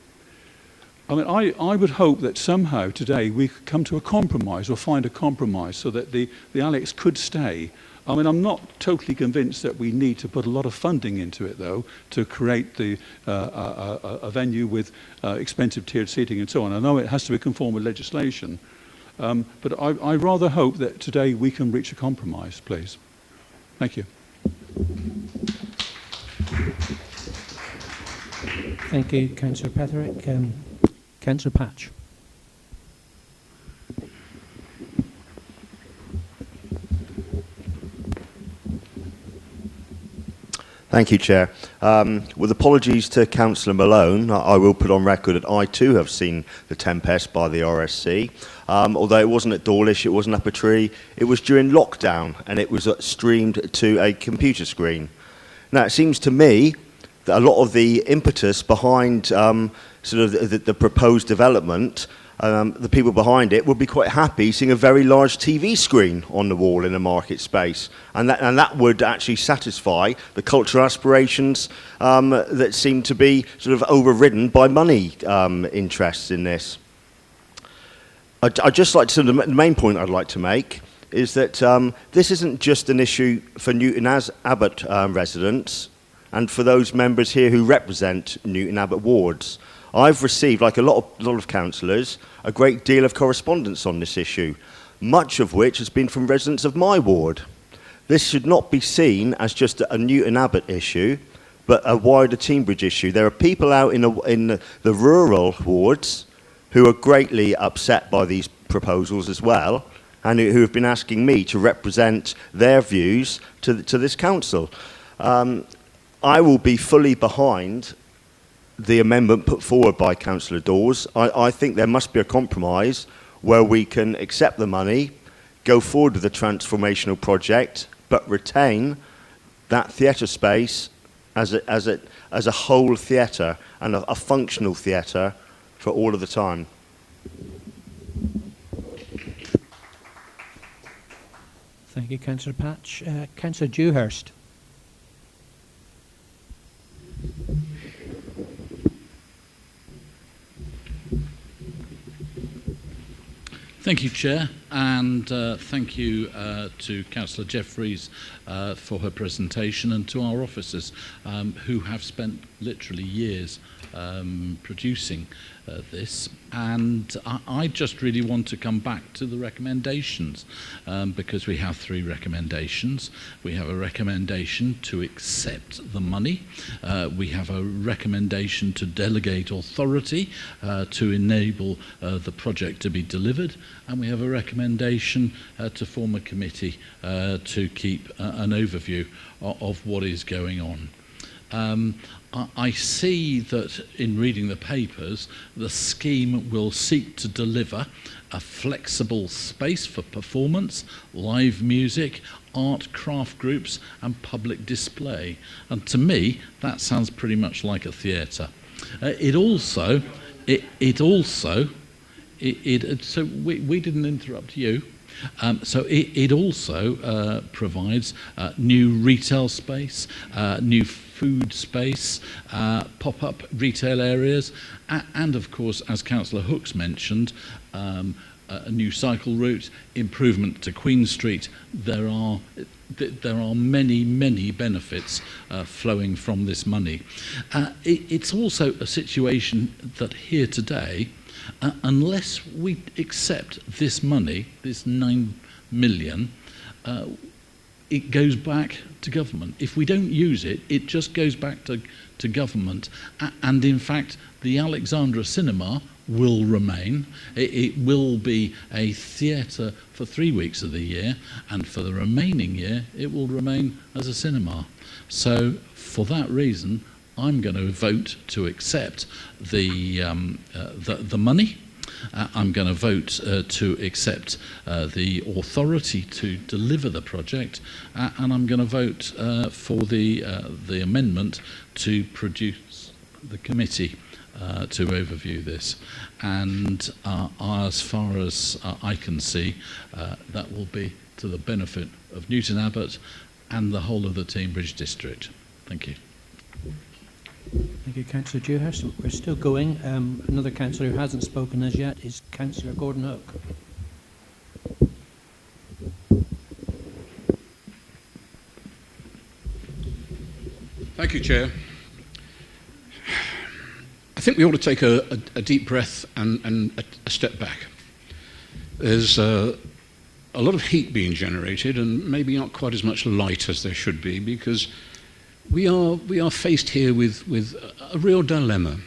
I mean, I would hope that somehow today we could come to a compromise or find a compromise so that the Alex could stay. I mean, I'm not totally convinced that we need to put a lot of funding into it, though, to create a venue with expensive tiered seating and so on. I know it has to be conform with legislation, but I rather hope that today we can reach a compromise, please. Thank you. Thank you, Councillor Petherick. Councillor Patch. Thank you, Chair. With apologies to Councillor Malone, I will put on record that I too have seen The Tempest by the RSC. Although it wasn't at Dawlish, it wasn't up a tree, it was during lockdown and it was streamed to a computer screen. Now, it seems to me that a lot of the impetus behind sort of the proposed development, the people behind it would be quite happy seeing a very large TV screen on the wall in a market space, and that would actually satisfy the cultural aspirations that seem to be sort of overridden by money interests in this. I'd just like to, the main point I'd like to make is that this isn't just an issue for Newton Abbott residents and for those members here who represent Newton Abbott wards. I've received, like a lot of councillors, a great deal of correspondence on this issue, much of which has been from residents of my ward. This should not be seen as just a Newton Abbott issue, but a wider Teignbridge issue. There are people out in the rural wards who are greatly upset by these proposals as well, and who have been asking me to represent their views to this council. I will be fully behind the amendment put forward by Councillor Dawes. I think there must be a compromise where we can accept the money, go forward with the transformational project, but retain that theatre space as a whole theatre and a functional theatre for all of the time. Thank you, Councillor Patch. Councillor Dewhurst. Thank you, Chair, and thank you to Councillor Jeffreys for her presentation, and to our officers who have spent literally years producing this. And I just really want to come back to the recommendations, because we have three recommendations. We have a recommendation to accept the money. We have a recommendation to delegate authority to enable the project to be delivered. And we have a recommendation to form a committee to keep an overview of what is going on. I see that in reading the papers, the scheme will seek to deliver a flexible space for performance, live music, art, craft groups and public display. And to me, that sounds pretty much like a theatre. It also, so we didn't interrupt you. So it also provides new retail space, new food space, pop-up retail areas, and of course, as Councillor Hooks mentioned, a new cycle route, improvement to Queen Street. There are many, many benefits flowing from this money. It's also a situation that here today, unless we accept this money, this 9 million, it goes back to government. If we don't use it, it just goes back to government. And in fact, the Alexandra Cinema will remain. It will be a theatre for 3 weeks of the year, and for the remaining year, it will remain as a cinema. So for that reason, I'm going to vote to accept the money. I'm going to vote to accept the authority to deliver the project, and I'm going to vote for the amendment to produce the committee to overview this. And as far as I can see, that will be to the benefit of Newton Abbott and the whole of the Teignbridge district. Thank you. Thank you, Councillor Dewhurst. We're still going. Another councillor who hasn't spoken as yet is Councillor Gordon Hook. Thank you, Chair. I think we ought to take a deep breath and a step back. There's a lot of heat being generated and maybe not quite as much light as there should be, because we are faced here with a real dilemma.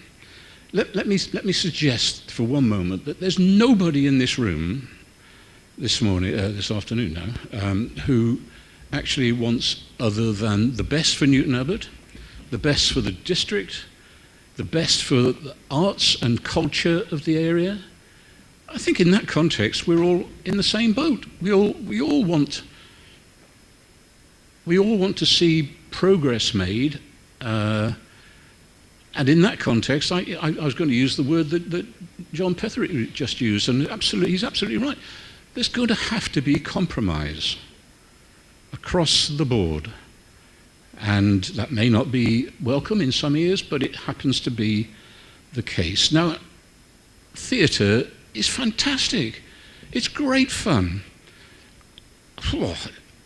Let me suggest for one moment that there's nobody in this room this afternoon now, who actually wants other than the best for Newton Abbott, the best for the district, the best for the arts and culture of the area. I think in that context we're all in the same boat. We all want to see progress made, and in that context, I was going to use the word that John Petherick just used, and he's absolutely right. There's going to have to be compromise across the board, and that may not be welcome in some ears, but it happens to be the case. Now, theatre is fantastic. It's great fun.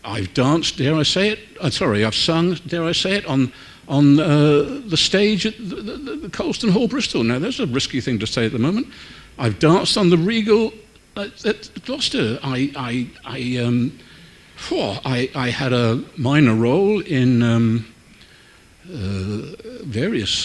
I've danced, dare I say it? I've sung, dare I say it, on the stage at the Colston Hall, Bristol. Now, that's a risky thing to say at the moment. I've danced on the Regal at Gloucester. I had a minor role in various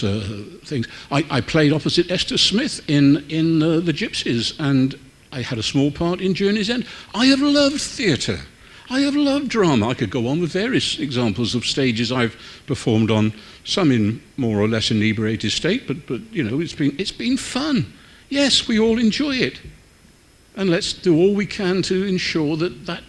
things. I played opposite Esther Smith in The Gypsies, and I had a small part in Journey's End. I have loved theatre. I have loved drama. I could go on with various examples of stages I've performed on, some in more or less inebriated state, but you know, it's been fun. Yes, we all enjoy it. And let's do all we can to ensure that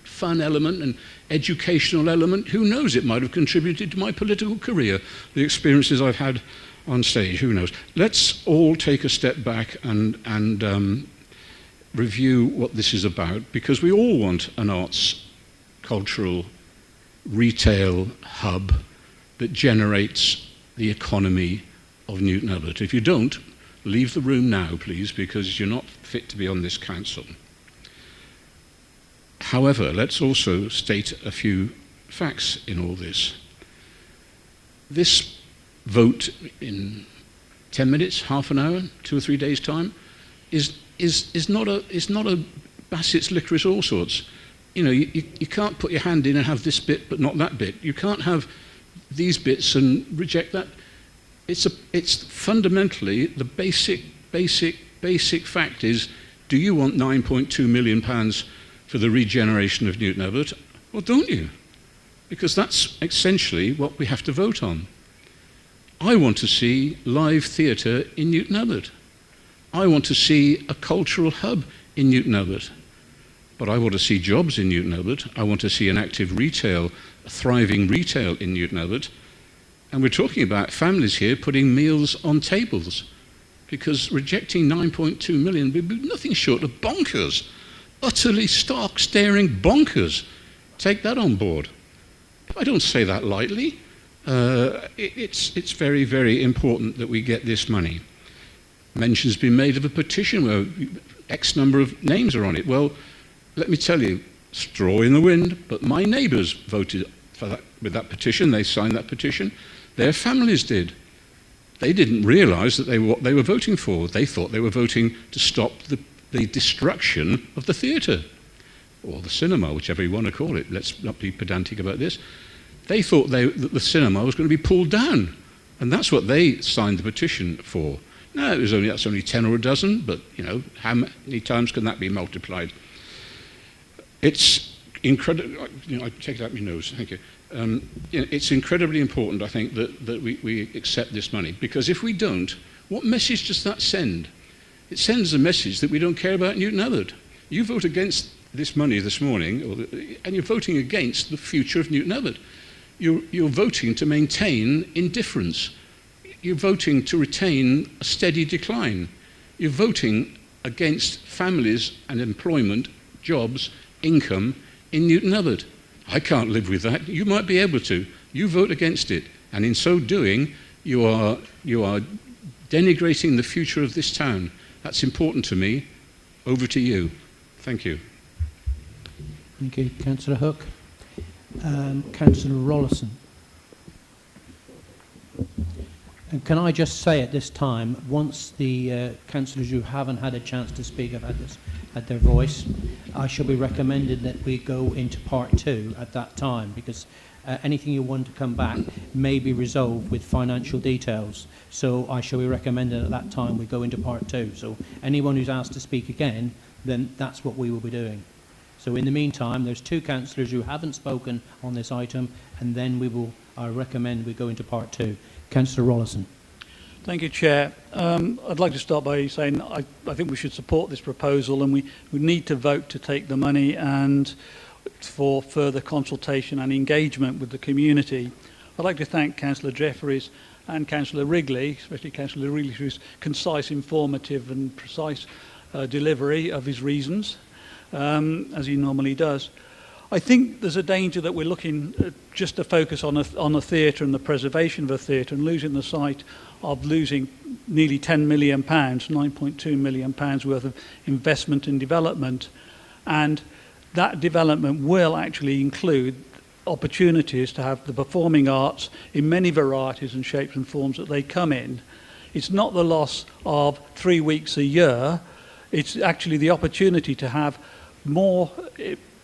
fun element and educational element, who knows, it might have contributed to my political career, the experiences I've had on stage, who knows. Let's all take a step back and review what this is about, because we all want an arts, cultural, retail hub that generates the economy of Newton Abbott. If you don't, leave the room now, please, because you're not fit to be on this council. However, let's also state a few facts in all this. This vote in 10 minutes, half an hour, 2 or 3 days' time is not a Bassett's licorice all sorts. You know, you can't put your hand in and have this bit but not that bit. You can't have these bits and reject that. It's fundamentally the basic fact is, do you want £9.2 million for the regeneration of Newton Abbott, or don't you? Because that's essentially what we have to vote on. I want to see live theatre in Newton Abbott. I want to see a cultural hub in Newton Abbott. But I want to see jobs in Newton Abbott. I want to see an active retail, a thriving retail in Newton Abbott. And we're talking about families here putting meals on tables, because rejecting 9.2 million would be nothing short of bonkers. Utterly stark, staring bonkers. Take that on board. I don't say that lightly. It's very, very important that we get this money. Mention's been made of a petition where X number of names are on it. Well, let me tell you, straw in the wind, but my neighbours voted for that, with that petition. They signed that petition. Their families did. They didn't realise that what they were voting for. They thought they were voting to stop the destruction of the theatre, or the cinema, whichever you want to call it. Let's not be pedantic about this. They thought that the cinema was going to be pulled down, and that's what they signed the petition for. Now, that's only 10 or a dozen, but, you know, how many times can that be multiplied? It's incredible. You know, I take it out my nose, thank you. You know, it's incredibly important, I think, that we accept this money, because if we don't, what message does that send? It sends a message that we don't care about Newton Abbott. You vote against this money this morning, and you're voting against the future of Newton Abbott. You're voting to maintain indifference. You're voting to retain a steady decline. You're voting against families and employment, jobs, income in Newton Abbott. I can't live with that. You might be able to. You vote against it, and in so doing, you are denigrating the future of this town. That's important to me. Over to you. Thank you. Thank you, Councillor Hook. Councillor Rollison. And can I just say at this time, once the councillors who haven't had a chance to speak have had their voice, I shall be recommending that we go into part 2 at that time, because anything you want to come back may be resolved with financial details. So I shall be recommending at that time we go into part 2. So anyone who's asked to speak again, then that's what we will be doing. So in the meantime, there's 2 councillors who haven't spoken on this item, and then I recommend we go into part 2. Councillor Rollison. Thank you, Chair. I'd like to start by saying I think we should support this proposal, and we need to vote to take the money and for further consultation and engagement with the community. I'd like to thank Councillor Jeffreys and Councillor Wrigley, especially Councillor Wrigley, for his concise, informative and precise delivery of his reasons, as he normally does. I think there's a danger that we're looking just to focus on a theatre and the preservation of a theatre, and losing the sight of losing nearly £10 million, £9.2 million worth of investment and development. And that development will actually include opportunities to have the performing arts in many varieties and shapes and forms that they come in. It's not the loss of 3 weeks a year, it's actually the opportunity to have more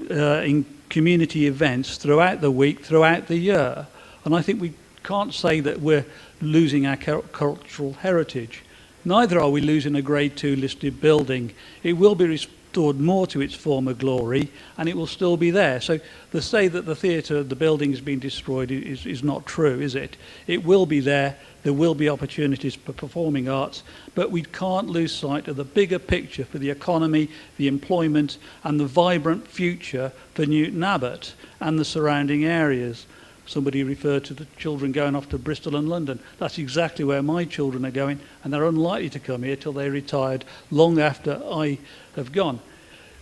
in community events throughout the week, throughout the year. And I think we can't say that we're losing our cultural heritage. Neither are we losing a Grade 2 listed building. It will be restored more to its former glory, and it will still be there. So to say that the theatre, the building has been destroyed is not true, is it? It will be there. There will be opportunities for performing arts, but we can't lose sight of the bigger picture for the economy, the employment, and the vibrant future for Newton Abbott and the surrounding areas. Somebody referred to the children going off to Bristol and London. That's exactly where my children are going, and they're unlikely to come here till they're retired, long after I have gone.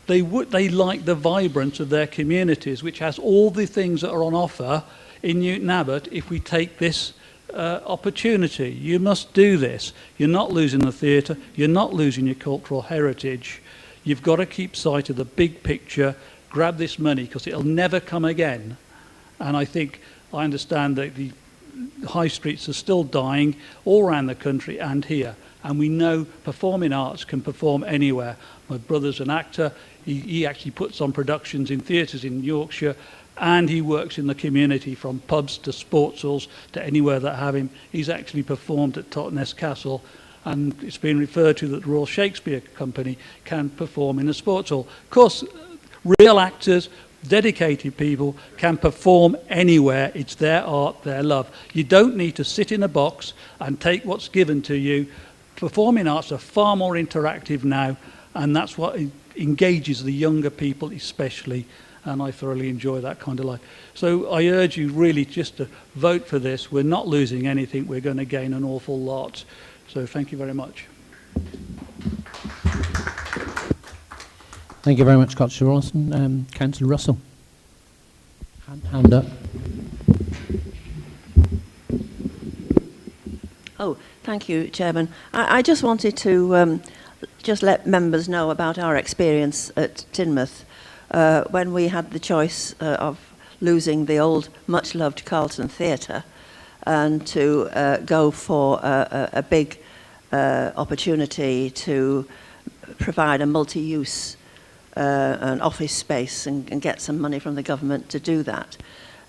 They like the vibrance of their communities, which has all the things that are on offer in Newton Abbott if we take this opportunity. You must do this. You're not losing the theatre, you're not losing your cultural heritage. You've got to keep sight of the big picture, grab this money, because it'll never come again. And I understand that the high streets are still dying all around the country and here. And we know performing arts can perform anywhere. My brother's an actor. He actually puts on productions in theatres in Yorkshire, and he works in the community, from pubs to sports halls to anywhere that have him. He's actually performed at Totnes Castle, and it's been referred to that the Royal Shakespeare Company can perform in a sports hall. Of course, real actors, dedicated people can perform anywhere. It's their art, their love. You don't need to sit in a box and take what's given to you. Performing arts are far more interactive now, and that's what engages the younger people especially. and I thoroughly enjoy that kind of life. So I urge you really just to vote for this. We're not losing anything. We're going to gain an awful lot. So thank you very much. Thank you very much, Councillor Rawson. Councillor Russell. Hand up. Oh, thank you, Chairman. I just wanted to just let members know about our experience at Teignmouth when we had the choice of losing the old, much-loved Carlton Theatre and to go for a big opportunity to provide a multi-use an office space and get some money from the government to do that.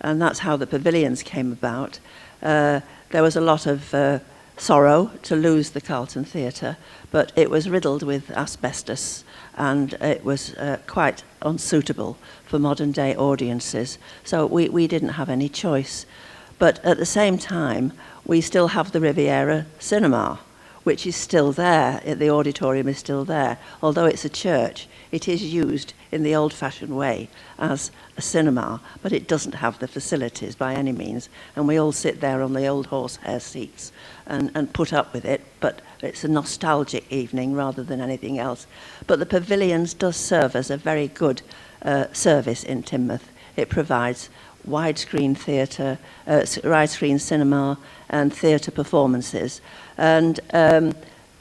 And that's how the pavilions came about. There was a lot of sorrow to lose the Carlton Theatre, but it was riddled with asbestos and it was quite unsuitable for modern day audiences. So we didn't have any choice. But at the same time, we still have the Riviera Cinema, which is still there. The auditorium is still there. Although it's a church, it is used in the old-fashioned way as a cinema, but it doesn't have the facilities by any means. And we all sit there on the old horsehair seats and put up with it, but it's a nostalgic evening rather than anything else. But the pavilions does serve as a very good service in Teignmouth. It provides widescreen theatre, widescreen cinema and theatre performances. And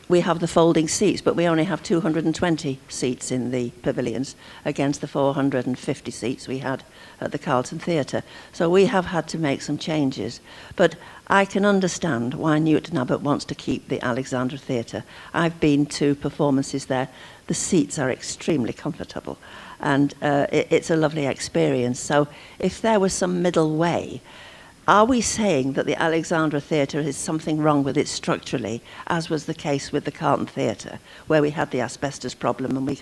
we have the folding seats, but we only have 220 seats in the pavilions against the 450 seats we had at the Carlton Theatre. So we have had to make some changes. But I can understand why Newton Abbott wants to keep the Alexandra Theatre. I've been to performances there. The seats are extremely comfortable, and it's a lovely experience. So if there was some middle way, are we saying that the Alexandra Theatre is something wrong with it structurally, as was the case with the Carlton Theatre, where we had the asbestos problem and it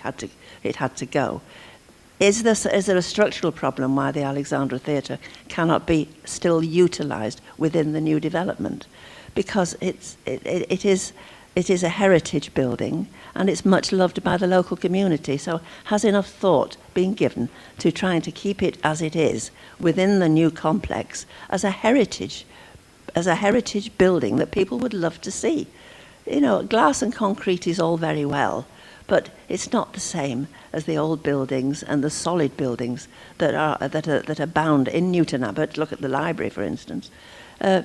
had to go? Is there a structural problem why the Alexandra Theatre cannot be still utilised within the new development? Because it is a heritage building and it's much loved by the local community. So has enough thought been given to trying to keep it as it is within the new complex as a heritage building that people would love to see? You know, glass and concrete is all very well, but it's not the same as the old buildings and the solid buildings that abound in Newton Abbott. Look at the library, for instance. To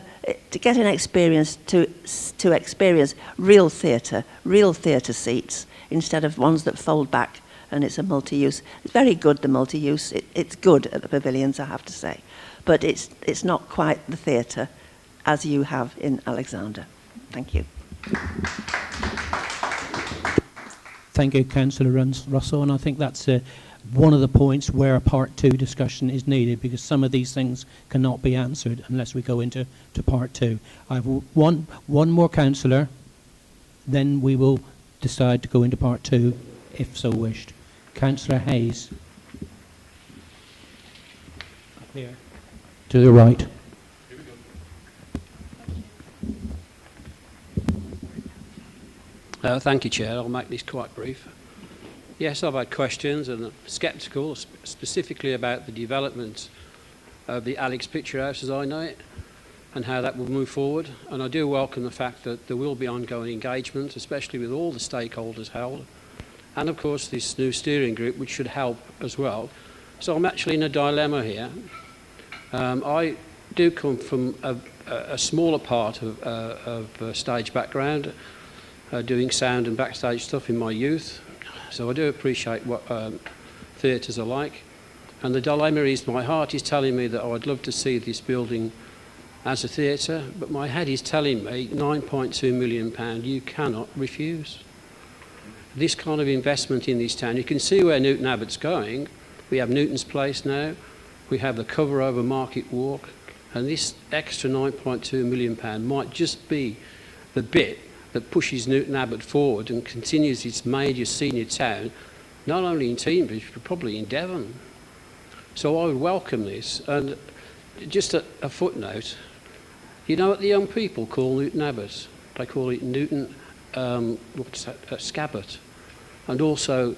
get an experience, to experience real theatre seats instead of ones that fold back and it's a multi-use. It's very good, the multi-use. It's good at the pavilions, I have to say. But it's not quite the theatre as you have in Alexander. Thank you. Thank you, Councillor Russell, and I think that's one of the points where a Part 2 discussion is needed, because some of these things cannot be answered unless we go into Part 2. I have one more councillor, then we will decide to go into Part 2 if so wished. Councillor Hayes. Up here. To the right. Thank you, Chair. I'll make this quite brief. Yes, I've had questions and I'm sceptical, specifically about the development of the Alex Picture House as I know it and how that will move forward. And I do welcome the fact that there will be ongoing engagement, especially with all the stakeholders held. And of course, this new steering group, which should help as well. So I'm actually in a dilemma here. I do come from a smaller part of stage background, doing sound and backstage stuff in my youth. So I do appreciate what theatres are like. And the dilemma is my heart is telling me that I'd love to see this building as a theatre, but my head is telling me £9.2 million you cannot refuse. This kind of investment in this town, you can see where Newton Abbott's going. We have Newton's Place now, we have the cover over Market Walk, and this extra £9.2 million might just be the bit that pushes Newton Abbott forward and continues its major senior town, not only in Teignmouth, but probably in Devon. So I would welcome this. And just a footnote, you know what the young people call Newton Abbott? They call it Newton Scabbot, and also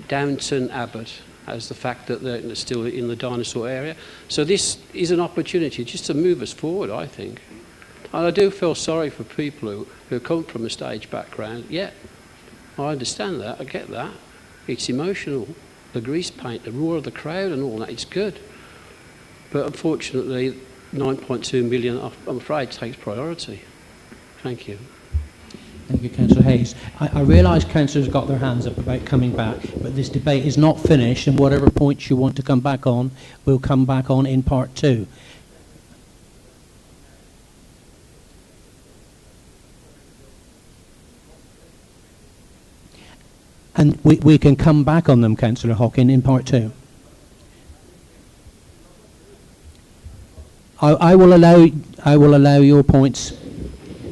Downton Abbott as the fact that they're still in the dinosaur area. So this is an opportunity just to move us forward, I think. And I do feel sorry for people who come from a stage background. Yeah, I understand that, I get that. It's emotional, the grease paint, the roar of the crowd and all that, it's good. But unfortunately, 9.2 million, I'm afraid, takes priority. Thank you. Thank you, Councillor Hayes. I realise councillors got their hands up about coming back, but this debate is not finished, and whatever points you want to come back on, we'll come back on in part 2. And we can come back on them, Councillor Hockin, in part 2. I will allow your points.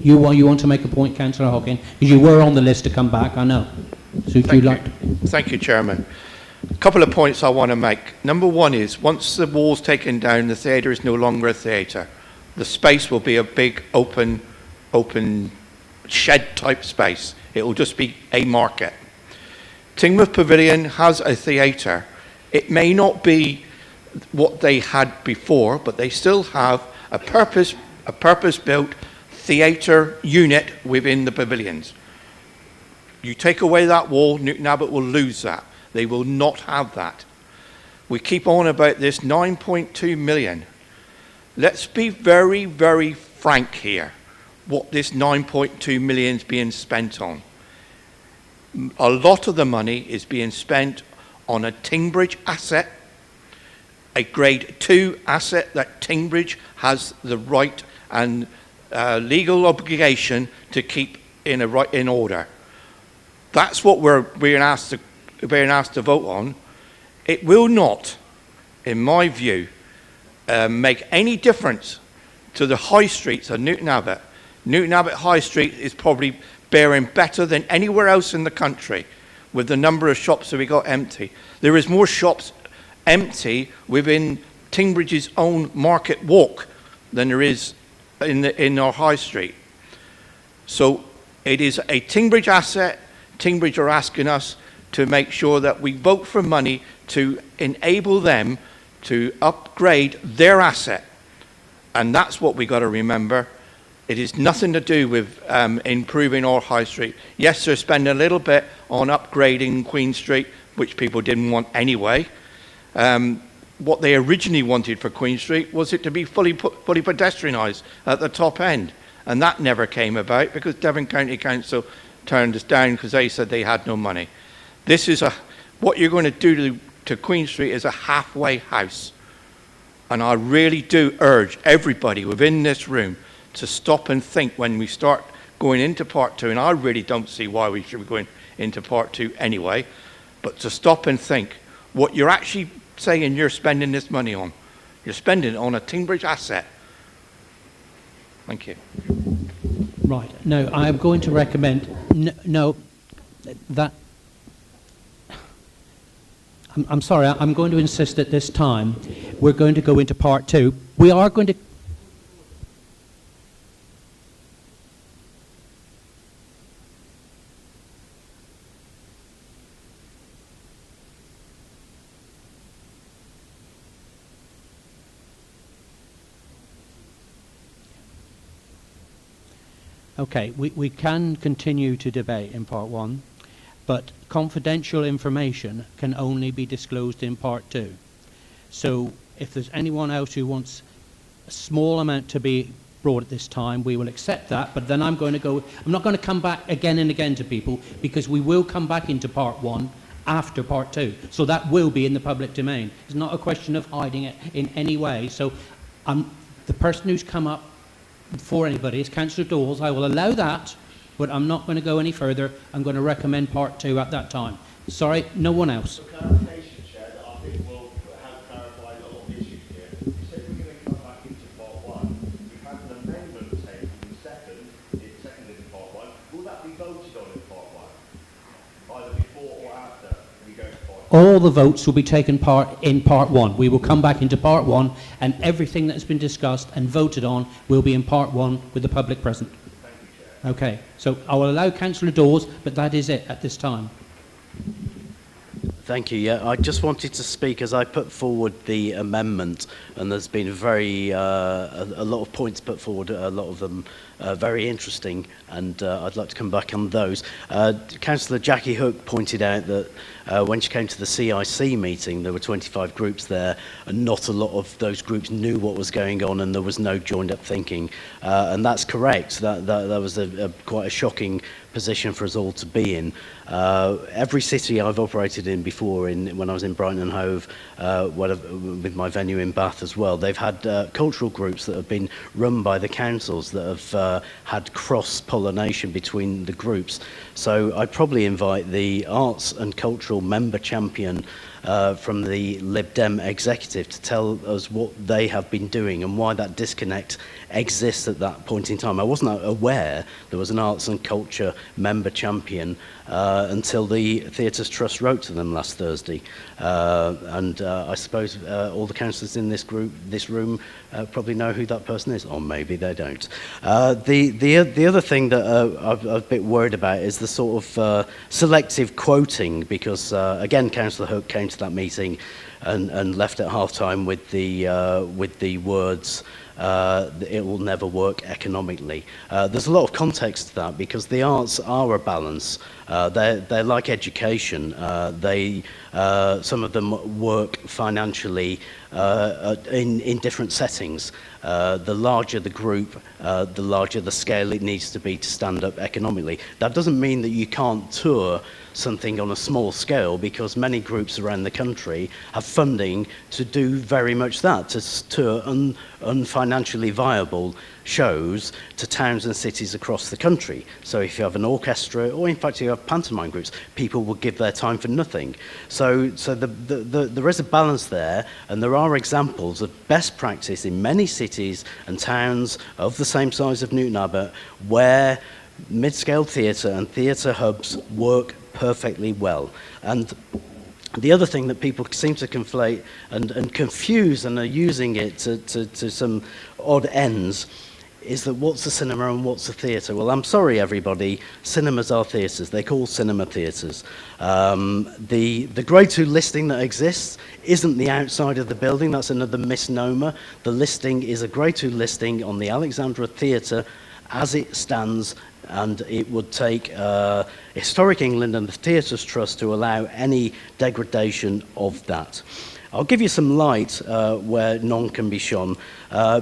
You want to make a point, Councillor Hockin, because you were on the list to come back, I know. So if you'd like to... Thank you, Chairman. A couple of points I want to make. Number one is, once the wall's taken down, the theatre is no longer a theatre. The space will be a big open shed-type space. It will just be a market. Tingmouth Pavilion has a theatre. It may not be what they had before, but they still have a purpose-built theatre unit within the pavilions. You take away that wall, Newton Abbott will lose that. They will not have that. We keep on about this 9.2 million. Let's be very, very frank here, what this 9.2 million is being spent on. A lot of the money is being spent on a Tingbridge asset, a grade 2 asset that Tingbridge has the right and legal obligation to keep in order. That's what we're being asked to vote on. It will not, in my view, make any difference to the high streets of Newton Abbott. Newton Abbott High Street is probably bearing better than anywhere else in the country with the number of shops that we got empty. There is more shops empty within Tingbridge's own market walk than there is in our high street. So it is a Tingbridge asset. Tingbridge are asking us to make sure that we vote for money to enable them to upgrade their asset. And that's what we got to remember. It is nothing to do with improving our high street. Yes, they're spending a little bit on upgrading Queen Street, which people didn't want anyway. What they originally wanted for Queen Street was it to be fully pedestrianised at the top end. And that never came about because Devon County Council turned us down because they said they had no money. This is what you're going to do to Queen Street is a halfway house. And I really do urge everybody within this room to stop and think when we start going into part 2, and I really don't see why we should be going into part 2 anyway, but to stop and think what you're actually saying you're spending this money on. You're spending it on a Tingbridge asset. Thank you. Right. No, I am going to recommend... I'm sorry, I'm going to insist at this time we're going to go into part 2. We are going to... Okay, we can continue to debate in part 1, but confidential information can only be disclosed in part 2. So if there's anyone else who wants a small amount to be brought at this time, we will accept that, but then I'm not going to come back again and again to people because we will come back into part 1 after part 2. So that will be in the public domain. It's not a question of hiding it in any way. So the person who's come up for anybody is Councillor Dawes. I will allow that, but I'm not going to go any further. I'm going to recommend part 2 at that time. Sorry, no one else. For clarification, Chair, that I think will help clarify a lot of issues here. You said we're going to come back into part 1. We've had an amendment taken in seconded in part 1. Will that be voted on in part 1? Either before or after we go to part 2? All the votes will be taken in part 1. We will come back into part 1, and everything that has been discussed and voted on will be in part 1 with the public present. Thank you, Chair. Okay, so I will allow Councillor Dawes, but that is it at this time. Thank you. Yeah, I just wanted to speak as I put forward the amendment, and there's been a lot of points put forward, a lot of them very interesting, and I'd like to come back on those. Councillor Jackie Hook pointed out that when she came to the CIC meeting, there were 25 groups there, and not a lot of those groups knew what was going on, and there was no joined-up thinking. And that's correct. That was quite a shocking position for us all to be in. Every city I've operated in before, when I was in Brighton and Hove, with my venue in Bath as well, they've had cultural groups that have been run by the councils that have had cross-pollination between the groups. So I'd probably invite the arts and cultural member champion from the Lib Dem executive to tell us what they have been doing and why that disconnect exists at that point in time. I wasn't aware there was an arts and culture member champion until the Theatres Trust wrote to them last Thursday. And I suppose all the councillors in this room probably know who that person is, or maybe they don't. The other thing that I'm a bit worried about is the sort of selective quoting, because again, Councillor Hook came to that meeting and left at half-time with the words, it will never work economically. There's a lot of context to that, because the arts are a balance. They're like education. Some of them work financially in different settings. The larger the group, the larger the scale it needs to be to stand up economically. That doesn't mean that you can't tour something on a small scale, because many groups around the country have funding to do very much that, to tour unfinancially viable shows to towns and cities across the country. So if you have an orchestra, or in fact you have pantomime groups, people will give their time for nothing. So there is a balance there, and there are examples of best practice in many cities and towns of the same size of Newton Abbott where mid-scale theatre and theatre hubs work perfectly well. And the other thing that people seem to conflate and confuse and are using it to some odd ends is that what's a cinema and what's a theatre? Well, I'm sorry, everybody, cinemas are theatres. They call cinema theatres. The Grade 2 listing that exists isn't the outside of the building. That's another misnomer. The listing is a Grade 2 listing on the Alexandra Theatre as it stands, and it would take Historic England and the Theatres Trust to allow any degradation of that. I'll give you some light where none can be shone,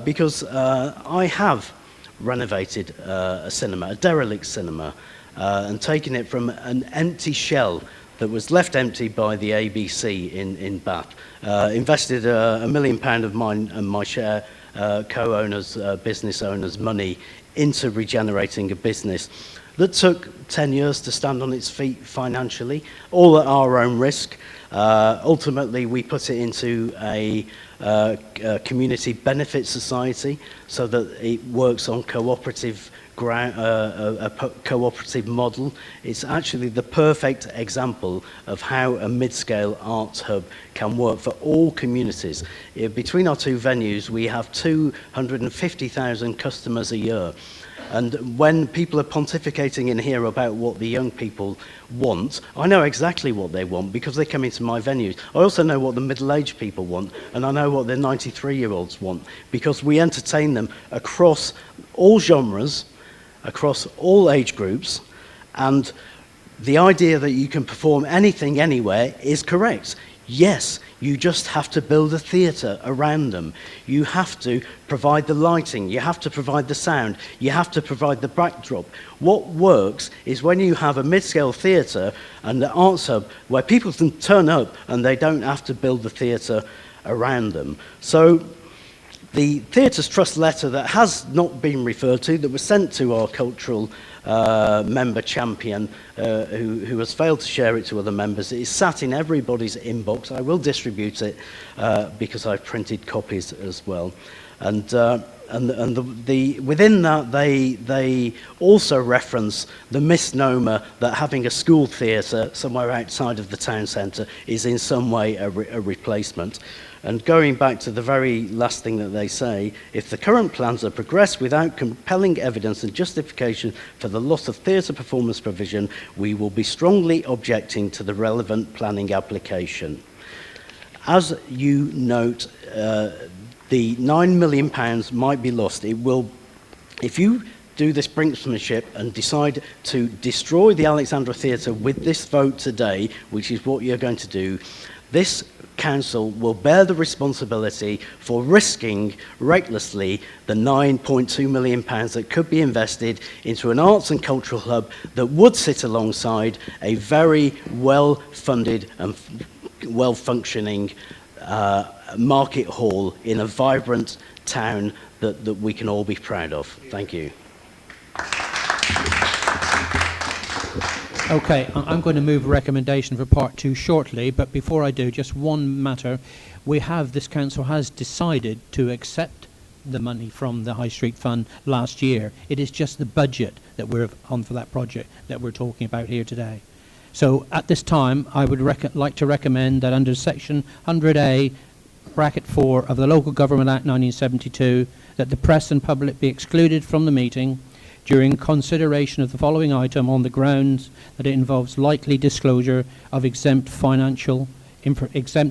because I have renovated a cinema, a derelict cinema, and taken it from an empty shell that was left empty by the ABC in Bath. Invested £1 million of mine and my share co-owners, business owners' money into regenerating a business that took 10 years to stand on its feet financially, all at our own risk. Ultimately, we put it into a community benefit society so that it works on cooperative cooperative model. It's actually the perfect example of how a mid-scale arts hub can work for all communities. Between our two venues, we have 250,000 customers a year. And when people are pontificating in here about what the young people want, I know exactly what they want because they come into my venues. I also know what the middle-aged people want, and I know what the 93-year-olds want, because we entertain them across all genres, across all age groups, and the idea that you can perform anything anywhere is correct. Yes, you just have to build a theatre around them. You have to provide the lighting, you have to provide the sound, you have to provide the backdrop. What works is when you have a mid-scale theatre and an arts hub where people can turn up and they don't have to build the theatre around them. So the Theatres Trust letter that has not been referred to, that was sent to our cultural member champion, who has failed to share it to other members, it is sat in everybody's inbox. I will distribute it because I've printed copies as well. And within that, they also reference the misnomer that having a school theatre somewhere outside of the town centre is in some way a replacement. And going back to the very last thing that they say, if the current plans are progressed without compelling evidence and justification for the loss of theatre performance provision, we will be strongly objecting to the relevant planning application. As you note, the £9 million might be lost. It will, if you do this brinksmanship and decide to destroy the Alexandra Theatre with this vote today, which is what you're going to do, this council will bear the responsibility for risking recklessly the £9.2 million that could be invested into an arts and cultural hub that would sit alongside a very well-funded and well-functioning market hall in a vibrant town that we can all be proud of. Thank you. Okay, I'm going to move a recommendation for part 2 shortly, but before I do, just one matter. This council has decided to accept the money from the High Street Fund last year. It is just the budget that we're on for that project that we're talking about here today. So at this time, I would like to recommend that under section 100A, bracket 4 of the Local Government Act 1972, that the press and public be excluded from the meeting during consideration of the following item on the grounds that it involves likely disclosure of exempt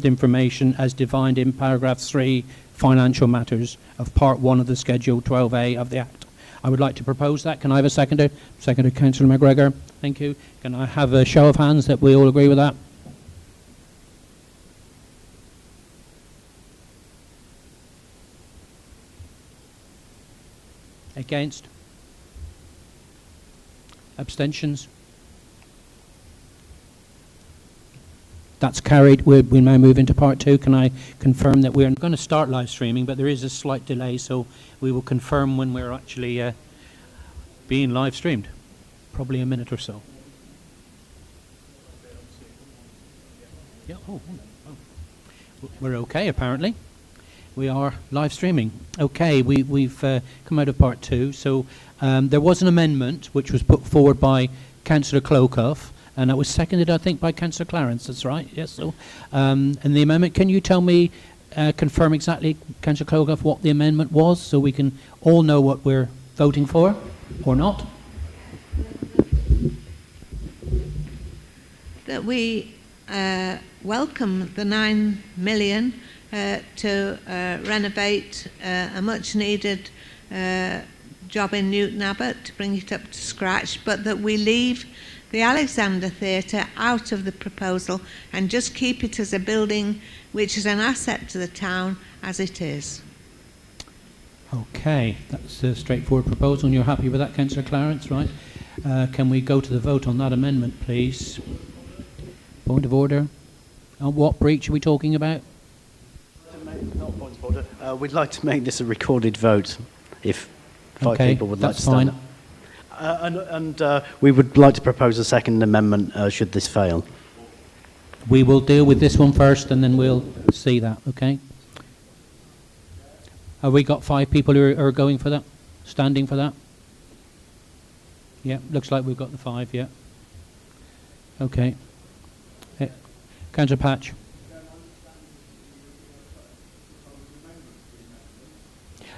information as defined in paragraph 3, financial matters of part 1 of the Schedule 12A of the Act. I would like to propose that. Can I have a seconder? Seconder, Councillor McGregor. Thank you. Can I have a show of hands that we all agree with that? Against? Abstentions? That's carried. We now move into part 2. Can I confirm that we're going to start live streaming, but there is a slight delay, so we will confirm when we're actually being live streamed. Probably a minute or so. Yeah. Oh. We're okay, apparently. We are live streaming. Okay, we've come out of part 2. So there was an amendment which was put forward by Councillor Clocoff, and that was seconded, I think, by Councillor Clarence. That's right. Yes. So, and the amendment. Can you tell me, confirm exactly, Councillor Clocoff, what the amendment was, so we can all know what we're voting for, or not? That we welcome the £9 million to renovate a much-needed job in Newton Abbott, to bring it up to scratch, but that we leave the Alexander Theatre out of the proposal and just keep it as a building which is an asset to the town as it is. Okay, that's a straightforward proposal, and you're happy with that, Councillor Clarence, right? Can we go to the vote on that amendment, please? Point of order. On what breach are we talking about? Not point of order. We'd like to make this a recorded vote, if 5 people would like to stand up. And we would like to propose a second amendment should this fail. We will deal with this one first, and then we'll see that, okay? Have we got 5 people who are going for that? Standing for that? Yeah, looks like we've got the 5, yeah. Okay. Councillor Patch.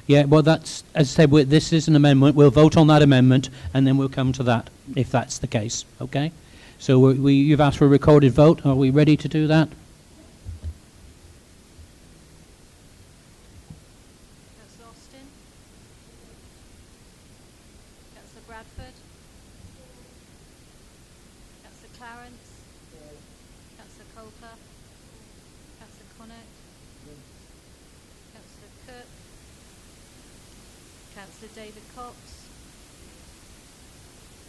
Yeah, well, that's, as I said, this is an amendment. We'll vote on that amendment, and then we'll come to that, if that's the case, okay? So you've asked for a recorded vote. Are we ready to do that? Councillor Austin? Councillor Bradford? Councillor Clarence? Councillor Colfer? Councillor Connett? Councillor Cook? Councillor David Cox?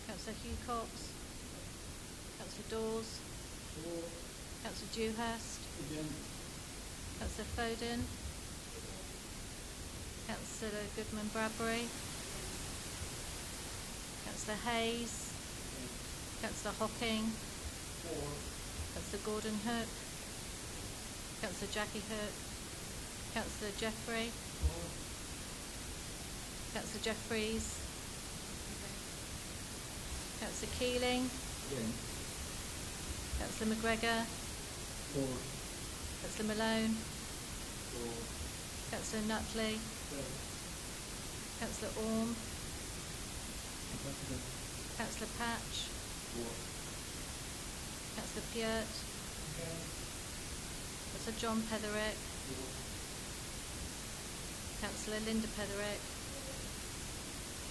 Councillor Hugh Cox? Councillor Dawes? Councillor Dewhurst? Councillor Foden? Councillor Goodman-Bradbury? Councillor Hayes? Councillor Hocking? Councillor Gordon Hook? Councillor Jackie Hook? Councillor Jeffrey? Councillor Jeffreys. Councillor Keeling. Councillor McGregor. Councillor Malone. Councillor Nutley. Councillor Orme. Councillor Patch. Councillor Peart. Councillor John Petherick. Councillor Linda Petherick.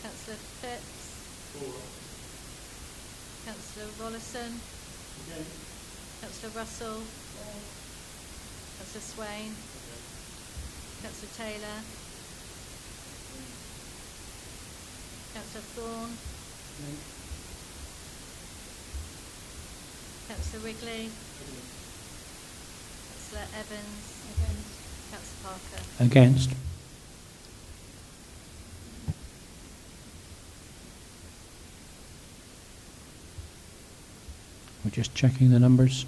Councillor Phipps. Councillor Rollison. Councillor Russell. Councillor Swain. Councillor Taylor. Councillor Thorne. Councillor Wrigley. Councillor Evans. Councillor Parker. Against. We're just checking the numbers.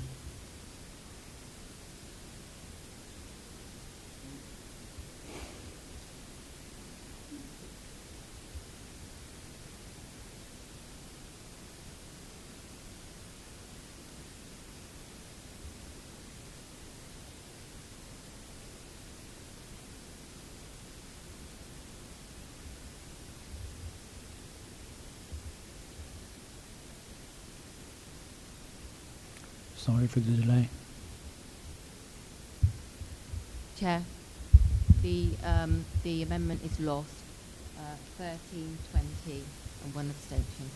Sorry for the delay. Chair, the amendment is lost. 13, 20 and 1 abstention.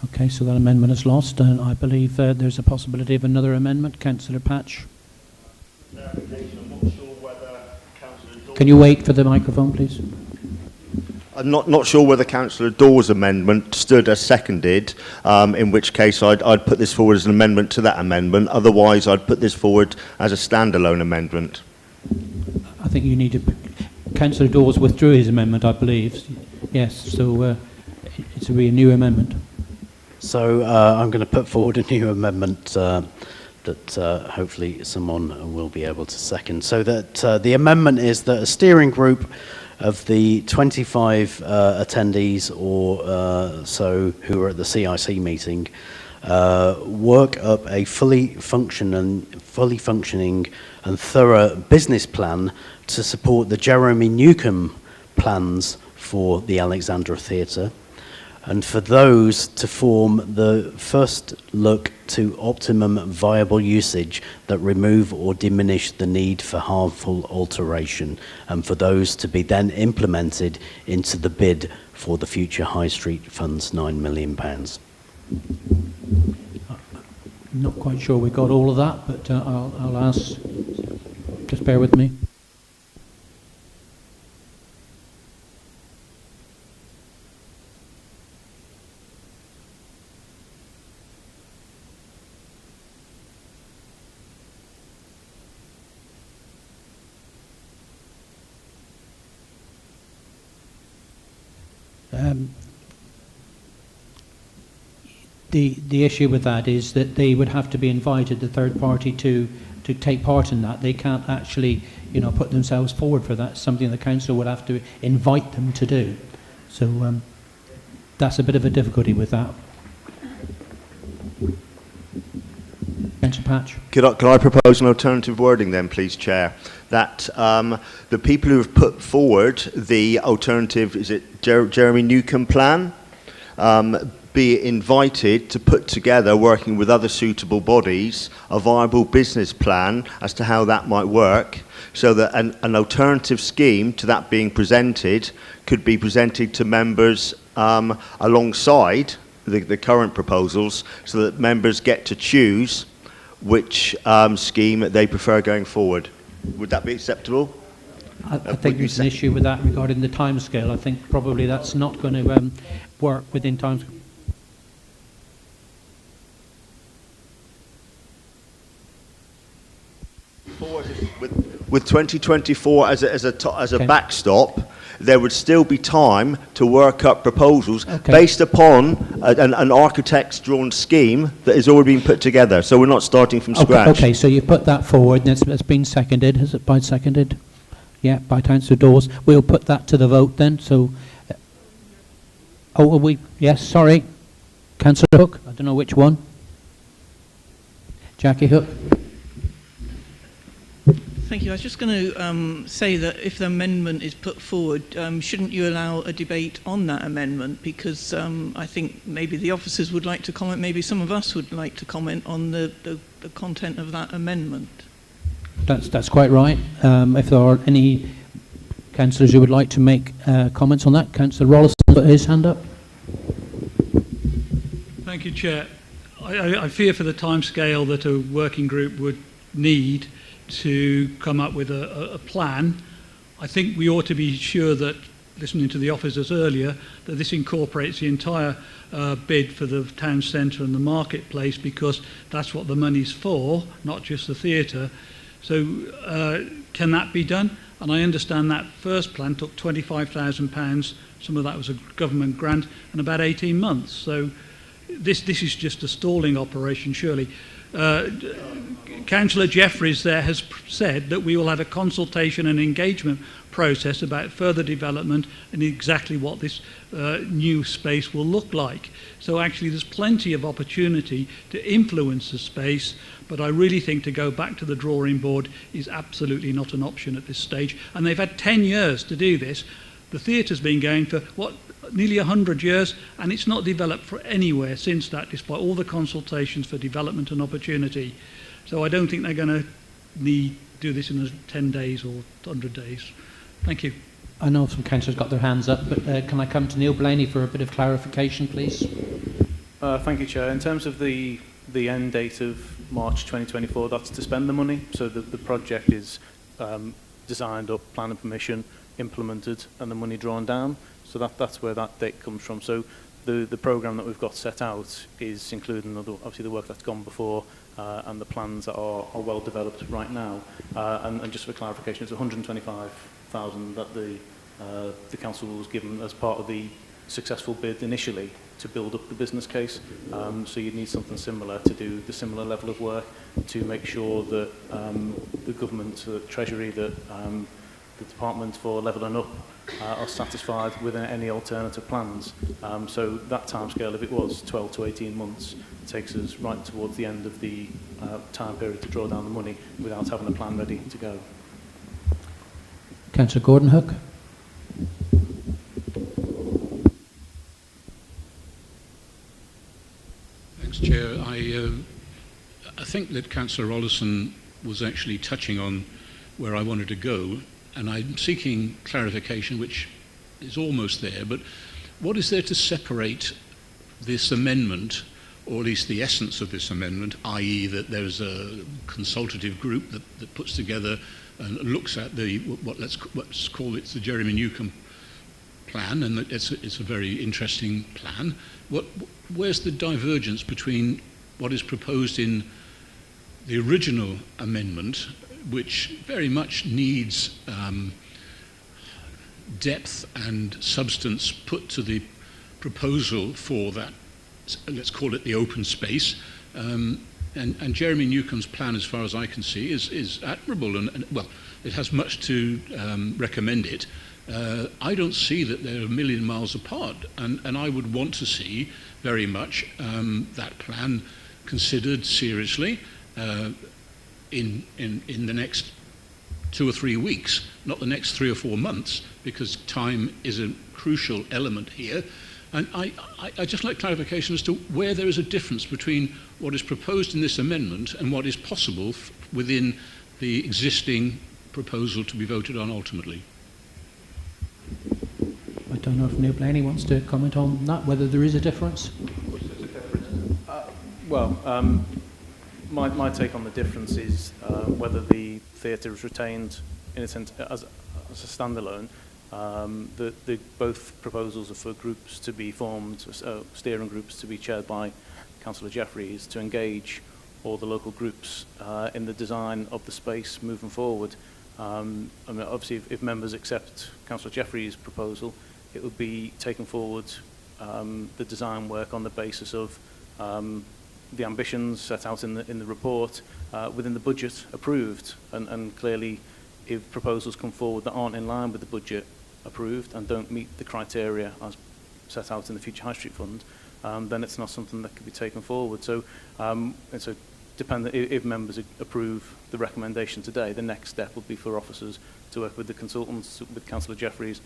Okay, so that amendment is lost, and I believe there's a possibility of another amendment. Councillor Patch. Can you wait for the microphone, please? I'm not sure whether Councillor Dawes' amendment stood as seconded, in which case I'd put this forward as an amendment to that amendment. Otherwise, I'd put this forward as a standalone amendment. I think you need to... Councillor Dawes withdrew his amendment, I believe. Yes, so it's a new amendment. So I'm going to put forward a new amendment that hopefully someone will be able to second. So that the amendment is that a steering group of the 25 attendees or so who are at the CIC meeting work up a fully functioning and thorough business plan to support the Jeremy Newcomb plans for the Alexandra Theatre, and for those to form the first look to optimum viable usage that remove or diminish the need for harmful alteration, and for those to be then implemented into the bid for the future High Street Fund's £9 million. Not quite sure we got all of that, but I'll ask. Just bear with me. The issue with that is that they would have to be invited, the third party, to take part in that. They can't actually, put themselves forward for that. It's something the council would have to invite them to do. So that's a bit of a difficulty with that. Councillor Patch. Could I propose an alternative wording then, please, Chair? That the people who have put forward the alternative, is it Jeremy Newcomb plan, be invited to put together, working with other suitable bodies, a viable business plan as to how that might work, so that an alternative scheme to that being presented could be presented to members alongside the current proposals, so that members get to choose which scheme they prefer going forward. Would that be acceptable? I think there's an issue with that regarding the timescale. I think probably that's not going to work within time. With 2024 as a backstop, there would still be time to work up proposals based upon an architect's drawn scheme that has already been put together. So we're not starting from scratch. Okay, so you put that forward, and it's been seconded. Has it been seconded? Yeah, by Councillor Dawes. We'll put that to the vote then. So, oh, are we? Yes, sorry. Councillor Hook. I don't know which one. Jackie Hook. Thank you. I was just going to say that if the amendment is put forward, shouldn't you allow a debate on that amendment? Because I think maybe the officers would like to comment, maybe some of us would like to comment on the content of that amendment. That's quite right. If there are any councillors who would like to make comments on that, Councillor Rollison put his hand up. Thank you, Chair. I fear for the timescale that a working group would need to come up with a plan. I think we ought to be sure that, listening to the officers earlier, that this incorporates the entire bid for the town centre and the marketplace, because that's what the money's for, not just the theatre. So can that be done? And I understand that first plan took £25,000, some of that was a government grant, and about 18 months. So this is just a stalling operation, surely. Councillor Jeffreys there has said that we will have a consultation and engagement process about further development and exactly what this new space will look like. So actually there's plenty of opportunity to influence the space, but I really think to go back to the drawing board is absolutely not an option at this stage. And they've had 10 years to do this. The theatre's been going for, nearly 100 years, and it's not developed for anywhere since that, despite all the consultations for development and opportunity. So I don't think they're going to do this in 10 days or 100 days. Thank you. I know some councillors got their hands up, but can I come to Neil Blaney for a bit of clarification, please? Thank you, Chair. In terms of the end date of March 2024, that's to spend the money. So the project is designed up, plan and permission, implemented, and the money drawn down. So that's where that date comes from. So the programme that we've got set out is including obviously the work that's gone before and the plans that are well developed right now. And just for clarification, it's 125,000 that the council was given as part of the successful bid initially to build up the business case. So you'd need something similar to do the similar level of work to make sure that the government, the Treasury, that the Department for Levelling Up are satisfied with any alternative plans. So that timescale, if it was 12 to 18 months, takes us right towards the end of the time period to draw down the money without having a plan ready to go. Councillor Gordon Hook. Thanks, Chair. I think that Councillor Rollison was actually touching on where I wanted to go, and I'm seeking clarification, which is almost there, but what is there to separate this amendment, or at least the essence of this amendment, i.e. that there's a consultative group that puts together and looks at let's call it the Jeremy Newcombe plan, and it's a very interesting plan. Where's the divergence between what is proposed in the original amendment, which very much needs depth and substance put to the proposal for that, let's call it the open space, and Jeremy Newcombe's plan, as far as I can see, is admirable, and well, it has much to recommend it. I don't see that they're a million miles apart, and I would want to see very much that plan considered seriously in the next 2 or 3 weeks, not the next 3 or 4 months, because time is a crucial element here. And I just like clarification as to where there is a difference between what is proposed in this amendment and what is possible within the existing proposal to be voted on ultimately. I don't know if Neil Blaney wants to comment on that, whether there is a difference. My take on the difference is whether the theatre is retained in a sense as a standalone. Both proposals are for groups to be formed, steering groups to be chaired by Councillor Jeffreys, to engage all the local groups in the design of the space moving forward. I mean, obviously, if members accept Councillor Jeffreys' proposal, it would be taking forward the design work on the basis of the ambitions set out in the report within the budget approved, and clearly if proposals come forward that aren't in line with the budget approved and don't meet the criteria as set out in the Future High Street Fund, then it's not something that could be taken forward. So, if members approve the recommendation today, the next step would be for officers to work with the consultants, with Councillor Jeffreys,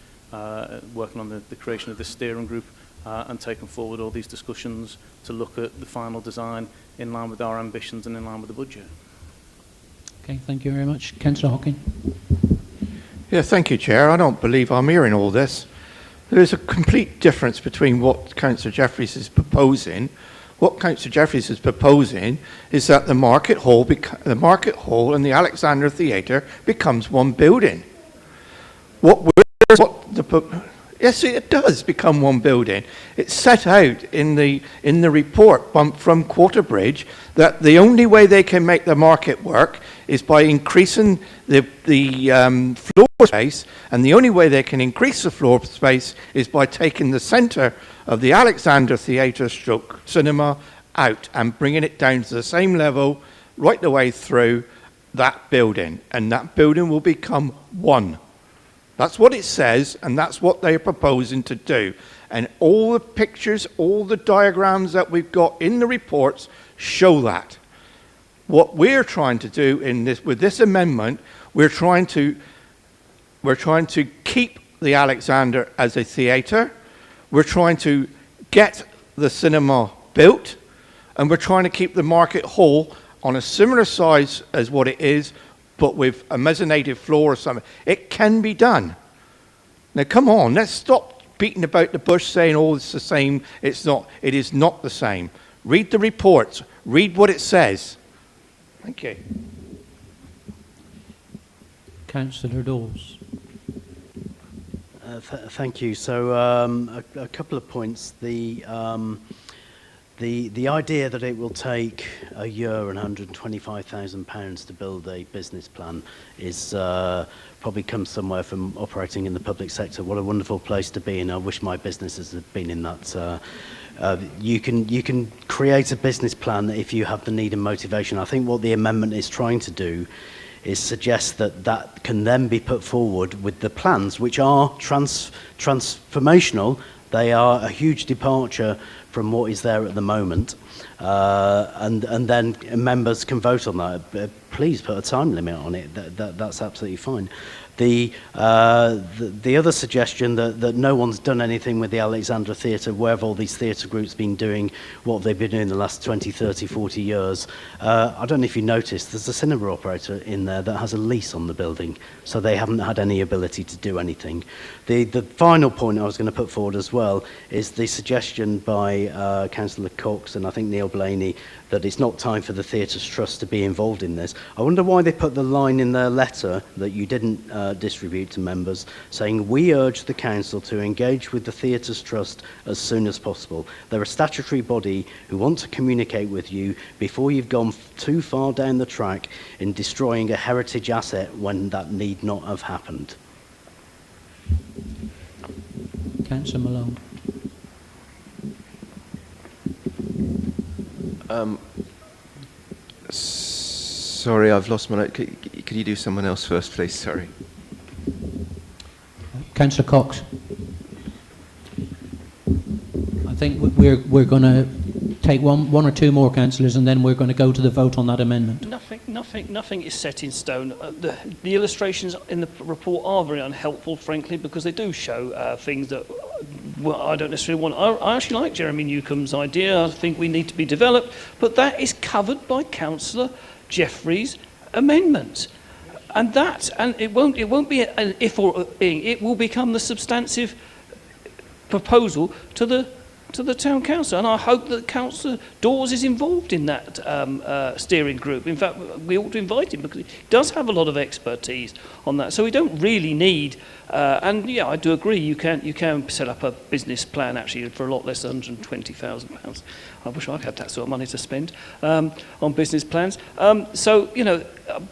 working on the creation of this steering group, and taking forward all these discussions to look at the final design in line with our ambitions and in line with the budget. Okay, thank you very much. Councillor Hockin. Yeah, thank you, Chair. I don't believe I'm hearing all this. There is a complete difference between what Councillor Jeffreys is proposing. What Councillor Jeffreys is proposing is that the Market Hall and the Alexander Theatre becomes one building. Yes, it does become one building. It's set out in the report from Quarterbridge that the only way they can make the market work is by increasing the floor space, and the only way they can increase the floor space is by taking the centre of the Alexander Theatre / cinema out and bringing it down to the same level right the way through that building, and that building will become one. That's what it says, and that's what they're proposing to do. And all the pictures, all the diagrams that we've got in the reports show that. What we're trying to do with this amendment, we're trying to keep the Alexander as a theatre. We're trying to get the cinema built, and we're trying to keep the Market Hall on a similar size as what it is, but with a mezzanated floor or something. It can be done. Now, come on, let's stop beating about the bush saying, oh, it's the same. It's not. It is not the same. Read the reports. Read what it says. Thank you. Councillor Dawes. Thank you. So a couple of points. The idea that it will take a year and £125,000 to build a business plan is probably comes somewhere from operating in the public sector. What a wonderful place to be in. I wish my businesses had been in that. You can create a business plan if you have the need and motivation. I think what the amendment is trying to do is suggest that that can then be put forward with the plans, which are transformational. They are a huge departure from what is there at the moment, and then members can vote on that. Please put a time limit on it. That's absolutely fine. The other suggestion that no one's done anything with the Alexandra Theatre, where have all these theatre groups been doing what they've been doing the last 20, 30, 40 years? I don't know if you noticed, there's a cinema operator in there that has a lease on the building, so they haven't had any ability to do anything. The final point I was going to put forward as well is the suggestion by Councillor Cox and I think Neil Blaney that it's not time for the Theatres Trust to be involved in this. I wonder why they put the line in their letter that you didn't distribute to members, saying, we urge the Council to engage with the Theatres Trust as soon as possible. They're a statutory body who want to communicate with you before you've gone too far down the track in destroying a heritage asset when that need not have happened. Councillor Malone. Sorry, I've lost my note. Could you do someone else first, please? Sorry. Councillor Cox. I think we're going to take one or two more councillors, and then we're going to go to the vote on that amendment. Nothing is set in stone. The illustrations in the report are very unhelpful, frankly, because they do show things that I don't necessarily want. I actually like Jeremy Newcomb's idea. I think we need to be developed, but that is covered by Councillor Jeffreys' amendment. And it won't be an if or a thing. It will become the substantive proposal to the town council, and I hope that Councillor Dawes is involved in that steering group. In fact, we ought to invite him because he does have a lot of expertise on that. So we don't really need. And yeah, I do agree. You can set up a business plan actually for a lot less than £120,000. I wish I had that sort of money to spend on business plans. So you know,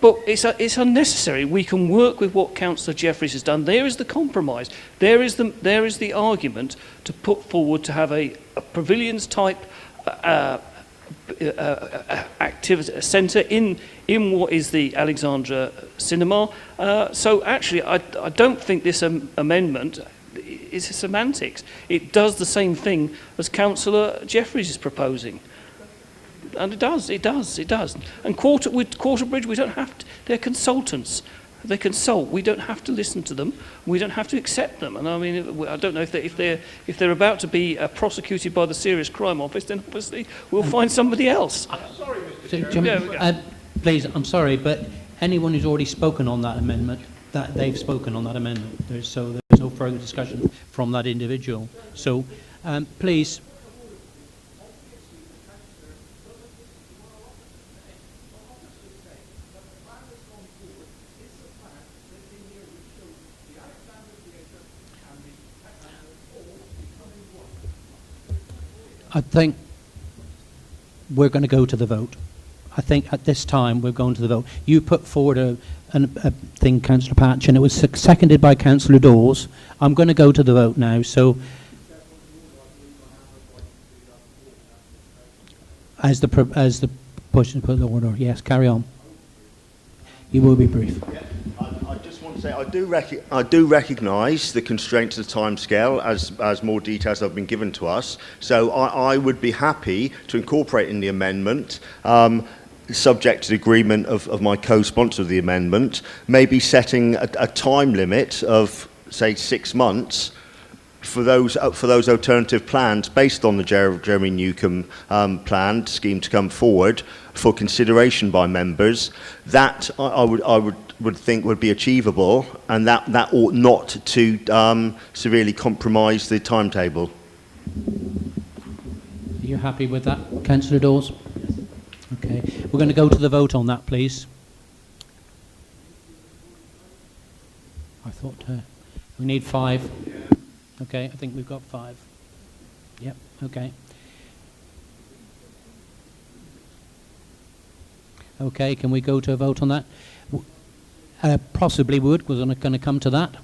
but it's unnecessary. We can work with what Councillor Jeffreys has done. There is the compromise. There is the argument to put forward to have a pavilions type activity centre in what is the Alexandra Cinema. So actually, I don't think this amendment is semantics. It does the same thing as Councillor Jeffreys is proposing. And it does. And with Quarterbridge, we don't have to, they're consultants. They consult. We don't have to listen to them. We don't have to accept them. And I mean, I don't know if they're about to be prosecuted by the Serious Crime Office, then obviously we'll find somebody else. Sorry, Mr. Chairman. Please, I'm sorry, but anyone who's already spoken on that amendment, that they've spoken on that amendment. So there's no further discussion from that individual. So, please. I think we're going to go to the vote. I think at this time we're going to the vote. You put forward a thing, Councillor Patch, and it was seconded by Councillor Dawes. I'm going to go to the vote now. So, as the push and put the order, yes, carry on. You will be brief. Yeah, I just want to say I do recognise the constraints of the timescale as more details have been given to us. So I would be happy to incorporate in the amendment, subject to the agreement of my co-sponsor of the amendment, maybe setting a time limit of say 6 months for those alternative plans based on the Jeremy Newcombe plan scheme to come forward for consideration by members. That I would think would be achievable, and that ought not to severely compromise the timetable. Are you happy with that, Councillor Dawes? Okay, we're going to go to the vote on that, please. I thought we need 5. Okay, I think we've got 5. Yep, okay. Okay, can we go to a vote on that? Possibly would. We're going to come to that.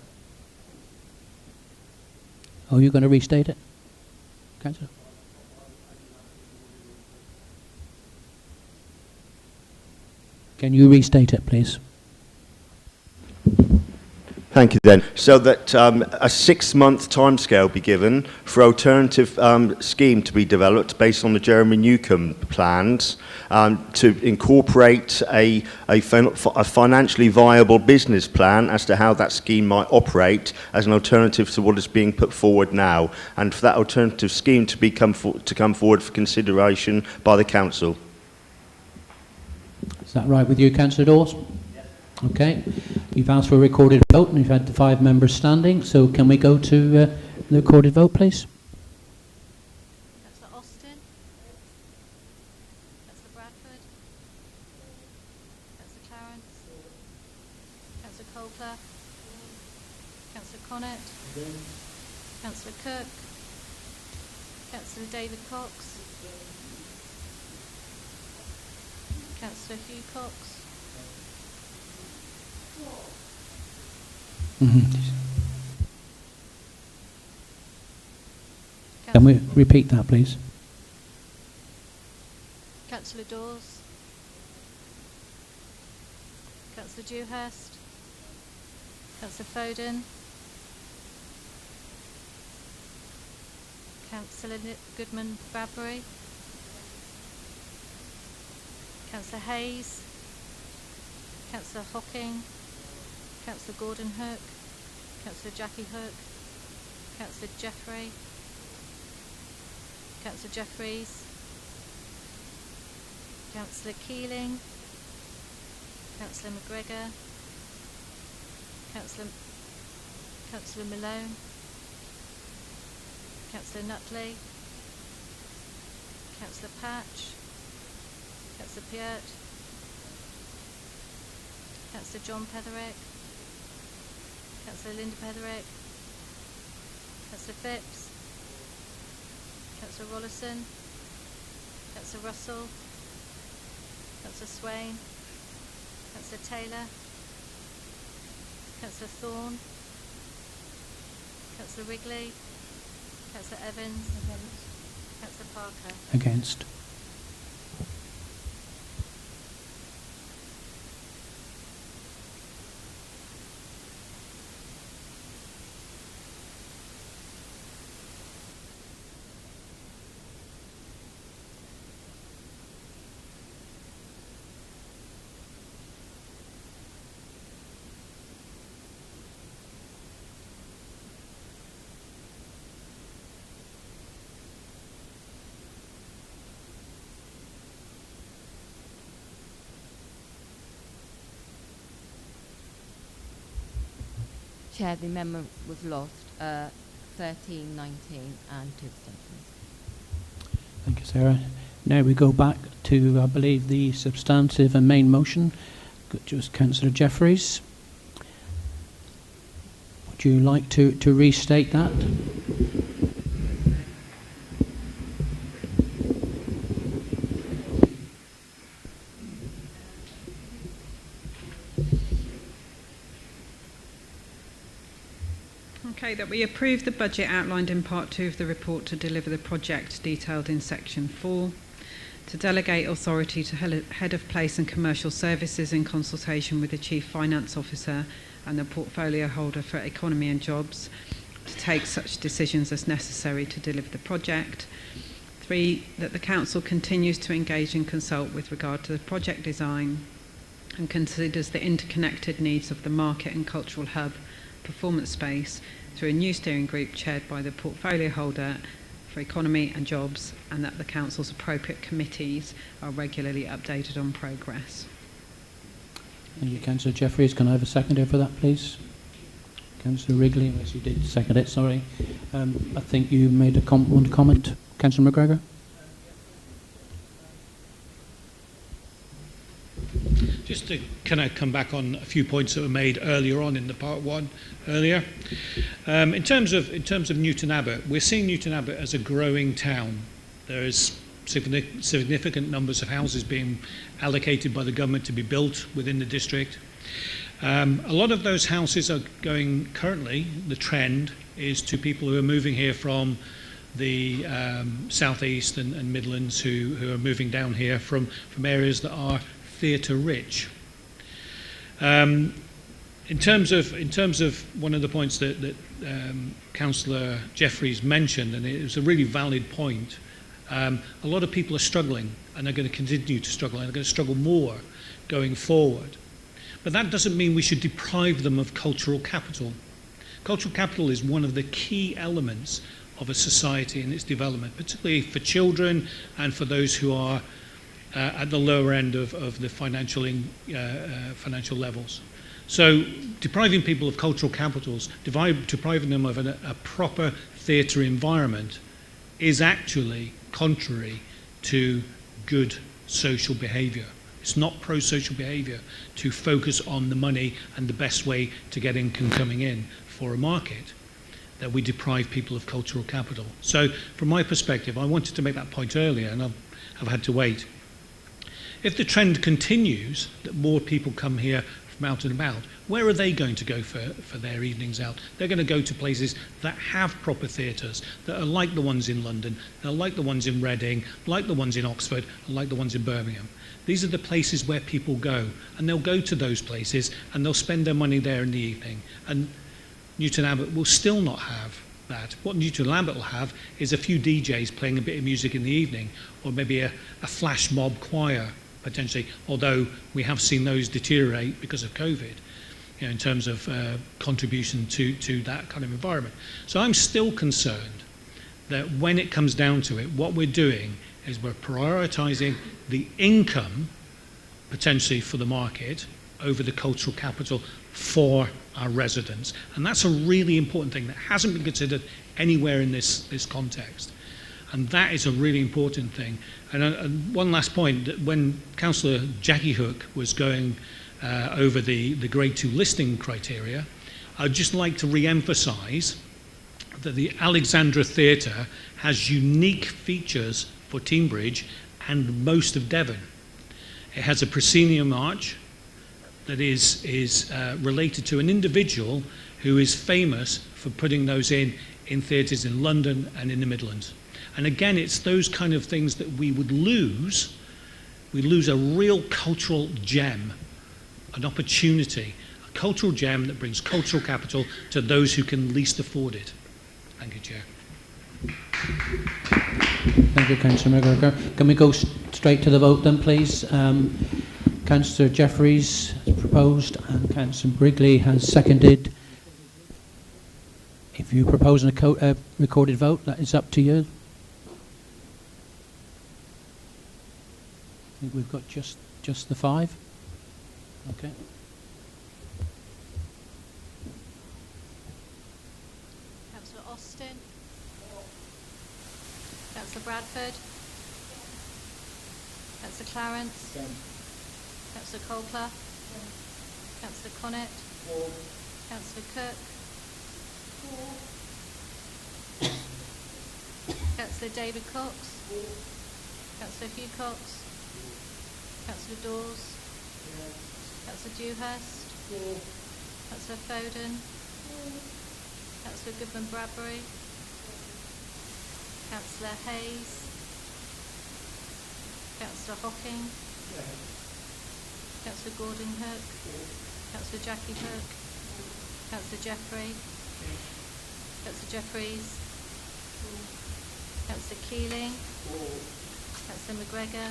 Oh, you're going to restate it? Councillor? Can you restate it, please? Thank you then. So that a 6-month timescale be given for alternative scheme to be developed based on the Jeremy Newcombe plans to incorporate a financially viable business plan as to how that scheme might operate as an alternative to what is being put forward now, and for that alternative scheme to come forward for consideration by the council. Is that right with you, Councillor Dawes? Okay, you've asked for a recorded vote and you've had the 5 members standing, so can we go to the recorded vote, please? Councillor Austin, Councillor Bradford, Councillor Clarence, Councillor Coulter, Councillor Connett, Councillor Cook, Councillor David Cox, Councillor Hugh Cox. Can we repeat that, please? Councillor Dawes, Councillor Dewhurst, Councillor Foden, Councillor Goodman Bradbury, Councillor Hayes, Councillor Hocking, Councillor Gordon Hook, Councillor Jackie Hook, Councillor Jeffrey, Councillor Jeffreys, Councillor Keeling, Councillor McGregor, Councillor Malone, Councillor Nutley, Councillor Patch, Councillor Peart, Councillor John Petherick, Councillor Linda Petherick, Councillor Phipps, Councillor Rollison, Councillor Russell, Councillor Swain, Councillor Taylor, Councillor Thorne, Councillor Wrigley, Councillor Evans, Councillor Parker. Against. Chair, the amendment was lost. 13, 19 and 2 abstentions. Thank you, Sarah. Now we go back to, I believe, the substantive and main motion, which was Councillor Jeffreys. Would you like to restate that? Okay, that we approve the budget outlined in Part 2 of the report to deliver the project detailed in Section 4, to delegate authority to Head of Place and Commercial Services in consultation with the Chief Finance Officer and the portfolio holder for Economy and Jobs to take such decisions as necessary to deliver the project. 3, that the Council continues to engage and consult with regard to the project design and considers the interconnected needs of the market and cultural hub performance space through a new steering group chaired by the portfolio holder for Economy and Jobs, and that the Council's appropriate committees are regularly updated on progress. Thank you, Councillor Jeffreys. Can I have a seconder for that, please? Councillor Wrigley, unless you did second it, sorry. I think you made one comment. Councillor McGregor? Just to kind of come back on a few points that were made earlier on in the part 1 earlier. In terms of Newton Abbott, we're seeing Newton Abbott as a growing town. There is significant numbers of houses being allocated by the government to be built within the district. A lot of those houses are going, currently, the trend is to people who are moving here from the southeast and Midlands who are moving down here from areas that are theatre rich. In terms of one of the points that Councillor Jeffreys mentioned, and it was a really valid point, a lot of people are struggling and are going to continue to struggle and are going to struggle more going forward. But that doesn't mean we should deprive them of cultural capital. Cultural capital is one of the key elements of a society and its development, particularly for children and for those who are at the lower end of the financial levels. So depriving people of cultural capitals, depriving them of a proper theatre environment is actually contrary to good social behaviour. It's not pro-social behaviour to focus on the money and the best way to get income coming in for a market, that we deprive people of cultural capital. So from my perspective, I wanted to make that point earlier and I've had to wait. If the trend continues, that more people come here from out and about, where are they going to go for their evenings out? They're going to go to places that have proper theatres, that are like the ones in London, that are like the ones in Reading, like the ones in Oxford, and like the ones in Birmingham. These are the places where people go, and they'll go to those places, and they'll spend their money there in the evening. And Newton Abbott will still not have that. What Newton Abbott will have is a few DJs playing a bit of music in the evening, or maybe a flash mob choir, potentially, although we have seen those deteriorate because of COVID, in terms of contribution to that kind of environment. So I'm still concerned that when it comes down to it, what we're doing is we're prioritising the income, potentially for the market, over the cultural capital for our residents. And that's a really important thing that hasn't been considered anywhere in this context. And that is a really important thing. And one last point, that when Councillor Jackie Hook was going over the Grade 2 listing criteria, I'd just like to re-emphasise that the Alexandra Theatre has unique features for Teignbridge and most of Devon. It has a proscenium arch that is related to an individual who is famous for putting those in theatres in London and in the Midlands. And again, it's those kind of things that we would lose. We lose a real cultural gem, an opportunity, a cultural gem that brings cultural capital to those who can least afford it. Thank you, Chair. Thank you, Councillor McGregor. Can we go straight to the vote then, please? Councillor Jeffreys has proposed and Councillor Wrigley has seconded. If you propose a recorded vote, that is up to you. I think we've got just the 5. Okay. Councillor Austin. Councillor Bradford. Councillor Clarence. Councillor Colclough. Councillor Connett. Councillor Cook. Councillor David Cox. Councillor Hugh Cox. Councillor Dawes. Councillor Dewhurst. Councillor Foden. Councillor Goodman Bradbury. Councillor Hayes. Councillor Hocking. Councillor Gordon Hook. Councillor Jackie Hook. Councillor Jeffrey. Councillor Jeffries. Councillor Keeling. Councillor McGregor.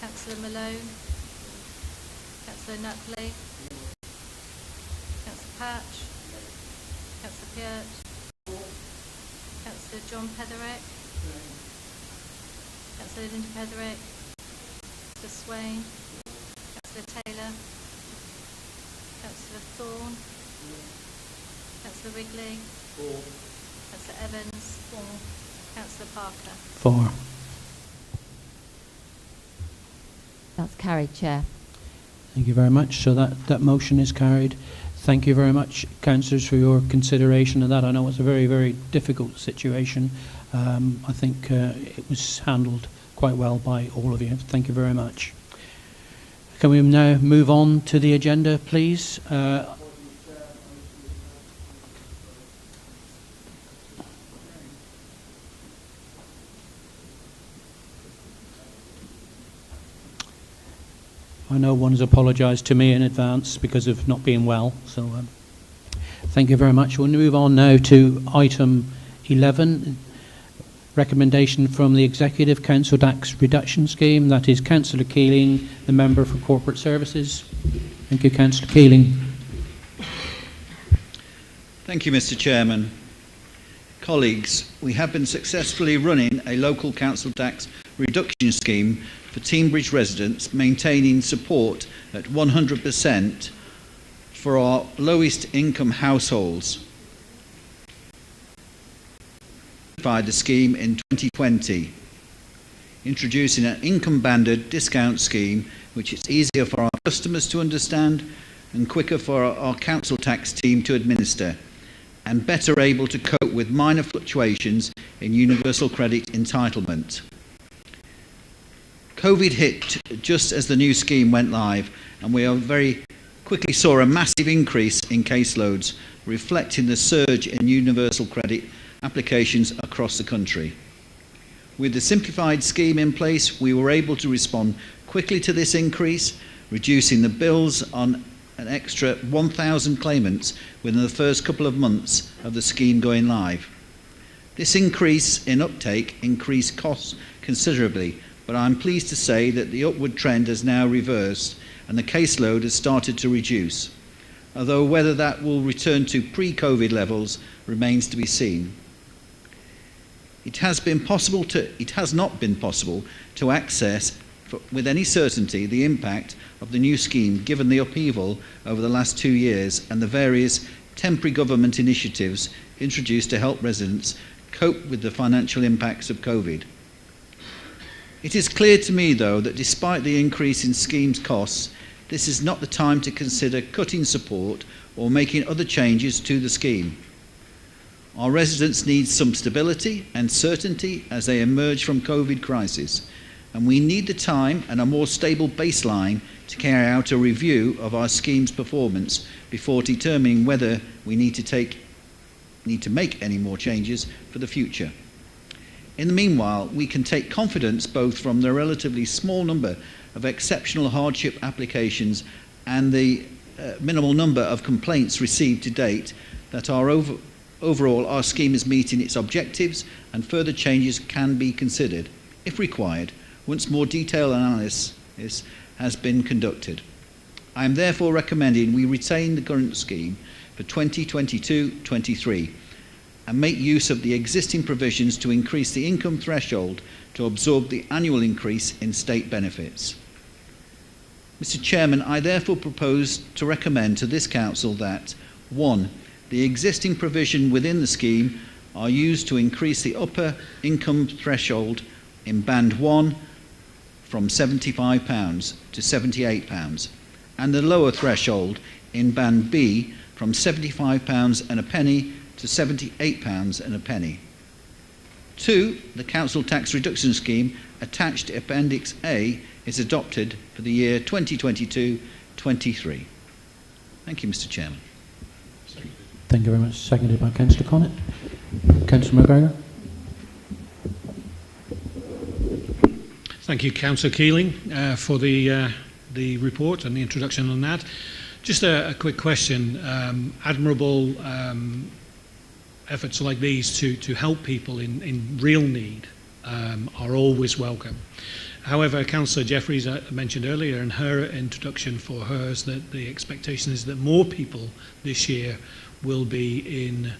Councillor Malone. Councillor Nutley. Councillor Patch. Councillor Peart. Councillor John Petherick. Councillor Linda Petherick. Councillor Swain. Councillor Taylor. Councillor Thorne. Councillor Wrigley. Councillor Evans. Councillor Parker. 4. That's carried, Chair. Thank you very much. So that motion is carried. Thank you very much, councillors, for your consideration of that. I know it's a very, very difficult situation. I think it was handled quite well by all of you. Thank you very much. Can we now move on to the agenda, please? I know one's apologised to me in advance because of not being well, so thank you very much. We'll move on now to item 11, recommendation from the Executive Council Tax Reduction Scheme. That is Councillor Keeling, the Member for Corporate Services. Thank you, Councillor Keeling. Thank you, Mr. Chairman. Colleagues, we have been successfully running a local council tax reduction scheme for Teignbridge residents, maintaining support at 100% for our lowest income households. By the scheme in 2020, introducing an income banded discount scheme which is easier for our customers to understand and quicker for our council tax team to administer, and better able to cope with minor fluctuations in universal credit entitlement. COVID hit just as the new scheme went live, and we very quickly saw a massive increase in caseloads, reflecting the surge in universal credit applications across the country. With the simplified scheme in place, we were able to respond quickly to this increase, reducing the bills on an extra 1,000 claimants within the first couple of months of the scheme going live. This increase in uptake increased costs considerably, but I'm pleased to say that the upward trend has now reversed and the caseload has started to reduce, although whether that will return to pre-COVID levels remains to be seen. It has not been possible to access with any certainty the impact of the new scheme given the upheaval over the last 2 years and the various temporary government initiatives introduced to help residents cope with the financial impacts of COVID. It is clear to me, though, that despite the increase in scheme's costs, this is not the time to consider cutting support or making other changes to the scheme. Our residents need some stability and certainty as they emerge from COVID crisis, and we need the time and a more stable baseline to carry out a review of our scheme's performance before determining whether we need to make any more changes for the future. In the meanwhile, we can take confidence both from the relatively small number of exceptional hardship applications and the minimal number of complaints received to date that overall our scheme is meeting its objectives, and further changes can be considered, if required, once more detailed analysis has been conducted. I am therefore recommending we retain the current scheme for 2022-23 and make use of the existing provisions to increase the income threshold to absorb the annual increase in state benefits. Mr. Chairman, I therefore propose to recommend to this Council that 1. The existing provision within the scheme are used to increase the upper income threshold in Band 1 from £75 to £78, and the lower threshold in Band B from £75 and a penny to £78 and a penny. 2. The Council Tax Reduction Scheme attached to Appendix A is adopted for the year 2022-23. Thank you, Mr. Chairman. Thank you very much. Seconded by Councillor Connett. Councillor McGregor. Thank you, Councillor Keeling, for the report and the introduction on that. Just a quick question. Admirable efforts like these to help people in real need are always welcome. However, Councillor Jeffries mentioned earlier in her introduction for hers that the expectation is that more people this year will be in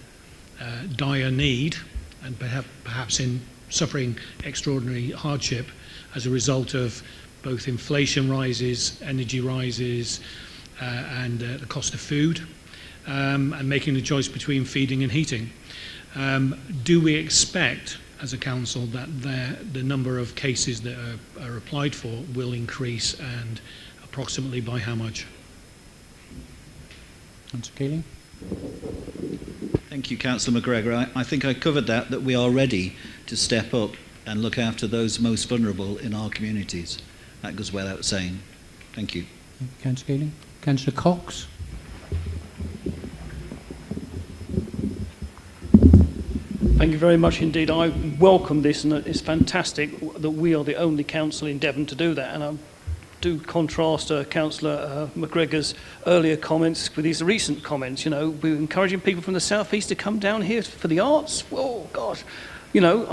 dire need and perhaps in suffering extraordinary hardship as a result of both inflation rises, energy rises, and the cost of food, and making the choice between feeding and heating. Do we expect, as a council, that the number of cases that are applied for will increase, and approximately by how much? Councillor Keeling. Thank you, Councillor McGregor. I think I covered that we are ready to step up and look after those most vulnerable in our communities. That goes without saying. Thank you. Councillor Keeling. Councillor Cox. Thank you very much indeed. I welcome this, and it's fantastic that we are the only council in Devon to do that. And I do contrast Councillor McGregor's earlier comments with his recent comments. You know, we're encouraging people from the southeast to come down here for the arts. Oh gosh, you know,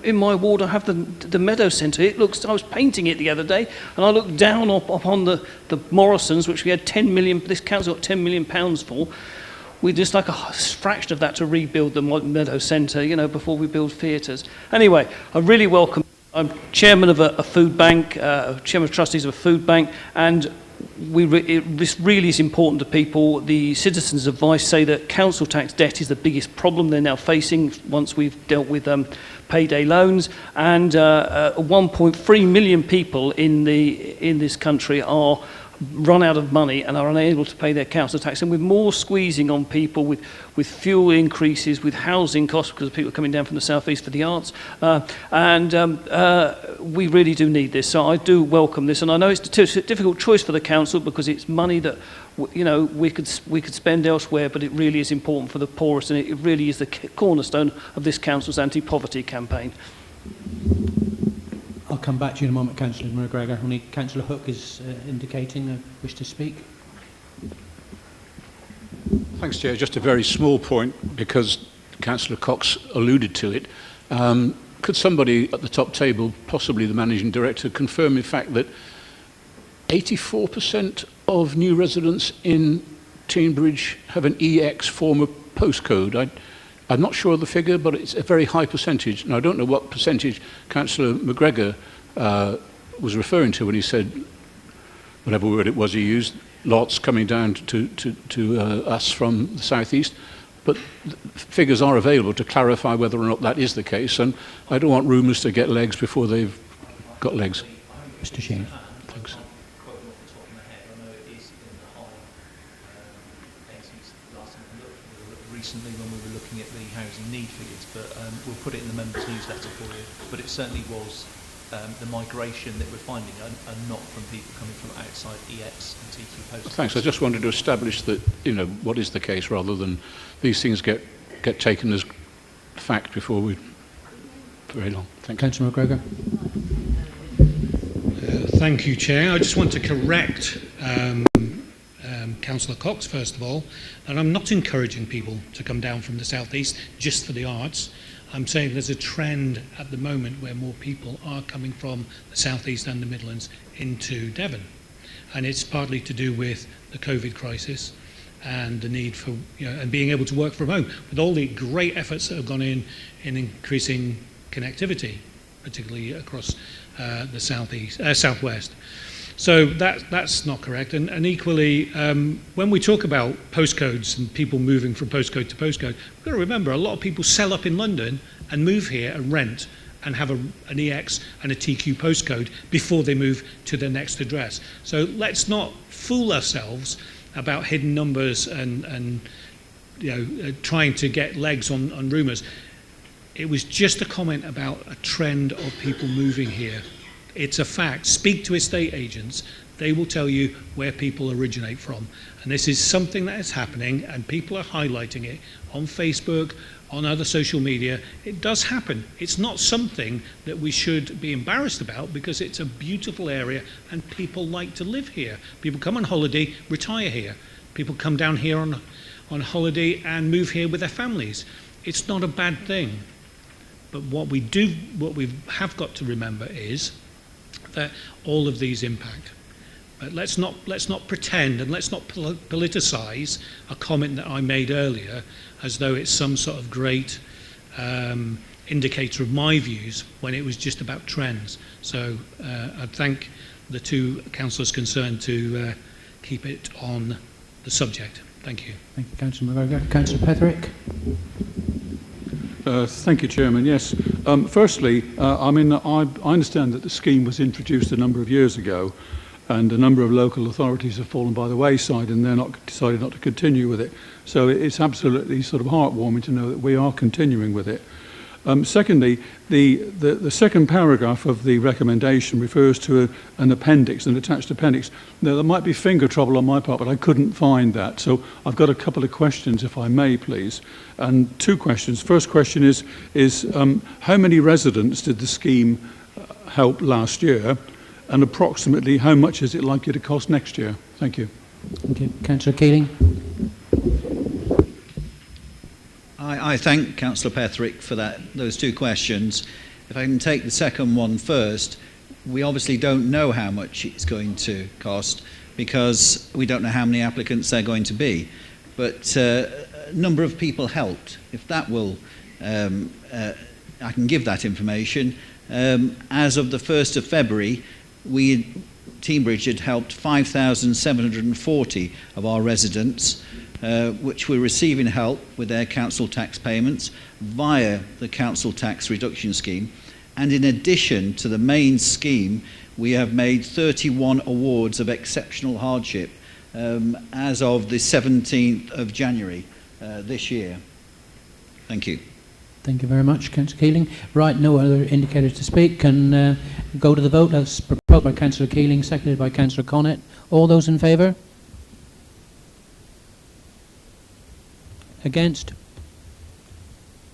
in my ward I have the Meadow Centre. It looks. I was painting it the other day, and I looked down upon the Morrisons, which we had 10 million. This council got £10 million for. We're just like a fraction of that to rebuild the Meadow Centre, you know, before we build theatres. Anyway, I really welcome. I'm chairman of a food bank, chairman of trustees of a food bank, and this really is important to people. The citizens' advice say that council tax debt is the biggest problem they're now facing once we've dealt with payday loans, and 1.3 million people in this country are run out of money and are unable to pay their council tax, and with more squeezing on people, with fuel increases, with housing costs because people are coming down from the southeast for the arts, we really do need this. So I do welcome this, and I know it's a difficult choice for the council because it's money that you know we could spend elsewhere, but it really is important for the poorest, and it really is the cornerstone of this council's anti-poverty campaign. I'll come back to you in a moment, Councillor McGregor. Only Councillor Hook is indicating a wish to speak. Thanks, Chair. Just a very small point, because Councillor Cox alluded to it. Could somebody at the top table, possibly the Managing Director, confirm in fact that 84% of new residents in Teignbridge have an EX form of postcode? I'm not sure of the figure, but it's a very high percentage. And I don't know what percentage Councillor McGregor was referring to when he said, whatever word it was he used, lots coming down to us from the southeast. But figures are available to clarify whether or not that is the case. And I don't want rumours to get legs before they've got legs. Mr. Sheen. Thanks. Recently when we were looking at the housing need figures, but we'll put it in the members' newsletter for you. But it certainly was the migration that we're finding are not from people coming from outside EX and TQ post. Thanks. I just wanted to establish that, you know, what is the case, rather than these things get taken as fact before we very long. Thank you. Councillor McGregor. Thank you, Chair. I just want to correct Councillor Cox, first of all, and I'm not encouraging people to come down from the southeast just for the arts. I'm saying there's a trend at the moment where more people are coming from the southeast and the Midlands into Devon, and it's partly to do with the COVID crisis and the need for, you know, and being able to work from home, with all the great efforts that have gone in increasing connectivity, particularly across the southwest. So that's not correct. And equally, when we talk about postcodes and people moving from postcode to postcode, we've got to remember a lot of people sell up in London and move here and rent and have an EX and a TQ postcode before they move to their next address. So let's not fool ourselves about hidden numbers and trying to get legs on rumours. It was just a comment about a trend of people moving here. It's a fact. Speak to estate agents. They will tell you where people originate from. And this is something that is happening, and people are highlighting it on Facebook, on other social media. It does happen. It's not something that we should be embarrassed about, because it's a beautiful area and people like to live here. People come on holiday, retire here. People come down here on holiday and move here with their families. It's not a bad thing. But what we have got to remember is that all of these impact. But let's not pretend, and let's not politicize a comment that I made earlier as though it's some sort of great indicator of my views, when it was just about trends. So I'd thank the two councillors concerned to keep it on the subject. Thank you. Thank you, Councillor McGregor. Councillor Petherick. Thank you, Chairman. Yes. Firstly, I understand that the scheme was introduced a number of years ago, and a number of local authorities have fallen by the wayside, and they're decided not to continue with it. So it's absolutely sort of heartwarming to know that we are continuing with it. Secondly, the second paragraph of the recommendation refers to an appendix, an attached appendix. Now, there might be finger trouble on my part, but I couldn't find that. So I've got a couple of questions, if I may, please. And two questions. First question is how many residents did the scheme help last year? And approximately how much is it likely to cost next year? Thank you. Thank you. Councillor Keeling. I thank Councillor Petherick for those two questions. If I can take the second one first, we obviously don't know how much it's going to cost, because we don't know how many applicants there are going to be. But a number of people helped. If that will, I can give that information. As of the 1st of February, Teambridge had helped 5,740 of our residents, which were receiving help with their council tax payments via the council tax reduction scheme. And in addition to the main scheme, we have made 31 awards of exceptional hardship as of the 17th of January this year. Thank you. Thank you very much, Councillor Keeling. Right, no other indicators to speak. Can go to the vote. That's proposed by Councillor Keeling, seconded by Councillor Connett. All those in favour? Against?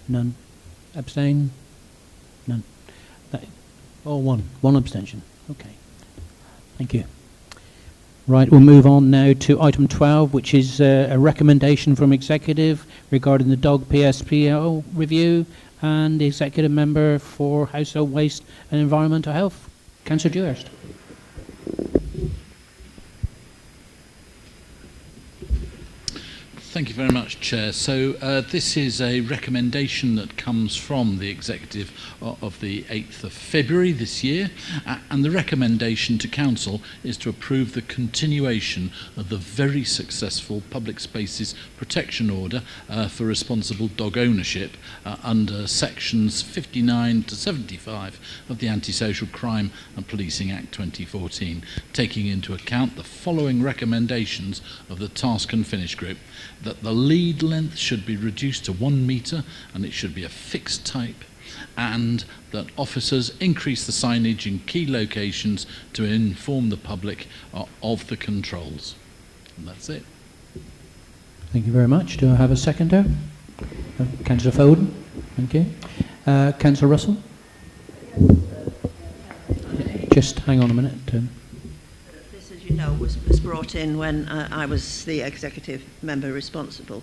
None. Abstain? None. All one. One abstention. Okay. Thank you. Right, we'll move on now to item 12, which is a recommendation from Executive regarding the dog PSPO review and the Executive Member for Household Waste and Environmental Health. Councillor Dewhurst. Thank you very much, Chair. So this is a recommendation that comes from the Executive of the 8th of February this year, and the recommendation to Council is to approve the continuation of the very successful Public Spaces Protection Order for responsible dog ownership under sections 59 to 75 of the Antisocial Crime and Policing Act 2014, taking into account the following recommendations of the Task and Finish Group: that the lead length should be reduced to 1 metre and it should be a fixed type, and that officers increase the signage in key locations to inform the public of the controls. And that's it. Thank you very much. Do I have a seconder? Councillor Foden. Thank you. Councillor Russell. Just hang on a minute. This, as you know, was brought in when I was the executive member responsible.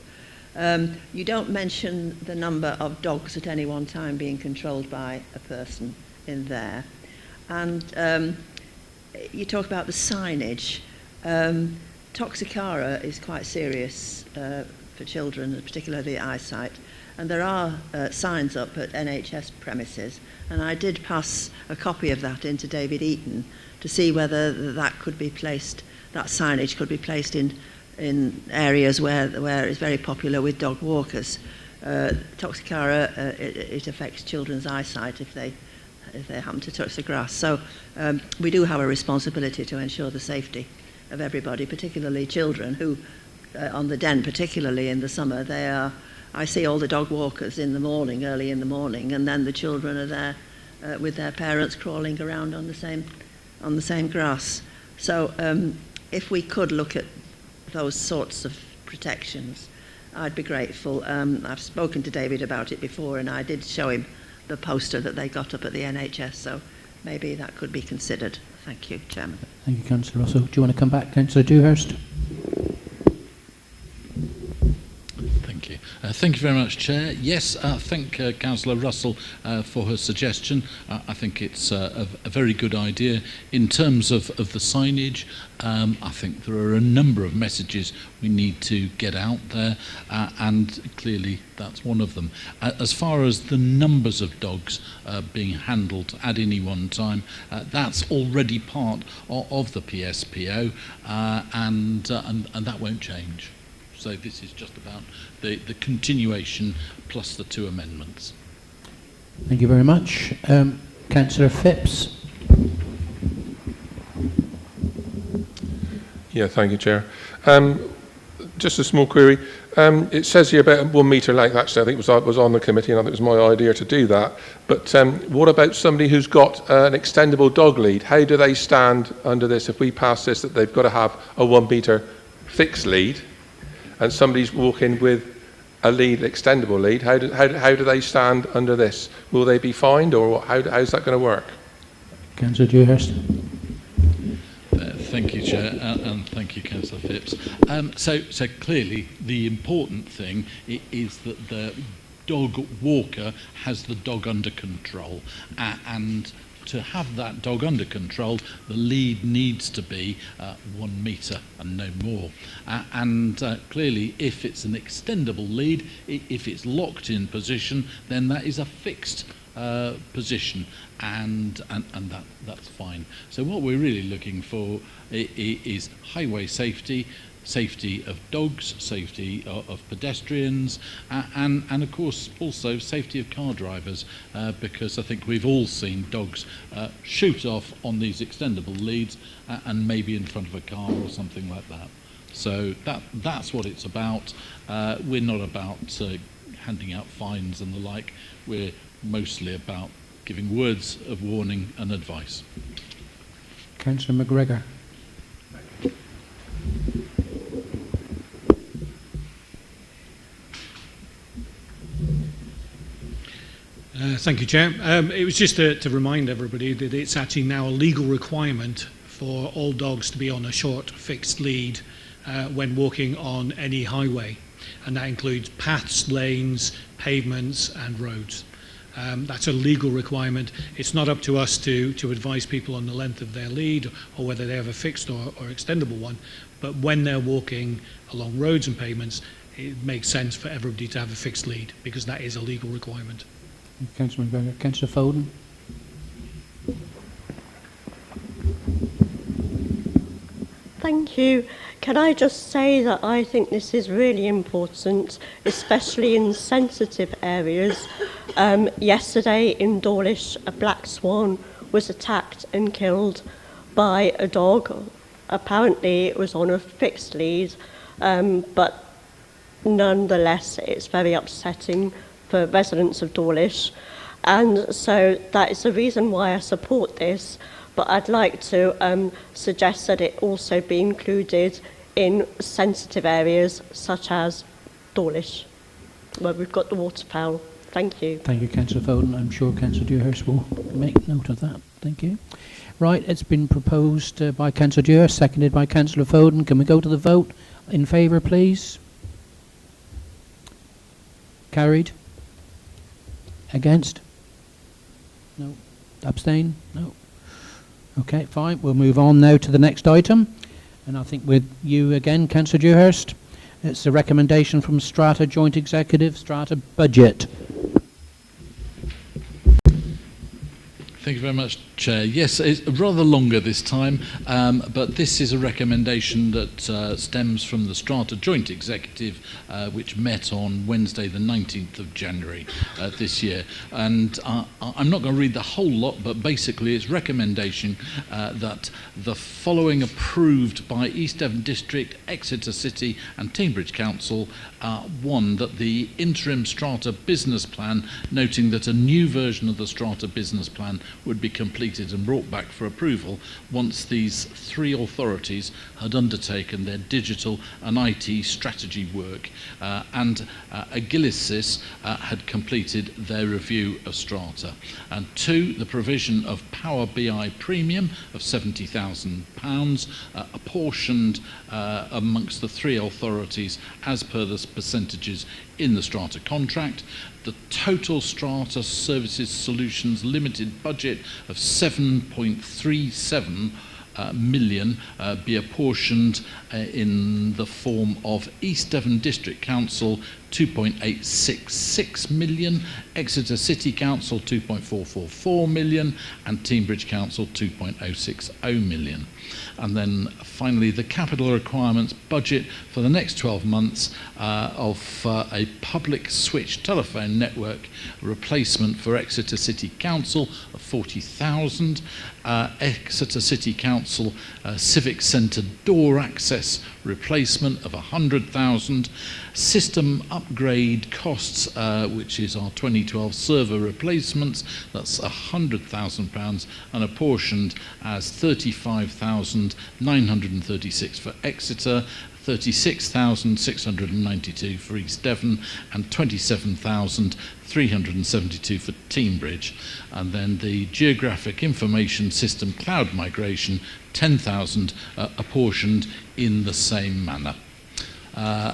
You don't mention the number of dogs at any one time being controlled by a person in there. And you talk about the signage. Toxicara is quite serious for for children, particularly eyesight. And there are signs up at NHS premises, and I did pass a copy of that into David Eaton to see whether that could be placed, that signage could be placed in areas where it's very popular with dog walkers. Toxicara, it affects children's eyesight if they happen to touch the grass. So we do have a responsibility to ensure the safety of everybody, particularly children who, on the den, particularly in the summer, I see all the dog walkers in the morning, early in the morning, and then the children are there with their parents crawling around on the same grass. So if we could look at those sorts of protections, I'd be grateful. I've spoken to David about it before, and I did show him the poster that they got up at the NHS, so maybe that could be considered. Thank you, Chairman. Thank you, Councillor Russell. Do you want to come back, Councillor Dewhurst? Thank you very much, Chair. Yes, thank Councillor Russell for her suggestion. I think it's a very good idea. In terms of the signage, I think there are a number of messages we need to get out there, and clearly that's one of them. As far as the numbers of dogs being handled at any one time, that's already part of the PSPO, and that won't change. So this is just about the continuation plus the 2 amendments. Thank you very much. Councillor Phipps. Yeah, thank you, Chair. Just a small query. It says here about 1 metre length. Actually, I think it was on the committee, and I think it was my idea to do that. But what about somebody who's got an extendable dog lead? How do they stand under this if we pass this, that they've got to have a 1 metre fixed lead, and somebody's walking with a lead, extendable lead? How do they stand under this? Will they be fined, or how's that going to work? Councillor Dewhurst. Thank you, Chair, and thank you, Councillor Phipps. So clearly, the important thing is that the dog walker has the dog under control, and to have that dog under control, the lead needs to be 1 metre and no more. Clearly, if it's an extendable lead, if it's locked in position, then that is a fixed position, and that's fine. So what we're really looking for is highway safety, safety of dogs, safety of pedestrians, and of course also safety of car drivers, because I think we've all seen dogs shoot off on these extendable leads and maybe in front of a car or something like that. So that's what it's about. We're not about handing out fines and the like. We're mostly about giving words of warning and advice. Councillor McGregor. Thank you, Chair. It was just to remind everybody that it's actually now a legal requirement for all dogs to be on a short fixed lead when walking on any highway, and that includes paths, lanes, pavements and roads. That's a legal requirement. It's not up to us to advise people on the length of their lead or whether they have a fixed or extendable one, but when they're walking along roads and pavements, it makes sense for everybody to have a fixed lead because that is a legal requirement. Councillor McGregor. Councillor Foden. Thank you. Can I just say that I think this is really important, especially in sensitive areas. Yesterday in Dawlish, a black swan was attacked and killed by a dog. Apparently it was on a fixed lead, but nonetheless it's very upsetting for residents of Dawlish. And so that is the reason why I support this. But I'd like to suggest that it also be included in sensitive areas such as Dawlish, where we've got the waterfowl. Thank you. Thank you, Councillor Foden. I'm sure Councillor Dewhurst will make note of that. Thank you. Right, it's been proposed by Councillor Dewhurst, seconded by Councillor Foden. Can we go to the vote? In favour, please? Carried? Against? No. Abstain? No. Okay, fine. We'll move on now to the next item. And I think with you again, Councillor Dewhurst. It's a recommendation from Strata Joint Executive, Strata Budget. Thank you very much, Chair. Yes, it's rather longer this time, but this is a recommendation that stems from the Strata Joint Executive, which met on Wednesday, the 19th of January this year. And I'm not going to read the whole lot, but basically it's recommendation that the following approved by East Devon District, Exeter City and Cambridge Council. One, that the interim Strata business plan, noting that a new version of the Strata business plan would be completed and brought back for approval once these three authorities had undertaken their digital and IT strategy work and Agilicis had completed their review of Strata. And two, the provision of Power BI Premium of £70,000 apportioned amongst the three authorities as per the percentages in the Strata contract. The total Strata Services Solutions Limited budget of 7.37 million be apportioned in the form of East Devon District Council 2.866 million, Exeter City Council 2.444 million and Teignbridge Council 2.060 million. And then finally the capital requirements budget for the next 12 months of a public switch telephone network replacement for Exeter City Council of 40,000, Exeter City Council Civic Centre door access replacement of 100,000, system upgrade costs, which is our 2012 server replacements, that's £100,000 and apportioned as 35,936 for Exeter, 36,692 for East Devon and 27,372 for Teignbridge. And then the Geographic Information System cloud migration, 10,000 apportioned in the same manner.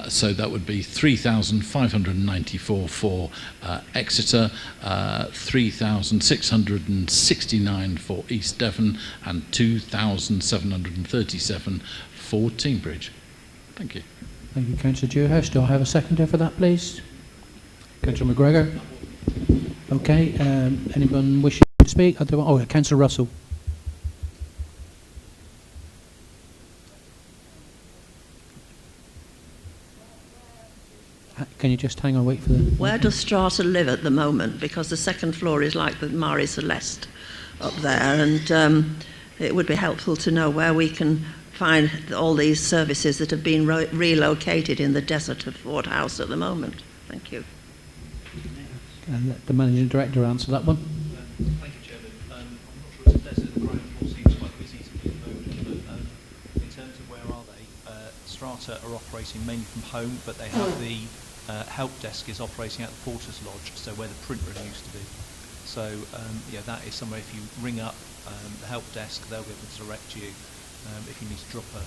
So that would be 3,594 for Exeter, 3,669 for East Devon and 2,737 for Teignbridge. Thank you. Thank you, Councillor Dewhurst. Do I have a seconder for that, please? Councillor McGregor. Okay. Anyone wishing to speak? Oh, Councillor Russell. Can you just hang on, wait for the... Where does Strata live at the moment? Because the second floor is like the Marie Celeste up there, and it would be helpful to know where we can find all these services that have been relocated in the desert of Ford House at the moment. Thank you. And let the Managing Director answer that one. Thank you, Chairman. I'm not sure it's a desert. The ground floor seems quite busy to me at the moment, but in terms of where are they, Strata are operating mainly from home, but they have the help desk is operating out the Porter's Lodge, so where the print room used to be. So yeah, that is somewhere if you ring up the help desk, they'll be able to direct you if you need to drop a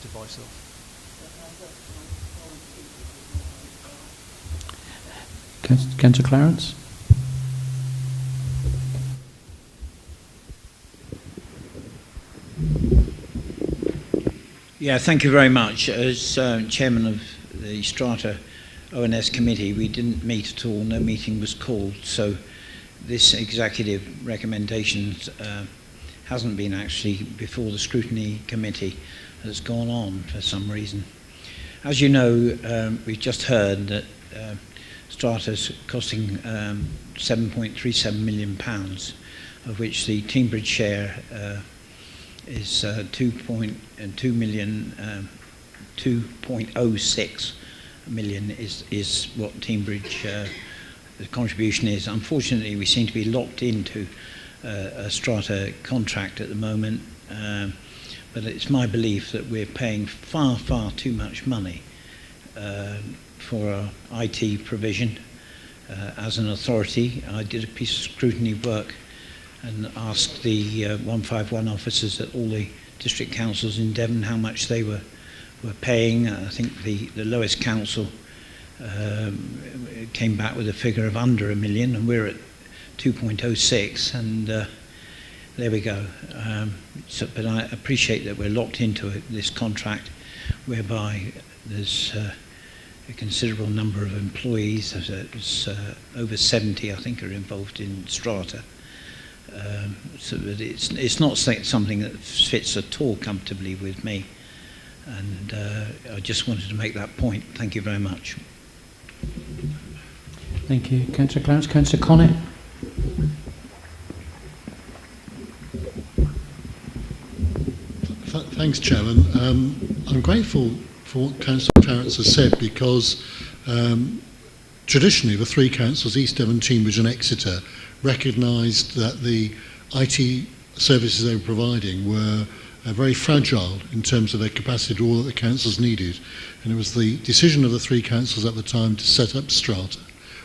device off. Councillor Clarence. Yeah, thank you very much. As chairman of the Strata ONS committee, we didn't meet at all, no meeting was called, so this executive recommendations hasn't been actually before the scrutiny committee, has gone on for some reason. As you know, we've just heard that Strata's costing £7.37 million, of which the Teignbridge share is 2.06 million is what Teignbridge the contribution is. Unfortunately, we seem to be locked into a Strata contract at the moment, but it's my belief that we're paying far too much money for our IT provision as an authority. I did a piece of scrutiny work and asked the 151 officers at all the district councils in Devon how much they were paying. I think the lowest council came back with a figure of under £1 million, and we're at 2.06, and there we go. But I appreciate that we're locked into this contract, whereby there's a considerable number of employees. There's over 70, I think, are involved in Strata. So that it's not something that fits at all comfortably with me. And I just wanted to make that point. Thank you very much. Thank you. Councillor Clarence. Councillor Connett. Thanks, Chairman. I'm grateful for what Councillor Clarence has said, because traditionally the three councils, East Devon, Cambridge and Exeter, recognised that the IT services they were providing were very fragile in terms of their capacity to do all that the councils needed. And it was the decision of the three councils at the time to set up Strata,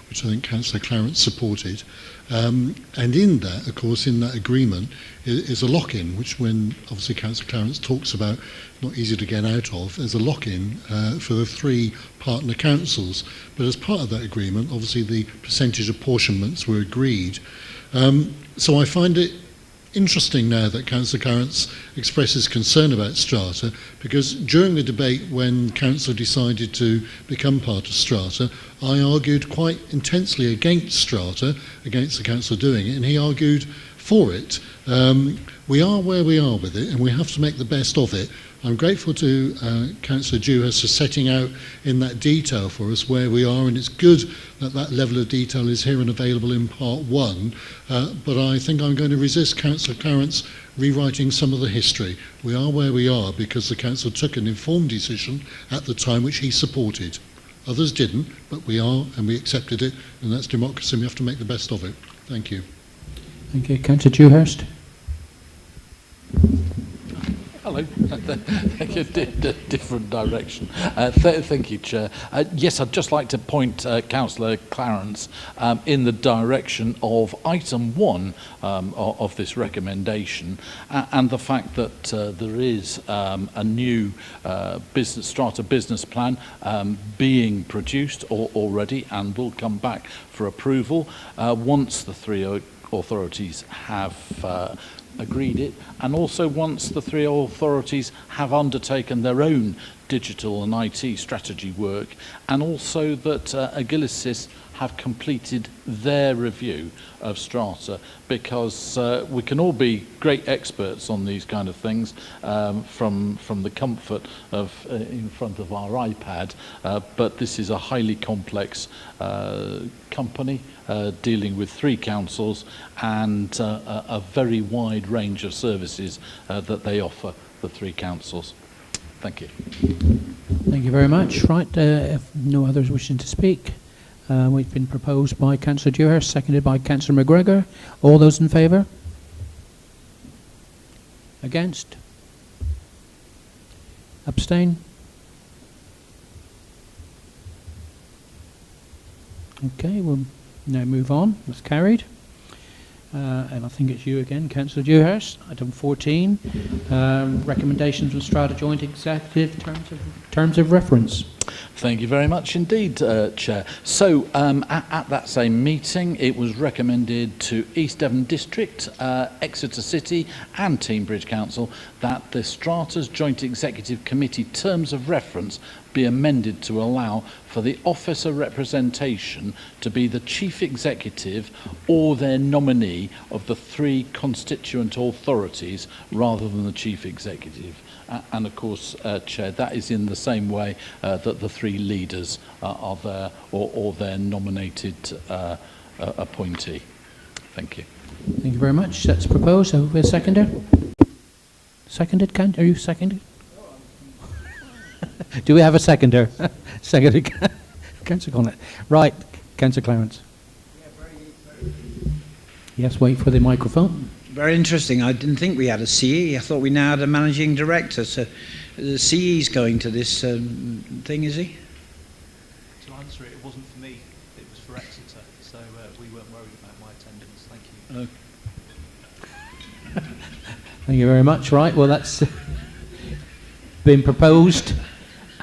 which I think Councillor Clarence supported. And in that, of course, in that agreement is a lock-in, which when obviously Councillor Clarence talks about, not easy to get out of, there's a lock-in for the three partner councils. But as part of that agreement, obviously the percentage apportionments were agreed. So I find it interesting now that Councillor Clarence expresses concern about Strata, because during the debate when Council decided to become part of Strata, I argued quite intensely against Strata, against the Council doing it, and he argued for it. We are where we are with it, and we have to make the best of it. I'm grateful to Councillor Dewhurst for setting out in that detail for us where we are, and it's good that that level of detail is here and available in part one, but I think I'm going to resist Councillor Clarence rewriting some of the history. We are where we are because the Council took an informed decision at the time which he supported. Others didn't, but we are, and we accepted it, and that's democracy, and we have to make the best of it. Thank you. Thank you. Councillor Dewhurst. Hello. Thank you. Different direction. Thank you, Chair. Yes, I'd just like to point Councillor Clarence in the direction of item 1 of this recommendation, and the fact that there is a new Strata business plan being produced already and will come back for approval once the three authorities have agreed it, and also once the three authorities have undertaken their own digital and IT strategy work, and also that Agilicis have completed their review of Strata, because we can all be great experts on these kind of things from the comfort of in front of our iPad, but this is a highly complex company dealing with three councils and a very wide range of services that they offer the three councils. Thank you. Thank you very much. Right, if no others wishing to speak, we've been proposed by Councillor Dewhurst, seconded by Councillor McGregor. All those in favour? Against? Abstain? Okay, we'll now move on. That's carried. And I think it's you again, Councillor Dewhurst. Item 14, recommendations from Strata Joint Executive terms of reference. Thank you very much indeed, Chair. So at that same meeting, it was recommended to East Devon District, Exeter City and Teignbridge Council that the Strata's Joint Executive Committee terms of reference be amended to allow for the officer representation to be the chief executive or their nominee of the three constituent authorities rather than the chief executive. And of course, Chair, that is in the same way that the three leaders are there or their nominated appointee. Thank you. Thank you very much. That's proposed. Have we a seconder? Seconded, are you seconded? Do we have a seconder? Seconded. Councillor Connett. Right, Councillor Clarence. Yes, wait for the microphone. Very interesting. I didn't think we had a CE. I thought we now had a managing director. So the CE's going to this thing, is he? To answer it, it wasn't for me. It was for Exeter. So we weren't worried about my attendance. Thank you. Thank you very much. Right, well, that's been proposed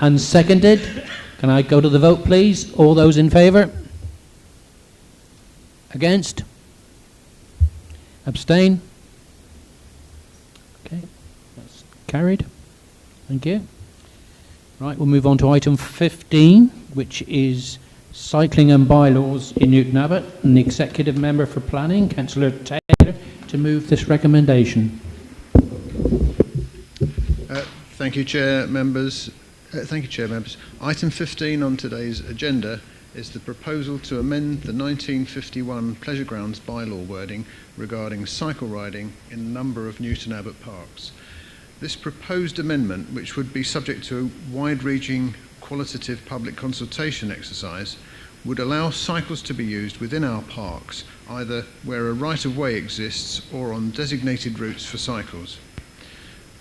and seconded. Can I go to the vote, please? All those in favour? Against? Abstain? Okay, that's carried. Thank you. Right, we'll move on to item 15. which is cycling and bylaws in Newton Abbott, and the Executive Member for Planning, Councillor Taylor, to move this recommendation. Thank you, Chair, members. Item 15 on today's agenda is the proposal to amend the 1951 Pleasure Grounds bylaw wording regarding cycle riding in a number of Newton Abbott parks. This proposed amendment, which would be subject to a wide-reaching qualitative public consultation exercise, would allow cycles to be used within our parks, either where a right-of-way exists or on designated routes for cycles.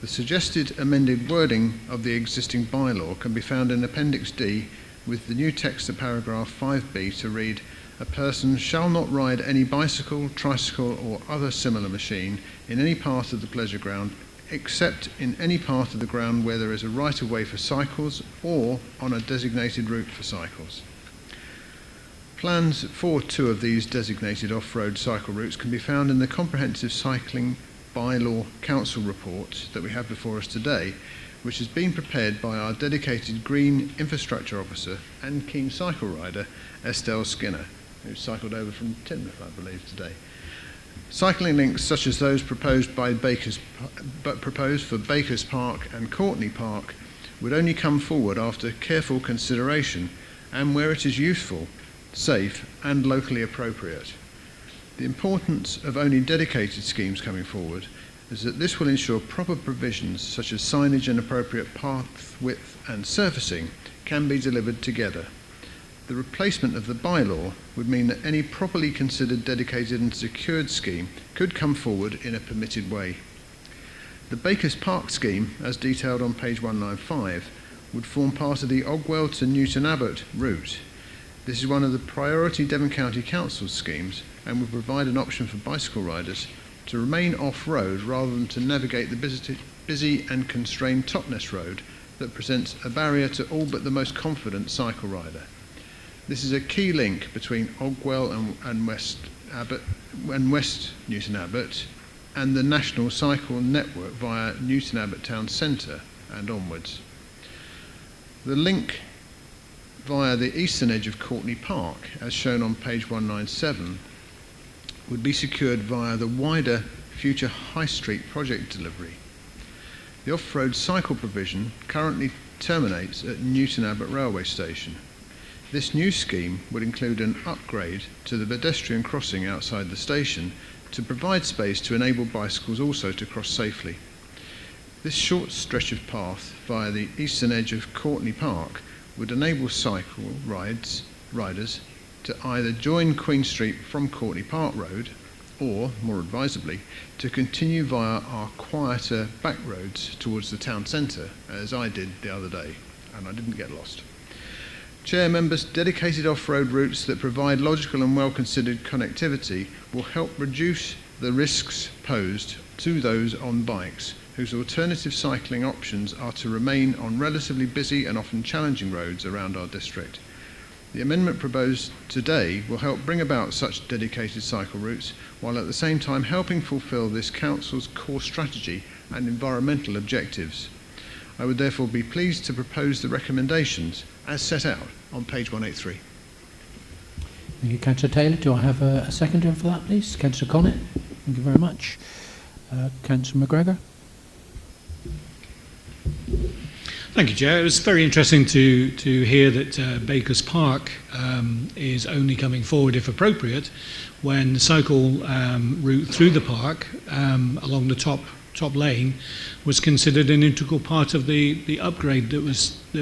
The suggested amended wording of the existing bylaw can be found in Appendix D, with the new text of paragraph 5b to read, "A person shall not ride any bicycle, tricycle or other similar machine in any part of the pleasure ground except in any part of the ground where there is a right-of-way for cycles or on a designated route for cycles." Plans for 2 of these designated off-road cycle routes can be found in the Comprehensive Cycling Bylaw Council report that we have before us today, which has been prepared by our dedicated Green Infrastructure Officer and keen cycle rider, Estelle Skinner, who cycled over from Teignmouth, I believe, today. Cycling links such as those proposed for Bakers Park and Courtney Park would only come forward after careful consideration and where it is useful, safe and locally appropriate. The importance of only dedicated schemes coming forward is that this will ensure proper provisions such as signage and appropriate path width and surfacing can be delivered together. The replacement of the bylaw would mean that any properly considered dedicated and secured scheme could come forward in a permitted way. The Bakers Park scheme, as detailed on page 195, would form part of the Ogwell to Newton Abbott route. This is one of the priority Devon County Council schemes and would provide an option for bicycle riders to remain off-road rather than to navigate the busy and constrained Totnes Road that presents a barrier to all but the most confident cycle rider. This is a key link between Ogwell and West Newton Abbott and the national cycle network via Newton Abbott Town Centre and onwards. The link via the eastern edge of Courtney Park, as shown on page 197, would be secured via the wider future High Street project delivery. The off-road cycle provision currently terminates at Newton Abbott railway station. This new scheme would include an upgrade to the pedestrian crossing outside the station to provide space to enable bicycles also to cross safely. This short stretch of path via the eastern edge of Courtney Park would enable cycle riders to either join Queen Street from Courtney Park Road or, more advisably, to continue via our quieter back roads towards the town centre, as I did the other day, and I didn't get lost. Chair, members, dedicated off-road routes that provide logical and well-considered connectivity will help reduce the risks posed to those on bikes, whose alternative cycling options are to remain on relatively busy and often challenging roads around our district. The amendment proposed today will help bring about such dedicated cycle routes, while at the same time helping fulfil this Council's core strategy and environmental objectives. I would therefore be pleased to propose the recommendations as set out on page 183. Thank you, Councillor Taylor. Do I have a seconder for that, please? Councillor Connett. Thank you very much. Councillor McGregor. Thank you, Chair. It was very interesting to hear that Bakers Park is only coming forward, if appropriate, when the cycle route through the park along the top lane was considered an integral part of the upgrade that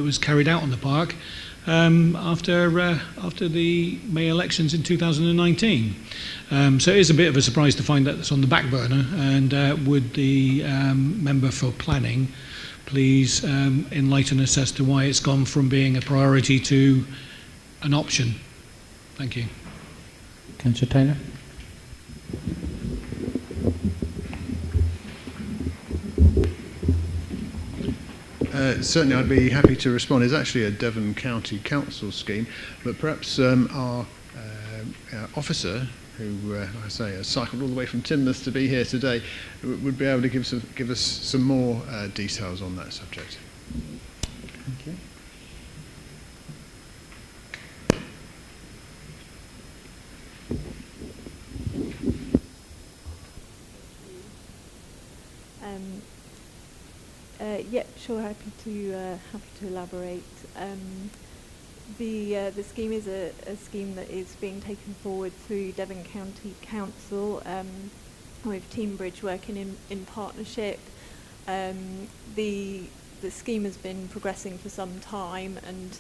was carried out on the park after the May elections in 2019. So it is a bit of a surprise to find that it's on the back burner. And would the member for planning please enlighten us as to why it's gone from being a priority to an option? Thank you. Councillor Taylor. Certainly, I'd be happy to respond. It's actually a Devon County Council scheme, but perhaps our officer, who I say has cycled all the way from Teignmouth to be here today, would be able to give us some more details on that subject. Thank you. Sure, happy to elaborate. The scheme is a scheme that is being taken forward through Devon County Council with Teambridge working in partnership. The scheme has been progressing for some time, and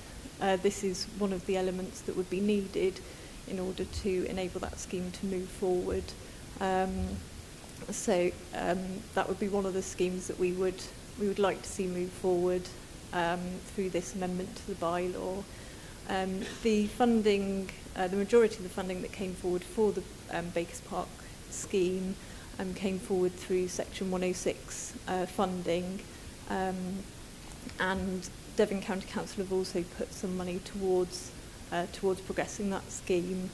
this is one of the elements that would be needed in order to enable that scheme to move forward. So that would be one of the schemes that we would like to see move forward through this amendment to the bylaw. The funding, the majority of the funding that came forward for the Bakers Park scheme came forward through Section 106 funding, and Devon County Council have also put some money towards progressing that scheme.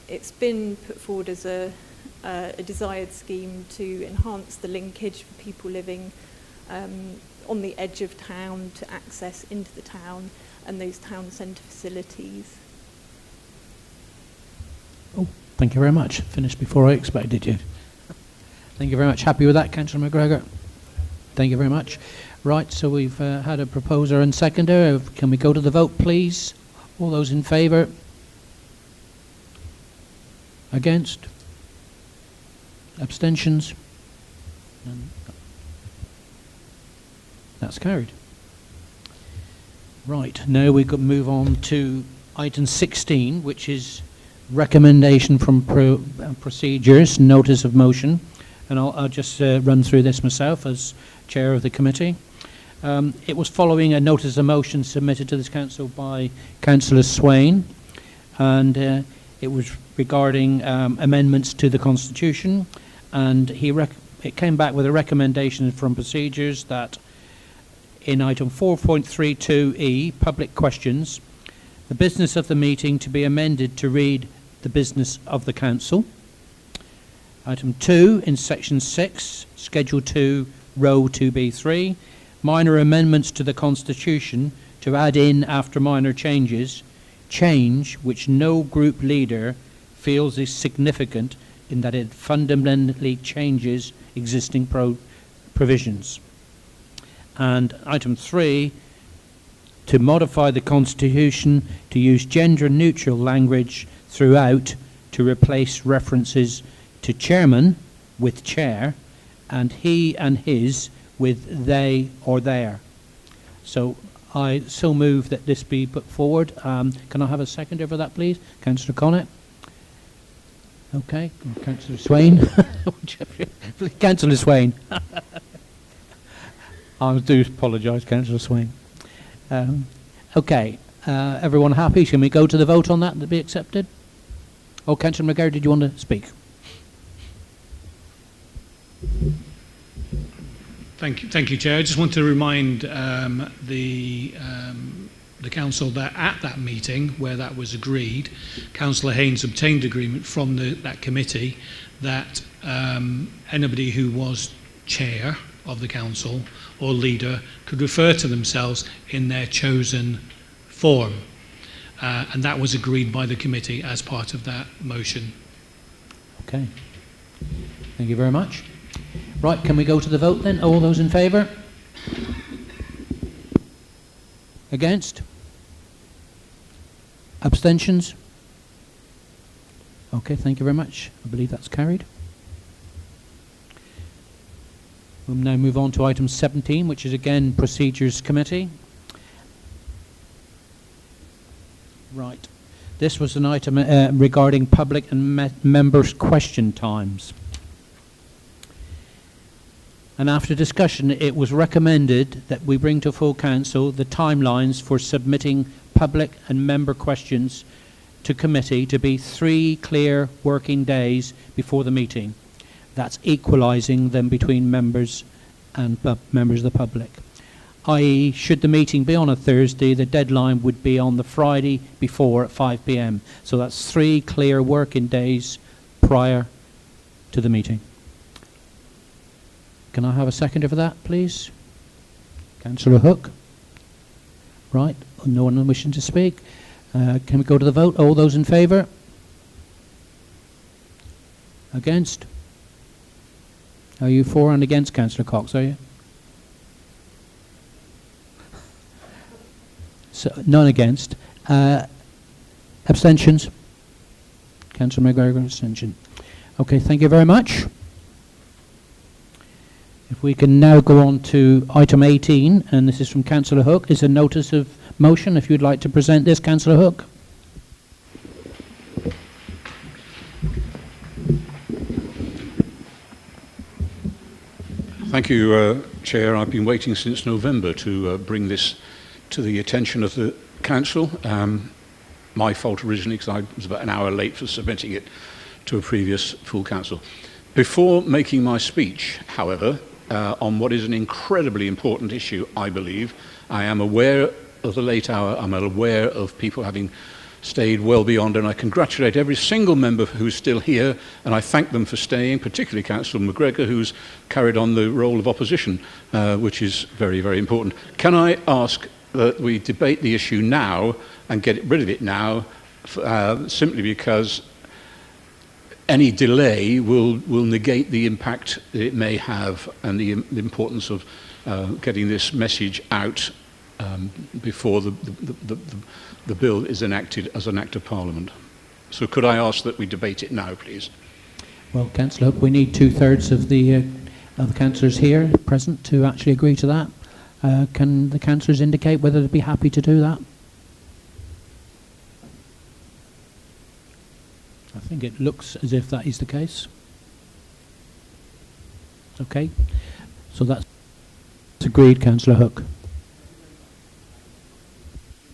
It's been put forward as a desired scheme to enhance the linkage for people living on the edge of town to access into the town and those town centre facilities. Oh, thank you very much. Finished before I expected you. Thank you very much. Happy with that, Councillor McGregor? Thank you very much. Right, so we've had a proposer and seconder. Can we go to the vote, please? All those in favour? Against? Abstentions? None. That's carried. Right, now we could move on to item 16, which is recommendation from procedures, notice of motion. And I'll just run through this myself as chair of the committee. It was following a notice of motion submitted to this council by Councillor Swain, and it was regarding amendments to the Constitution, and it came back with a recommendation from procedures that in item 4.32e, public questions, the business of the meeting to be amended to read the business of the council. Item 2, in section 6, schedule 2, row 2b3, minor amendments to the Constitution to add in after minor changes, change which no group leader feels is significant in that it fundamentally changes existing provisions. And item 3, to modify the Constitution to use gender-neutral language throughout to replace references to chairman with chair and he and his with they or their. So I so move that this be put forward. Can I have a seconder for that, please? Councillor Connett. Okay, Councillor Swain. Councillor Swain. I do apologise, Councillor Swain. Okay, everyone happy? Can we go to the vote on that to be accepted? Oh, Councillor McGarry, did you want to speak? Thank you, Chair. I just want to remind the council that at that meeting where that was agreed, Councillor Haynes obtained agreement from that committee that anybody who was chair of the council or leader could refer to themselves in their chosen form. And that was agreed by the committee as part of that motion. Okay. Thank you very much. Right, can we go to the vote then? All those in favour? Against? Abstentions? Okay, thank you very much. I believe that's carried. We'll now move on to item 17, which is again Procedures Committee. Right. This was an item regarding public and members' question times. And after discussion, it was recommended that we bring to full council the timelines for submitting public and member questions to committee to be 3 clear working days before the meeting. That's equalising them between members and members of the public. I.e., should the meeting be on a Thursday, the deadline would be on the Friday before at 5 p.m. So that's 3 clear working days prior to the meeting. Can I have a seconder for that, please? Councillor Hook. Right, no one wishing to speak. Can we go to the vote? All those in favour? Against? Are you for and against, Councillor Cox, are you? So, none against. Abstentions? Councillor McGregor, abstention. Okay, thank you very much. If we can now go on to item 18, and this is from Councillor Hook, is a notice of motion. If you'd like to present this, Councillor Hook. Thank you, Chair. I've been waiting since November to bring this to the attention of the Council. My fault originally, because I was about an hour late for submitting it to a previous full Council. Before making my speech, however, on what is an incredibly important issue, I believe, I am aware of the late hour, I'm aware of people having stayed well beyond, and I congratulate every single member who's still here, and I thank them for staying, particularly Councillor McGregor, who's carried on the role of opposition, which is very, very important. Can I ask that we debate the issue now and get rid of it now, simply because any delay will negate the impact that it may have and the importance of getting this message out before the bill is enacted as an Act of Parliament. So could I ask that we debate it now, please? Well, Councillor Hook, we need 2/3 of the councillors here present to actually agree to that. Can the councillors indicate whether they'd be happy to do that? I think it looks as if that is the case. Okay. So that's agreed, Councillor Hook.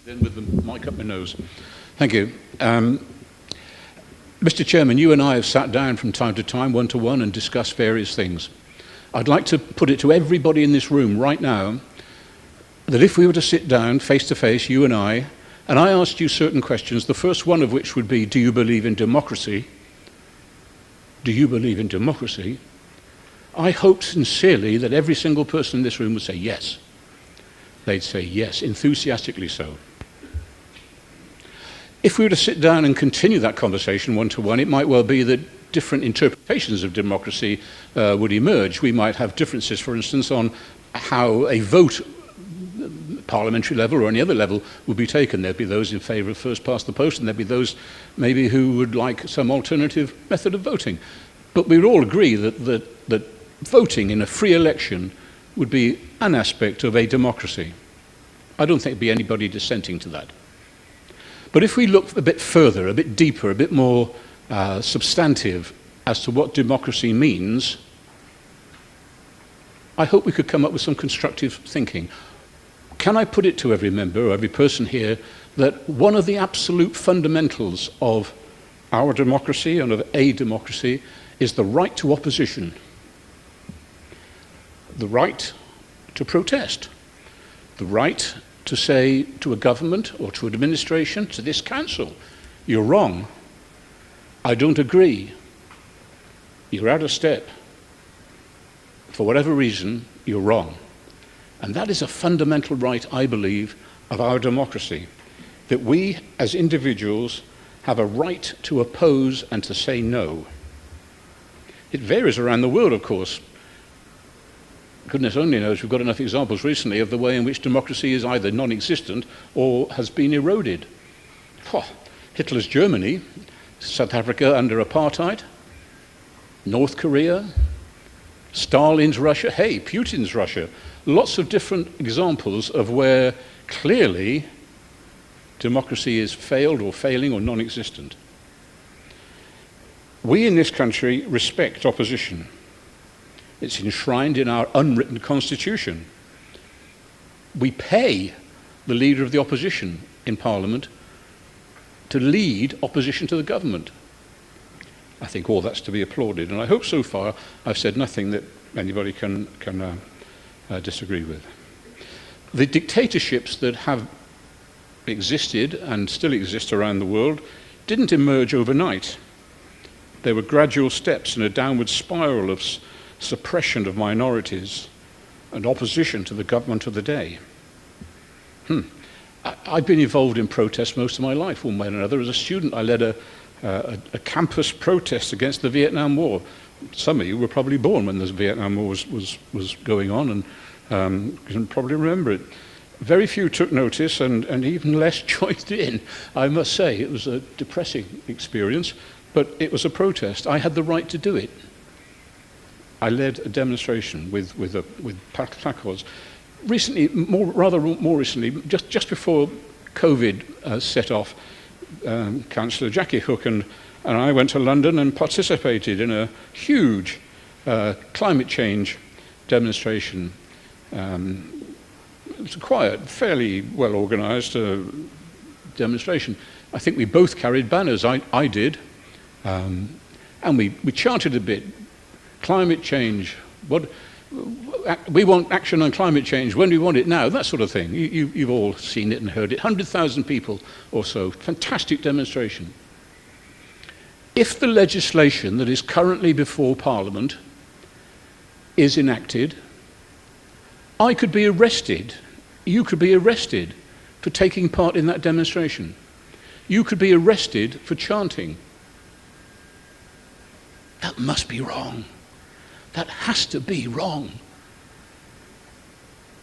Then with the mic up my nose. Thank you. Mr. Chairman, you and I have sat down from time to time, one-to-one, and discussed various things. I'd like to put it to everybody in this room right now that if we were to sit down face-to-face, you and I asked you certain questions, the first one of which would be, do you believe in democracy? Do you believe in democracy? I hope sincerely that every single person in this room would say yes. They'd say yes, enthusiastically so. If we were to sit down and continue that conversation one-to-one, it might well be that different interpretations of democracy would emerge. We might have differences, for instance, on how a vote, parliamentary level or any other level, would be taken. There'd be those in favour of first past the post, and there'd be those maybe who would like some alternative method of voting. But we would all agree that voting in a free election would be an aspect of a democracy. I don't think there'd be anybody dissenting to that. But if we look a bit further, a bit deeper, a bit more substantive as to what democracy means, I hope we could come up with some constructive thinking. Can I put it to every member or every person here that one of the absolute fundamentals of our democracy and of a democracy is the right to opposition, the right to protest, the right to say to a government or to an administration, to this council, you're wrong, I don't agree, you're out of step, for whatever reason, you're wrong. And that is a fundamental right, I believe, of our democracy, that we as individuals have a right to oppose and to say no. It varies around the world, of course. Goodness only knows, we've got enough examples recently of the way in which democracy is either non-existent or has been eroded. Hitler's Germany, South Africa under apartheid, North Korea, Stalin's Russia, hey, Putin's Russia. Lots of different examples of where clearly democracy is failed or failing or non-existent. We in this country respect opposition. It's enshrined in our unwritten constitution. We pay the leader of the opposition in Parliament to lead opposition to the government. I think all that's to be applauded, and I hope so far I've said nothing that anybody can disagree with. The dictatorships that have existed and still exist around the world didn't emerge overnight. There were gradual steps in a downward spiral of suppression of minorities and opposition to the government of the day. I've been involved in protests most of my life, one way or another. As a student, I led a campus protest against the Vietnam War. Some of you were probably born when the Vietnam War was going on, and you can probably remember it. Very few took notice, and even less joined in. I must say, it was a depressing experience, but it was a protest. I had the right to do it. I led a demonstration with placards. Recently, more recently, just before COVID set off, Councillor Jackie Hook and I went to London and participated in a huge climate change demonstration. It was a quiet, fairly well organised demonstration. I think we both carried banners. I did. And we chanted a bit. Climate change. We want action on climate change. When do we want it? Now. That sort of thing. You've all seen it and heard it. 100,000 people or so. Fantastic demonstration. If the legislation that is currently before Parliament is enacted, I could be arrested. You could be arrested for taking part in that demonstration. You could be arrested for chanting. That must be wrong. That has to be wrong.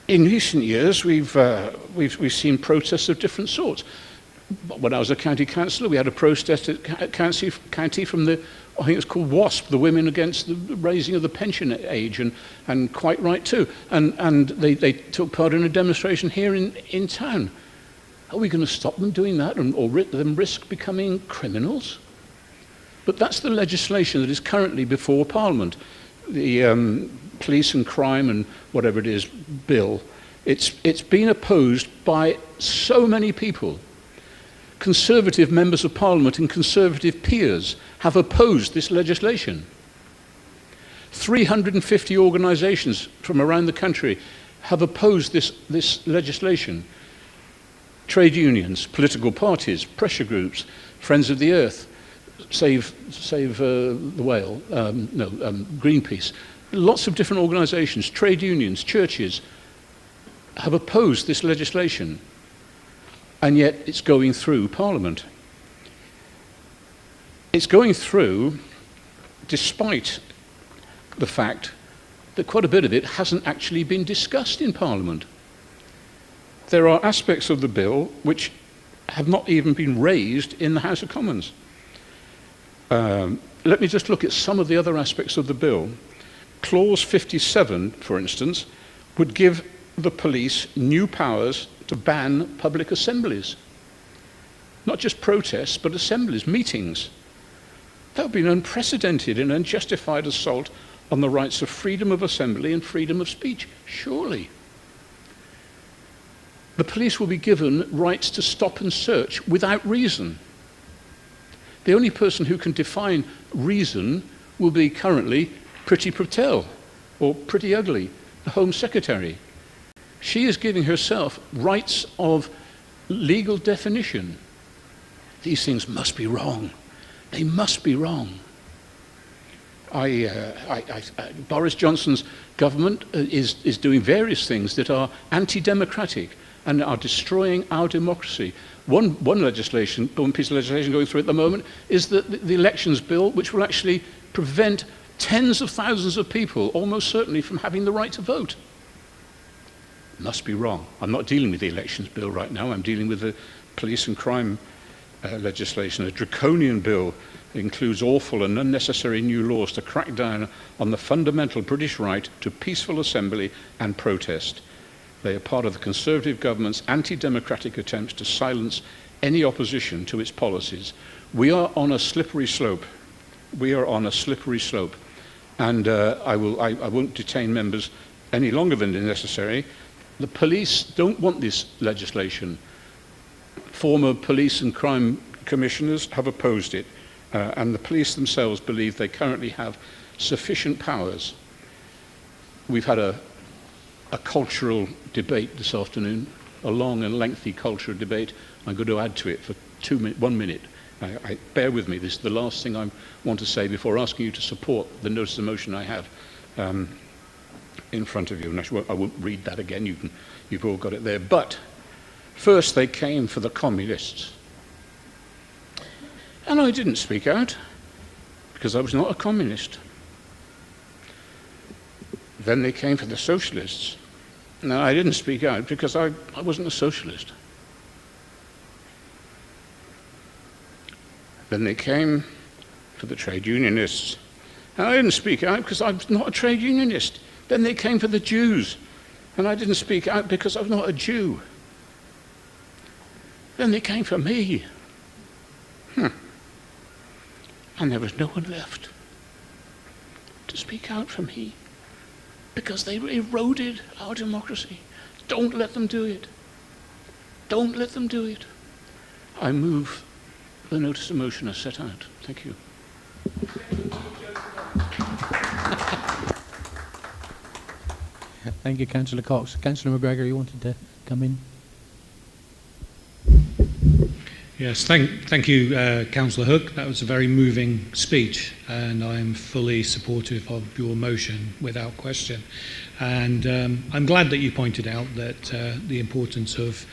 In recent years, we've seen protests of different sorts. When I was a county councillor, we had a protest at county from the, I think it's called WASP, the Women Against the Raising of the Pension Age, and quite right too. And they took part in a demonstration here in town. Are we going to stop them doing that or them risk becoming criminals? But that's the legislation that is currently before Parliament. The police and crime and whatever it is bill. It's been opposed by so many people. Conservative members of Parliament and Conservative peers have opposed this legislation. 350 organisations from around the country have opposed this legislation. Trade unions, political parties, pressure groups, Friends of the Earth, Save the Whale, Greenpeace. Lots of different organisations, trade unions, churches have opposed this legislation. And yet it's going through Parliament. It's going through despite the fact that quite a bit of it hasn't actually been discussed in Parliament. There are aspects of the bill which have not even been raised in the House of Commons. Let me just look at some of the other aspects of the bill. Clause 57, for instance, would give the police new powers to ban public assemblies. Not just protests, but assemblies, meetings. That would be an unprecedented and unjustified assault on the rights of freedom of assembly and freedom of speech, surely. The police will be given rights to stop and search without reason. The only person who can define reason will be currently Priti Patel, or Pretty Ugly, the Home Secretary. She is giving herself rights of legal definition. These things must be wrong. They must be wrong. Boris Johnson's government is doing various things that are anti-democratic and are destroying our democracy. One piece of legislation going through at the moment is the elections bill, which will actually prevent tens of thousands of people, almost certainly, from having the right to vote. Must be wrong. I'm not dealing with the elections bill right now. I'm dealing with the police and crime legislation. A draconian bill includes awful and unnecessary new laws to crack down on the fundamental British right to peaceful assembly and protest. They are part of the Conservative government's anti-democratic attempts to silence any opposition to its policies. We are on a slippery slope. We are on a slippery slope. And I won't detain members any longer than necessary. The police don't want this legislation. Former police and crime commissioners have opposed it, and the police themselves believe they currently have sufficient powers. We've had a cultural debate this afternoon, a long and lengthy cultural debate. I'm going to add to it for 1 minute. Bear with me, this is the last thing I want to say before asking you to support the notice of motion I have in front of you. And I won't read that again, you've all got it there. But first they came for the communists. And I didn't speak out, because I was not a communist. Then they came for the socialists. No, I didn't speak out because I wasn't a socialist. Then they came for the trade unionists. And I didn't speak out because I'm not a trade unionist. Then they came for the Jews. And I didn't speak out because I'm not a Jew. Then they came for me. And there was no one left to speak out for me because they eroded our democracy. Don't let them do it. Don't let them do it. I move the notice of motion as set out. Thank you. Thank you, Councillor Cox. Councillor McGregor, you wanted to come in? Yes, thank you, Councillor Hook. That was a very moving speech, and I am fully supportive of your motion without question. And I'm glad that you pointed out that the importance of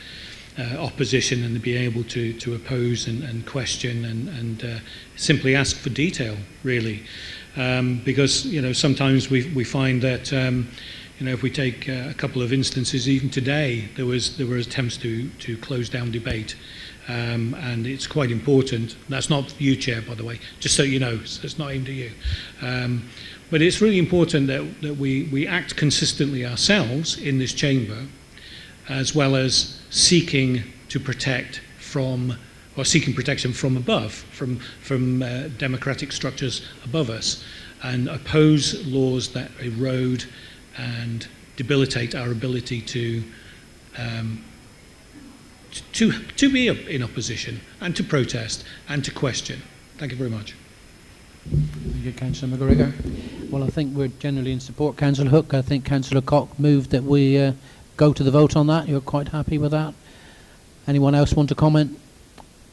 opposition and being able to oppose and question and simply ask for detail, really, because sometimes we find that if we take a couple of instances, even today there were attempts to close down debate. And it's quite important. That's not for you, Chair, by the way, just so you know, it's not aimed at you. But it's really important that we act consistently ourselves in this chamber, as well as seeking to protect from, or seeking protection from above, from democratic structures above us, and oppose laws that erode and debilitate our ability to be in opposition and to protest and to question. Thank you very much. Thank you, Councillor McGregor. Well, I think we're generally in support. Councillor Hook, I think Councillor Cox moved that we go to the vote on that. You're quite happy with that? Anyone else want to comment?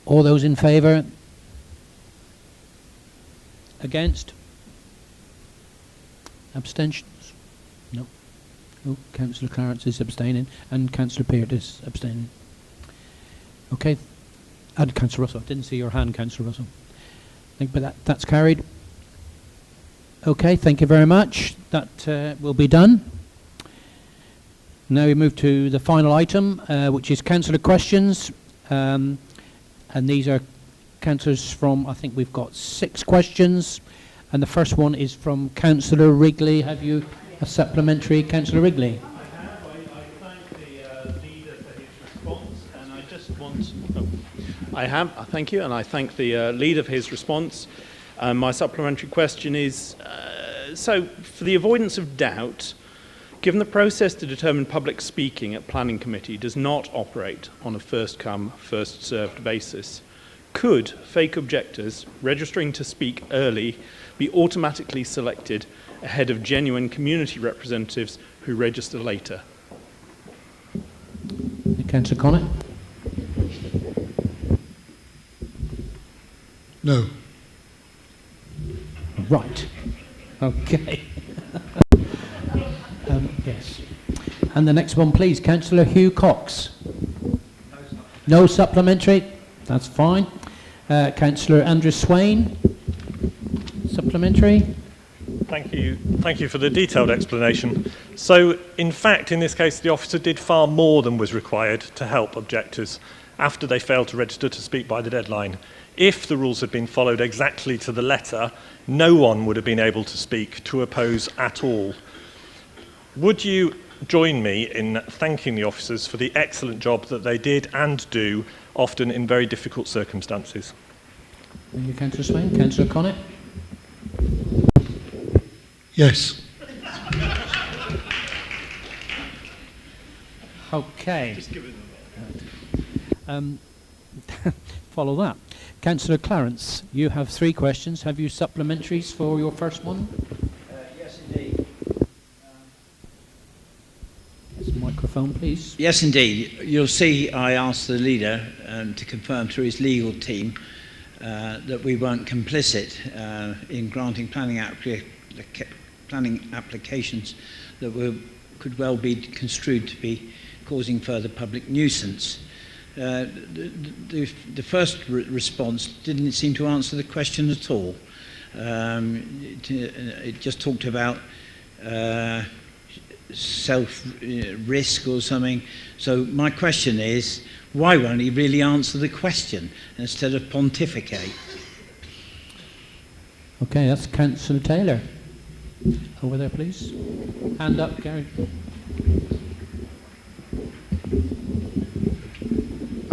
All those in favour? Against? Abstentions? No. Oh, Councillor Clarence is abstaining and Councillor Peart is abstaining. Okay. And Councillor Russell. I didn't see your hand, Councillor Russell. But that's carried. Okay, thank you very much. That will be done. Now we move to the final item, which is councillor questions. And these are councillors from, I think we've got 6 questions. And the first one is from Councillor Wrigley. Have you a supplementary, Councillor Wrigley? Thank you, and I thank the lead of his response. My supplementary question is, so for the avoidance of doubt, given the process to determine public speaking at Planning Committee does not operate on a first-come, first-served basis, could fake objectors registering to speak early be automatically selected ahead of genuine community representatives who register later? Councillor Connor? No. Right. Okay. Yes. And the next one, please, Councillor Hugh Cox. No supplementary. That's fine. Councillor Andrew Swain. Supplementary. Thank you. Thank you for the detailed explanation. So, in fact, in this case, the officer did far more than was required to help objectors after they failed to register to speak by the deadline. If the rules had been followed exactly to the letter, no one would have been able to speak to oppose at all. Would you join me in thanking the officers for the excellent job that they did and do, often in very difficult circumstances? Thank you, Councillor Swain. Councillor Connett? Yes. Okay. Follow that. Councillor Clarence, you have 3 questions. Have you supplementaries for your first one? Yes, indeed. Microphone, please. Yes, indeed. You'll see I asked the leader to confirm through his legal team that we weren't complicit in granting planning applications that could well be construed to be causing further public nuisance. The first response didn't seem to answer the question at all. It just talked about self-risk or something. So my question is, why won't he really answer the question instead of pontificate? Okay, that's Councillor Taylor. Over there, please. Hand up, Gary.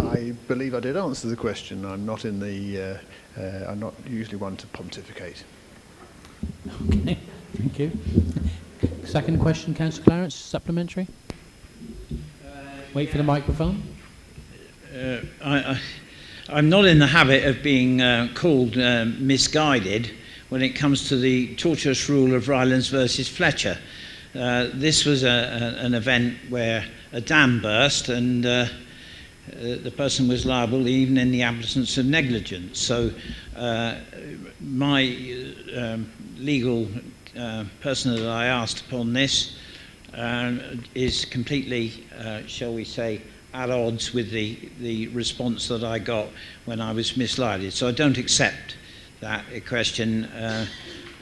I believe I did answer the question. I'm not in the. I'm not usually one to pontificate. Okay, thank you. Second question, Councillor Clarence, supplementary. Wait for the microphone. I'm not in the habit of being called misguided when it comes to the tortuous rule of Rylands versus Fletcher. This was an event where a dam burst and the person was liable even in the absence of negligence. So my legal person that I asked upon this is completely, shall we say, at odds with the response that I got when I was misled. So I don't accept that question,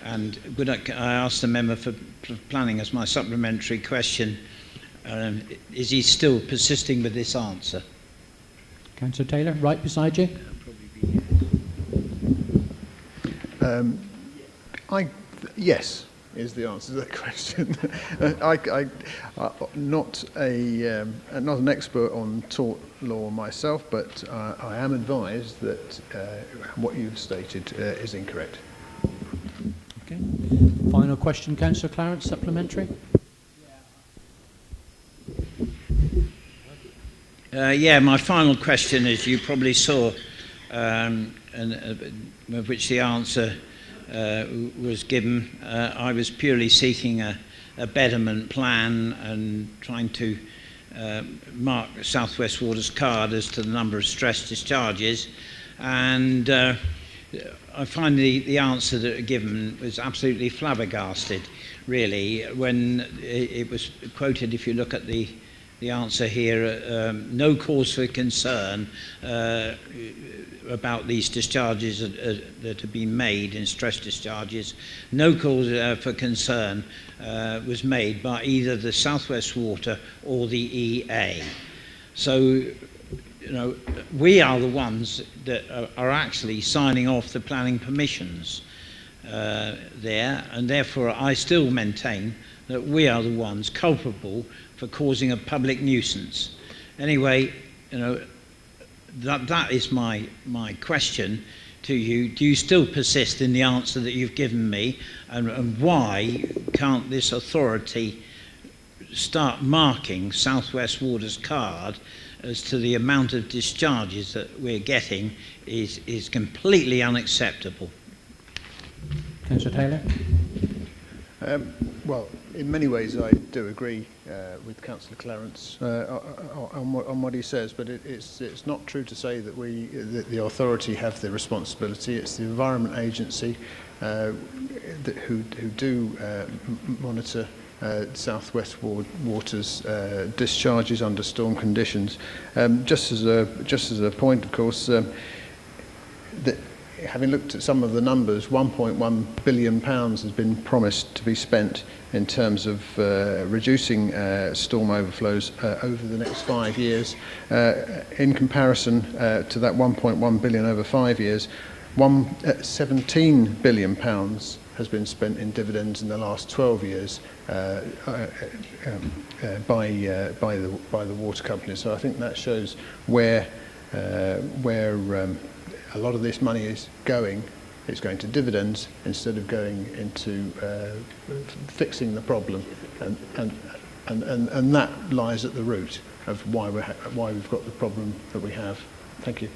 and would I ask the member for planning as my supplementary question, is he still persisting with this answer? Councillor Taylor, right beside you. Yes, is the answer to that question. Not an expert on tort law myself, but I am advised that what you've stated is incorrect. Okay. Final question, Councillor Clarence, supplementary. Yeah, my final question, as you probably saw, of which the answer was given, I was purely seeking a betterment plan and trying to mark South West Water's card as to the number of stress discharges, and I find the answer that was given was absolutely flabbergasted, really, when it was quoted. If you look at the answer here, no cause for concern about these discharges that have been made in stress discharges. No cause for concern was made by either the South West Water or the EA. So, you know, we are the ones that are actually signing off the planning permissions there, and therefore I still maintain that we are the ones culpable for causing a public nuisance. Anyway, you know, that is my question to you. Do you still persist in the answer that you've given me, and why can't this authority start marking South West Water's card as to the amount of discharges that we're getting is completely unacceptable? Councillor Taylor. Well, in many ways I do agree with Councillor Clarence on what he says, but it's not true to say that the authority have the responsibility. It's the Environment Agency who do monitor South West Water's discharges under storm conditions. Just as a point, of course, that having looked at some of the numbers, £1.1 billion has been promised to be spent in terms of reducing storm overflows over the next 5 years. In comparison to that £1.1 billion over 5 years, £17 billion has been spent in dividends in the last 12 years by the water companies. So I think that shows where a lot of this money is going. It's going to dividends instead of going into fixing the problem, and that lies at the root of why we've got the problem that we have. Thank you.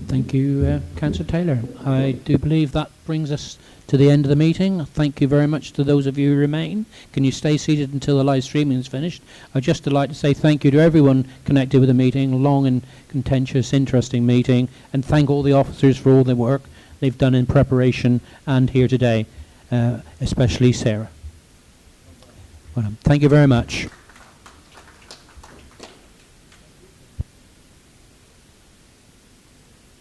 Thank you, Councillor Taylor. I do believe that brings us to the end of the meeting. Thank you very much to those of you who remain. Can you stay seated until the live streaming is finished? I'd just like to say thank you to everyone connected with the meeting, long and contentious, interesting meeting, and thank all the officers for all the work they've done in preparation and here today, especially Sarah. Well, thank you very much.